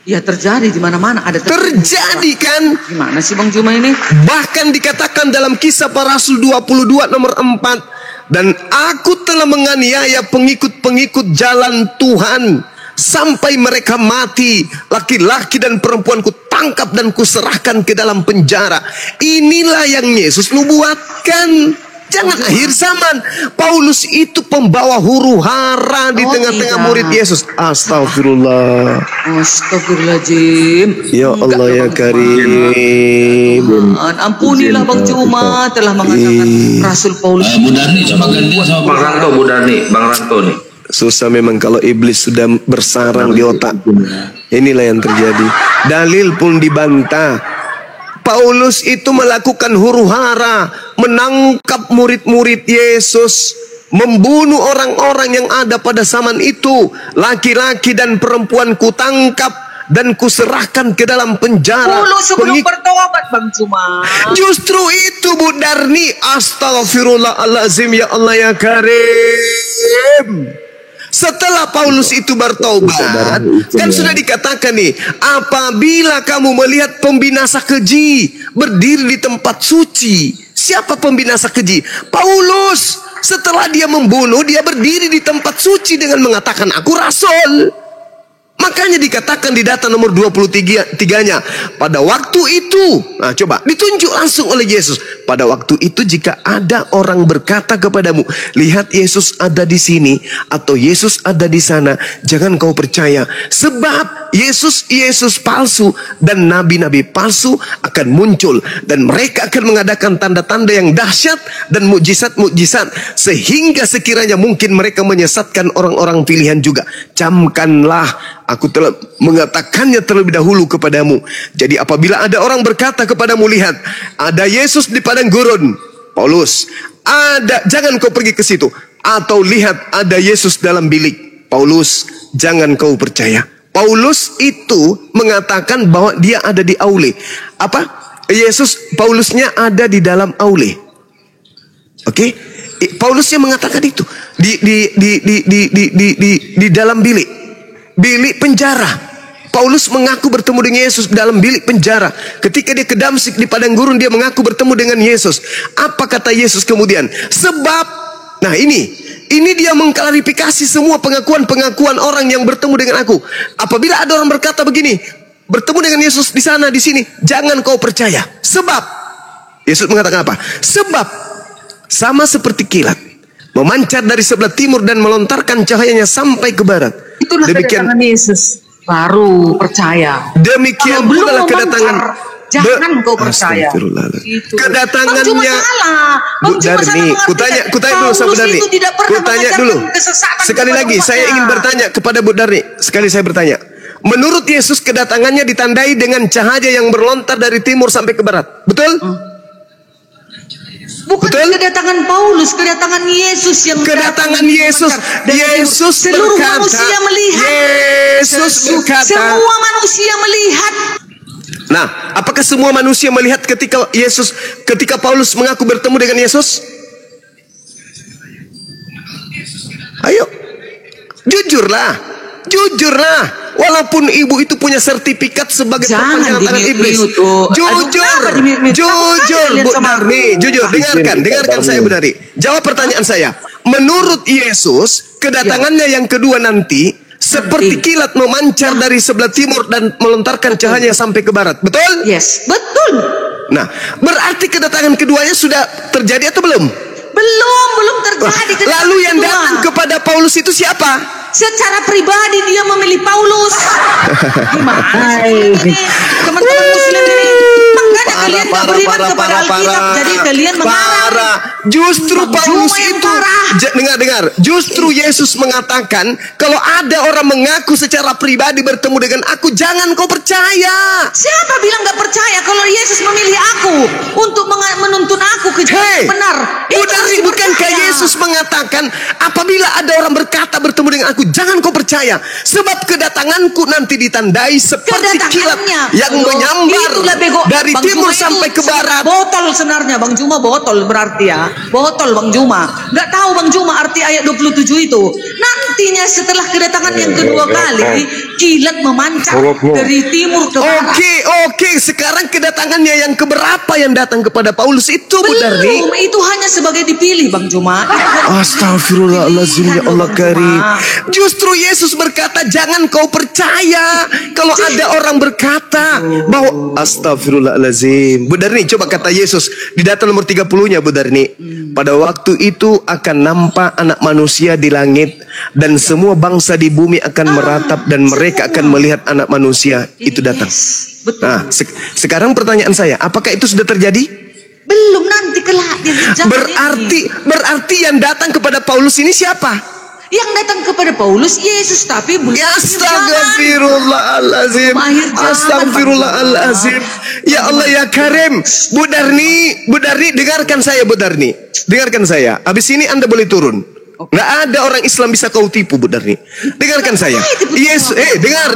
[SPEAKER 3] Ya terjadi di mana-mana ada
[SPEAKER 2] Terjadi kan?
[SPEAKER 3] Gimana sih Bang Juma ini?
[SPEAKER 2] Bahkan dikatakan dalam Kisah Para Rasul 22 nomor 4. Dan aku telah menganiaya pengikut-pengikut jalan Tuhan sampai mereka mati. Laki-laki dan perempuan ku tangkap dan kuserahkan ke dalam penjara. Inilah yang Yesus nubuatkan. Jangan akhir zaman. Paulus itu pembawa huru hara di
[SPEAKER 3] Oh,
[SPEAKER 2] tengah-tengah
[SPEAKER 3] tidak.
[SPEAKER 2] murid Yesus. Astagfirullah.
[SPEAKER 3] Astagfirullahaladzim.
[SPEAKER 2] Ya
[SPEAKER 3] Enggak
[SPEAKER 2] Allah
[SPEAKER 3] lah,
[SPEAKER 2] ya
[SPEAKER 3] Bang
[SPEAKER 2] Karim.
[SPEAKER 3] Juma. Ampunilah Bang Juma telah mengatakan Rasul Paulus.
[SPEAKER 6] Bu Darni coba gantian sama Bang Ranto, Bu Darni, Bang Ranto nih.
[SPEAKER 2] Susah memang kalau iblis sudah bersarang di otak. Inilah yang terjadi. Dalil pun dibantah. Paulus itu melakukan huru hara, menangkap murid-murid Yesus, membunuh orang-orang yang ada pada zaman itu. Laki-laki dan perempuan kutangkap dan kuserahkan ke dalam penjara.
[SPEAKER 3] Dulu sebelum bertobat Bang Juma.
[SPEAKER 2] Justru itu Bu Darni. Astagfirullahaladzim, ya Allah ya Karim. Setelah Paulus itu bertobat, kan sudah dikatakan nih, apabila kamu melihat pembinasa keji berdiri di tempat suci. Siapa pembinasa keji? Paulus. Setelah dia membunuh, dia berdiri di tempat suci dengan mengatakan, aku rasul. Makanya dikatakan di data nomor 23-nya, pada waktu itu, nah coba ditunjuk langsung oleh Yesus. Pada waktu itu jika ada orang berkata kepadamu, lihat Yesus ada di sini atau Yesus ada di sana, jangan kau percaya. Sebab Yesus palsu dan nabi-nabi palsu akan muncul. Dan mereka akan mengadakan tanda-tanda yang dahsyat dan mukjizat-mukjizat. Sehingga sekiranya mungkin mereka menyesatkan orang-orang pilihan juga. Camkanlah, aku telah mengatakannya terlebih dahulu kepadamu. Jadi apabila ada orang berkata kepadamu, lihat ada Yesus di padang gurun, Paulus, ada, jangan kau pergi ke situ. Atau lihat ada Yesus dalam bilik, Paulus, jangan kau percaya. Paulus itu mengatakan bahwa dia ada di aule. Apa? Paulusnya ada di dalam aule. Oke? Paulusnya mengatakan itu di dalam bilik penjara. Paulus mengaku bertemu dengan Yesus dalam bilik penjara. Ketika dia ke Damsyik di padang gurun, dia mengaku bertemu dengan Yesus. Apa kata Yesus kemudian? Sebab, nah ini dia mengklarifikasi semua pengakuan-pengakuan orang yang bertemu dengan aku. Apabila ada orang berkata begini, bertemu dengan Yesus di sana, di sini, jangan kau percaya. Sebab, Yesus mengatakan apa? Sebab, sama seperti kilat, memancar dari sebelah timur dan melontarkan cahayanya sampai ke barat.
[SPEAKER 3] Itulah kedatangan Yesus. Baru percaya.
[SPEAKER 2] Demikian
[SPEAKER 3] belum
[SPEAKER 2] pula kedatangan.
[SPEAKER 3] Jangan kau percaya.
[SPEAKER 2] Itu. Kedatangannya.
[SPEAKER 3] Bu Darni,
[SPEAKER 2] kutanya dulu sama Bu Darni. Kutanya dulu. Sekali lagi saya ingin bertanya kepada Bu Darni. Sekali saya bertanya. Menurut Yesus kedatangannya ditandai dengan cahaya yang berlontar dari timur sampai ke barat. Betul?
[SPEAKER 3] Bukan kedatangan Paulus, kedatangan Yesus yang
[SPEAKER 2] kedatangan Yesus. Yesus
[SPEAKER 3] seluruh
[SPEAKER 2] berkata,
[SPEAKER 3] manusia melihat.
[SPEAKER 2] Yesus berkata,
[SPEAKER 3] semua manusia melihat.
[SPEAKER 2] Nah, apakah semua manusia melihat ketika Paulus mengaku bertemu dengan Yesus? Ayo, jujurlah. Jujurlah. Walaupun ibu itu punya sertifikat sebagai
[SPEAKER 3] Jangan
[SPEAKER 2] perpanjangan tangan iblis.
[SPEAKER 3] dimute-mute.
[SPEAKER 2] Jujur,
[SPEAKER 3] Aduh, kenapa dimute-mute?
[SPEAKER 2] jujur,
[SPEAKER 3] Kalian
[SPEAKER 2] Bu
[SPEAKER 3] sama
[SPEAKER 2] Darni.
[SPEAKER 3] aku.
[SPEAKER 2] Jujur, dengarkan saya Bu Darni. Jawab pertanyaan saya. Menurut Yesus, kedatangannya yang kedua nanti seperti kilat memancar dari sebelah timur dan melontarkan cahaya sampai ke barat. Betul?
[SPEAKER 3] Yes, betul.
[SPEAKER 2] Nah, berarti kedatangan keduanya sudah terjadi atau belum?
[SPEAKER 3] Belum terjadi. kedatangan
[SPEAKER 2] Lalu yang
[SPEAKER 3] kedua.
[SPEAKER 2] datang kepada Paulus itu siapa?
[SPEAKER 3] Secara pribadi dia memilih Paulus. Gimana sih ini? Teman-teman muslim ini? Makanya kalian gak beriman kepada Alkitab. Jadi kalian mengarang.
[SPEAKER 2] Justru
[SPEAKER 3] Bang
[SPEAKER 2] Paulus
[SPEAKER 3] Juma yang
[SPEAKER 2] itu
[SPEAKER 3] parah.
[SPEAKER 2] dengar. Justru Yesus mengatakan, kalau ada orang mengaku secara pribadi bertemu dengan aku, jangan kau percaya.
[SPEAKER 3] Siapa bilang gak percaya kalau Yesus memilih aku untuk menuntun aku ke jalan
[SPEAKER 2] Hei,
[SPEAKER 3] yang benar? Itu mesti
[SPEAKER 2] bukankah
[SPEAKER 3] percaya.
[SPEAKER 2] Yesus mengatakan, apabila ada orang berkata bertemu dengan aku, jangan kau percaya, sebab kedatanganku nanti ditandai seperti kilat
[SPEAKER 3] Kedatangannya
[SPEAKER 2] yang menyambar
[SPEAKER 3] itulah bego.
[SPEAKER 2] dari
[SPEAKER 3] Bang
[SPEAKER 2] timur
[SPEAKER 3] Juma itu
[SPEAKER 2] sampai ke barat.
[SPEAKER 3] Botol sebenarnya Bang Juma, botol berarti ya. Botol Bang Juma. Nggak tahu Bang Juma arti ayat 27 itu. Nantinya setelah kedatangan yang kedua kali, kilat memancar dari timur ke barat.
[SPEAKER 2] Oke, sekarang kedatangannya yang keberapa yang datang kepada Paulus itu, Bu Darni?
[SPEAKER 3] Belum, itu hanya sebagai dipilih Bang Juma.
[SPEAKER 2] Astagfirullahaladzim, ya Allah
[SPEAKER 3] Bang
[SPEAKER 2] karim.
[SPEAKER 3] Juma.
[SPEAKER 2] Justru Yesus berkata, jangan kau percaya kalau ada orang berkata bahwa astagfirullahaladzim. Bu Darni, coba kata Yesus di data nomor 30-nya, Bu Darni. Pada waktu itu akan nampak anak manusia di langit dan semua bangsa di bumi akan meratap dan mereka akan melihat anak manusia itu datang.
[SPEAKER 3] Yes, betul.
[SPEAKER 2] Nah, sekarang pertanyaan saya, apakah itu sudah terjadi?
[SPEAKER 3] Belum, nanti kelak di zaman ini.
[SPEAKER 2] Berarti yang datang kepada Paulus ini siapa?
[SPEAKER 3] Yang datang kepada Paulus Yesus, tapi belum
[SPEAKER 2] Ya
[SPEAKER 3] akhir zaman.
[SPEAKER 2] astagfirullahalazim.
[SPEAKER 3] Akhir zaman,
[SPEAKER 2] Astagfirullahalazim. Ya Allah ya Karim. Bu Darni, dengarkan saya Bu Darni. Dengarkan saya. Habis ini Anda boleh turun. Nggak ada orang Islam bisa kau tipu, Bu Darni. Dengarkan saya. Yesus, dengar.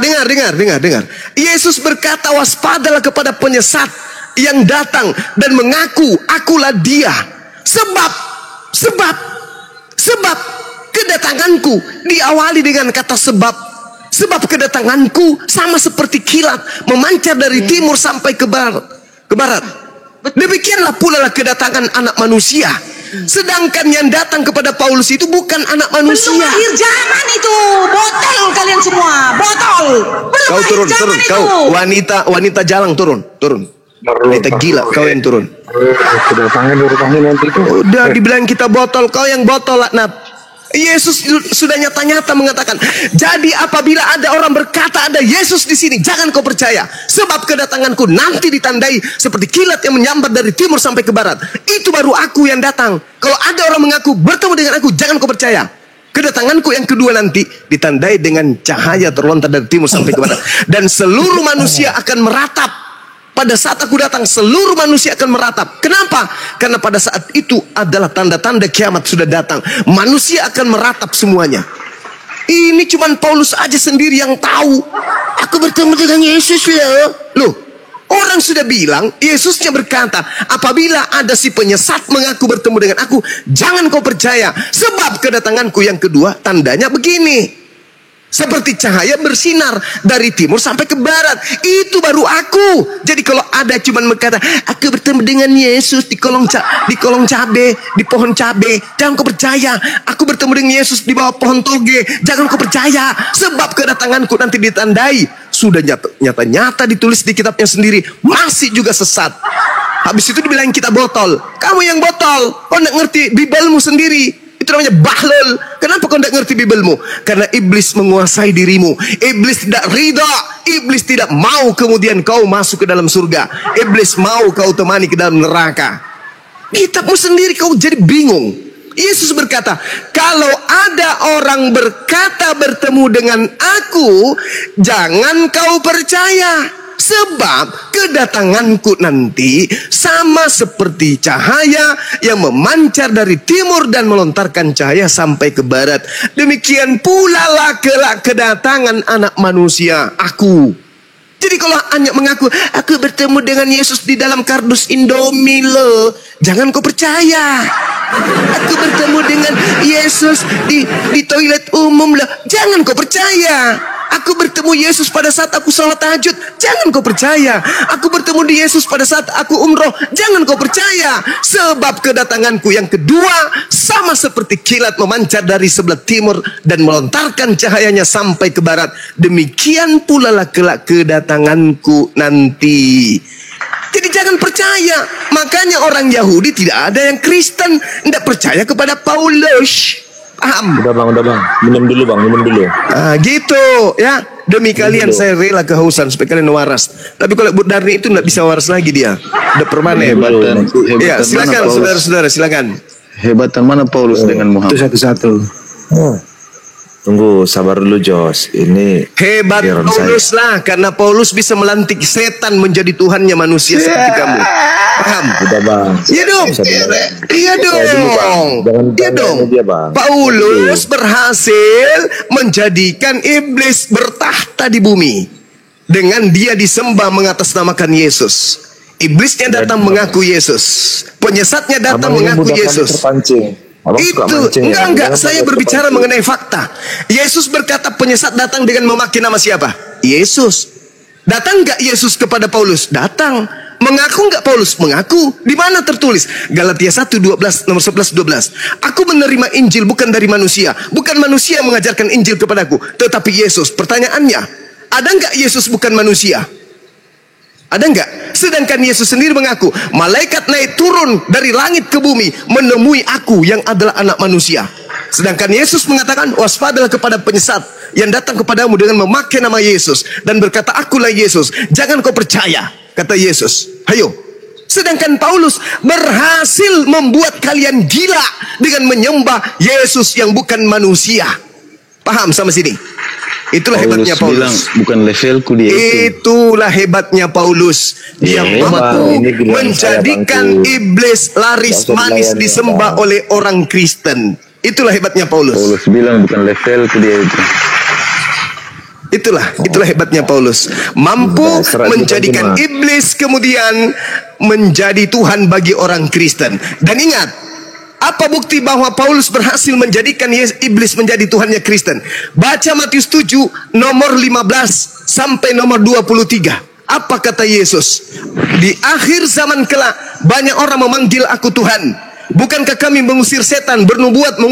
[SPEAKER 2] Yesus berkata, waspadalah kepada penyesat yang datang dan mengaku akulah dia. Sebab kedatanganku diawali dengan kata sebab. Sebab kedatanganku sama seperti kilat memancar dari timur sampai ke barat. Demikianlah pula kedatangan anak manusia. Sedangkan yang datang kepada Paulus itu bukan anak manusia.
[SPEAKER 3] Belum akhir zaman itu. Botol kalian semua. Botol. Belum
[SPEAKER 2] Kau
[SPEAKER 3] akhir
[SPEAKER 2] turun.
[SPEAKER 3] zaman itu.
[SPEAKER 2] Kau wanita jalang turun. Wanita gila, kau yang turun.
[SPEAKER 4] Kedatangan nanti itu.
[SPEAKER 2] Udah dibilang kita botol, kau yang botol laknat. Yesus sudah nyata-nyata mengatakan, jadi apabila ada orang berkata ada Yesus di sini, jangan kau percaya, sebab kedatanganku nanti ditandai seperti kilat yang menyambar dari timur sampai ke barat. Itu baru aku yang datang. Kalau ada orang mengaku bertemu dengan aku, jangan kau percaya. Kedatanganku yang kedua nanti ditandai dengan cahaya terlontar dari timur sampai ke barat, dan seluruh manusia akan meratap. Pada saat aku datang, seluruh manusia akan meratap. Kenapa? Karena pada saat itu adalah tanda-tanda kiamat sudah datang. Manusia akan meratap semuanya. Ini cuman Paulus aja sendiri yang tahu. Aku bertemu dengan Yesus ya. Loh, orang sudah bilang, Yesusnya berkata, apabila ada si penyesat mengaku bertemu dengan aku, jangan kau percaya. Sebab kedatanganku yang kedua, tandanya begini. Seperti cahaya bersinar dari timur sampai ke barat. Itu baru aku. Jadi kalau ada cuman berkata, aku bertemu dengan Yesus di kolong cabe, di pohon cabe, jangan kau percaya. Aku bertemu dengan Yesus di bawah pohon toge, jangan kau percaya. Sebab kedatanganku nanti ditandai. Sudah nyata-nyata ditulis di kitabnya sendiri, masih juga sesat. Habis itu dibilang kita botol. Kamu yang botol, kau nggak ngerti Bibelmu sendiri. Itu namanya bahlul. Kenapa kau tidak ngerti Bibelmu? Karena iblis menguasai dirimu. Iblis tidak ridha. Iblis tidak mau kemudian kau masuk ke dalam surga. Iblis mau kau temani ke dalam neraka. Kitabmu sendiri kau jadi bingung. Yesus berkata, kalau ada orang berkata bertemu dengan aku, jangan kau percaya. Sebab kedatanganku nanti sama seperti cahaya yang memancar dari timur dan melontarkan cahaya sampai ke barat. Demikian pula lah kelak kedatangan anak manusia, aku. Jadi kalau hanya mengaku, aku bertemu dengan Yesus di dalam kardus Indomie loh, jangan kau percaya. Aku bertemu dengan Yesus di toilet umum lah. Jangan kau percaya. Aku bertemu Yesus pada saat aku salat tahajud. Jangan kau percaya. Aku bertemu di Yesus pada saat aku umroh. Jangan kau percaya. Sebab kedatanganku yang kedua sama seperti kilat memancar dari sebelah timur dan melontarkan cahayanya sampai ke barat. Demikian pula lah kelak kedatanganku nanti. Jadi jangan percaya. Makanya orang Yahudi tidak ada yang Kristen tidak percaya kepada Paulus. Paham?
[SPEAKER 7] Udah bang. Minum dulu bang, minum dulu.
[SPEAKER 2] Gitu ya. Demi kalian saya rela kehausan supaya kalian waras. Tapi kalau Bu Darni itu tidak bisa waras lagi dia. Udah permanen.
[SPEAKER 7] Hebatan
[SPEAKER 2] Ya silakan saudara-saudara silakan.
[SPEAKER 7] Hebatan mana Paulus dengan Muhammad?
[SPEAKER 4] Itu satu-satu.
[SPEAKER 7] Tunggu, sabar dulu Jos. Ini
[SPEAKER 2] Hebat
[SPEAKER 7] Heron
[SPEAKER 2] Paulus lah, karena Paulus bisa melantik setan menjadi Tuhannya manusia seperti kamu. Paham?
[SPEAKER 7] Udah bang.
[SPEAKER 2] Iya dong. Iya dong. Iya dong.
[SPEAKER 7] Dia, bang.
[SPEAKER 2] Paulus berhasil menjadikan iblis bertahta di bumi dengan dia disembah mengatasnamakan Yesus. Iblisnya datang mengaku Yesus. Penyesatnya datang mengaku Yesus. Itu enggak saya berbicara mengenai fakta. Yesus berkata penyesat datang dengan memakai nama siapa? Yesus. Datang enggak Yesus kepada Paulus? Datang. Mengaku enggak Paulus? Mengaku. Di mana tertulis? Galatia 1:12 nomor 11-12. Aku menerima Injil bukan dari manusia. Bukan manusia yang mengajarkan Injil kepadaku, tetapi Yesus. Pertanyaannya, ada enggak Yesus bukan manusia? Ada enggak? Sedangkan Yesus sendiri mengaku, malaikat naik turun dari langit ke bumi menemui aku yang adalah anak manusia. Sedangkan Yesus mengatakan, waspadalah kepada penyesat yang datang kepadamu dengan memakai nama Yesus dan berkata, akulah Yesus. Jangan kau percaya, kata Yesus. Hayo. Sedangkan Paulus berhasil membuat kalian gila dengan menyembah Yesus yang bukan manusia. Paham sama sini? Itulah hebatnya Paulus.
[SPEAKER 7] Bilang, bukan levelku dia itu.
[SPEAKER 2] Itulah hebatnya Paulus. Dia mampu menjadikan iblis laris manis disembah oleh orang Kristen. Itulah hebatnya Paulus.
[SPEAKER 7] Paulus bilang bukan levelku dia itu.
[SPEAKER 2] Itulah hebatnya Paulus. Mampu menjadikan iblis kemudian menjadi Tuhan bagi orang Kristen. Dan ingat, apa bukti bahwa Paulus berhasil menjadikan iblis menjadi Tuhannya Kristen? Baca Matius 7 nomor 15 sampai nomor 23. Apa kata Yesus? Di akhir zaman kelak banyak orang memanggil aku Tuhan. Bukankah kami mengusir setan, bernubuat,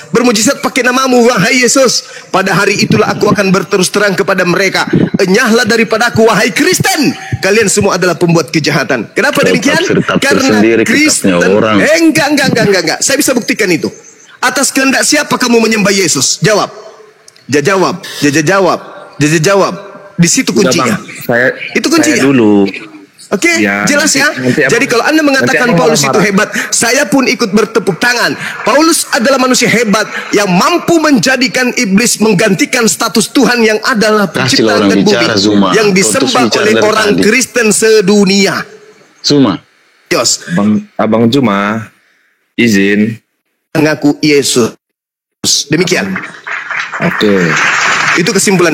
[SPEAKER 2] bermujizat pakai namamu, wahai Yesus? Pada hari itulah aku akan berterus terang kepada mereka, enyahlah daripadaku, wahai Kristen. Kalian semua adalah pembuat kejahatan. Kenapa demikian? Karena Kristen. Enggak. Saya bisa buktikan itu. Atas kehendak siapa kamu menyembah Yesus? Jawab. Jawab. Di situ kuncinya. Itu kuncinya.
[SPEAKER 7] Dulu.
[SPEAKER 2] Oke,
[SPEAKER 7] ya,
[SPEAKER 2] jelas ya. Jadi kalau Anda mengatakan Paulus itu hebat, saya pun ikut bertepuk tangan. Paulus adalah manusia hebat yang mampu menjadikan iblis menggantikan status Tuhan yang adalah pencipta dan bumi yang disembah oleh orang Kristen sedunia.
[SPEAKER 7] Zuma.
[SPEAKER 2] Yos.
[SPEAKER 7] Abang Zuma izin
[SPEAKER 2] mengaku Yesus. Demikian.
[SPEAKER 7] Oke.
[SPEAKER 2] Itu kesimpulan.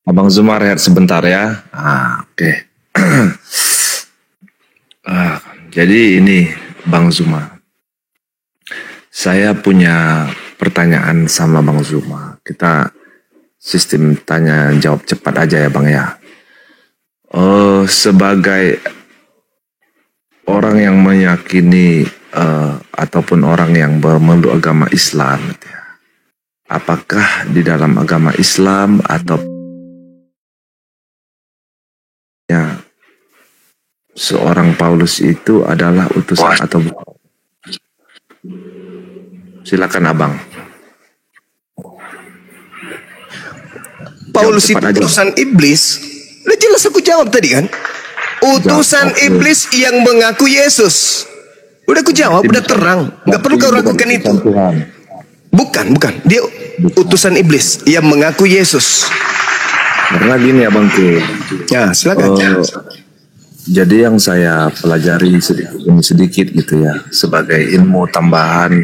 [SPEAKER 7] Abang Zuma rehat sebentar ya. Oke. Jadi ini Bang Zuma, saya punya pertanyaan sama Bang Zuma. Kita sistem tanya jawab cepat aja ya Bang ya. Sebagai orang yang meyakini ataupun orang yang bermeluk agama Islam, apakah di dalam agama Islam atau ya seorang Paulus itu adalah utusan atau bukan? Silakan Abang.
[SPEAKER 2] Paulus itu utusan iblis. Udah jelas aku jawab tadi kan. Utusan iblis yang mengaku Yesus. Udah aku jawab, udah terang. Nggak perlu kau ragukan itu. Bukan. Dia utusan iblis yang mengaku Yesus.
[SPEAKER 7] Karena gini Abangku.
[SPEAKER 2] Ya, silakan.
[SPEAKER 7] Jadi yang saya pelajari sedikit gitu ya, sebagai ilmu tambahan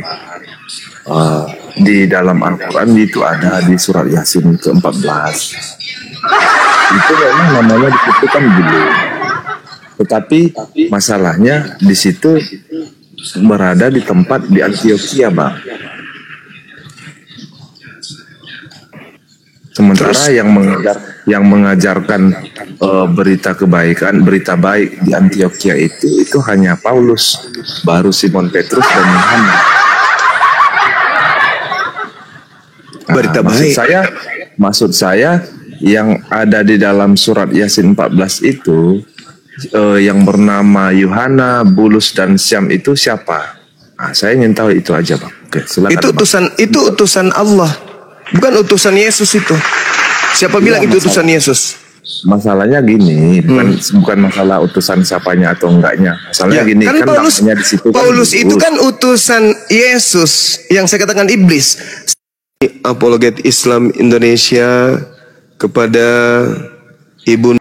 [SPEAKER 7] di dalam Al-Quran itu ada di surat Yasin ke-14. Itu memang namanya dikutukan dulu. Tetapi masalahnya di situ berada di tempat di Antioquia, Bang. Sementara yang mengajarkan berita kebaikan, berita baik di Antioquia itu hanya Paulus, baru Simon Petrus dan Yohanes.
[SPEAKER 2] Berita baik.
[SPEAKER 7] Maksud saya yang ada di dalam surat Yasin 14 itu yang bernama Yohana, Bulus dan Syam itu siapa? Nah, saya ingin tahu itu aja, Bang. Oke, silakan.
[SPEAKER 2] Itu utusan Allah. Bukan utusan Yesus itu. Siapa bilang itu utusan Yesus?
[SPEAKER 7] Masalahnya gini, bukan masalah utusan siapanya atau enggaknya. Masalahnya gini, kan namanya di situ
[SPEAKER 2] Paulus
[SPEAKER 7] kan
[SPEAKER 2] itu kan utusan Yesus yang saya katakan iblis. Apologet Islam Indonesia kepada Ibu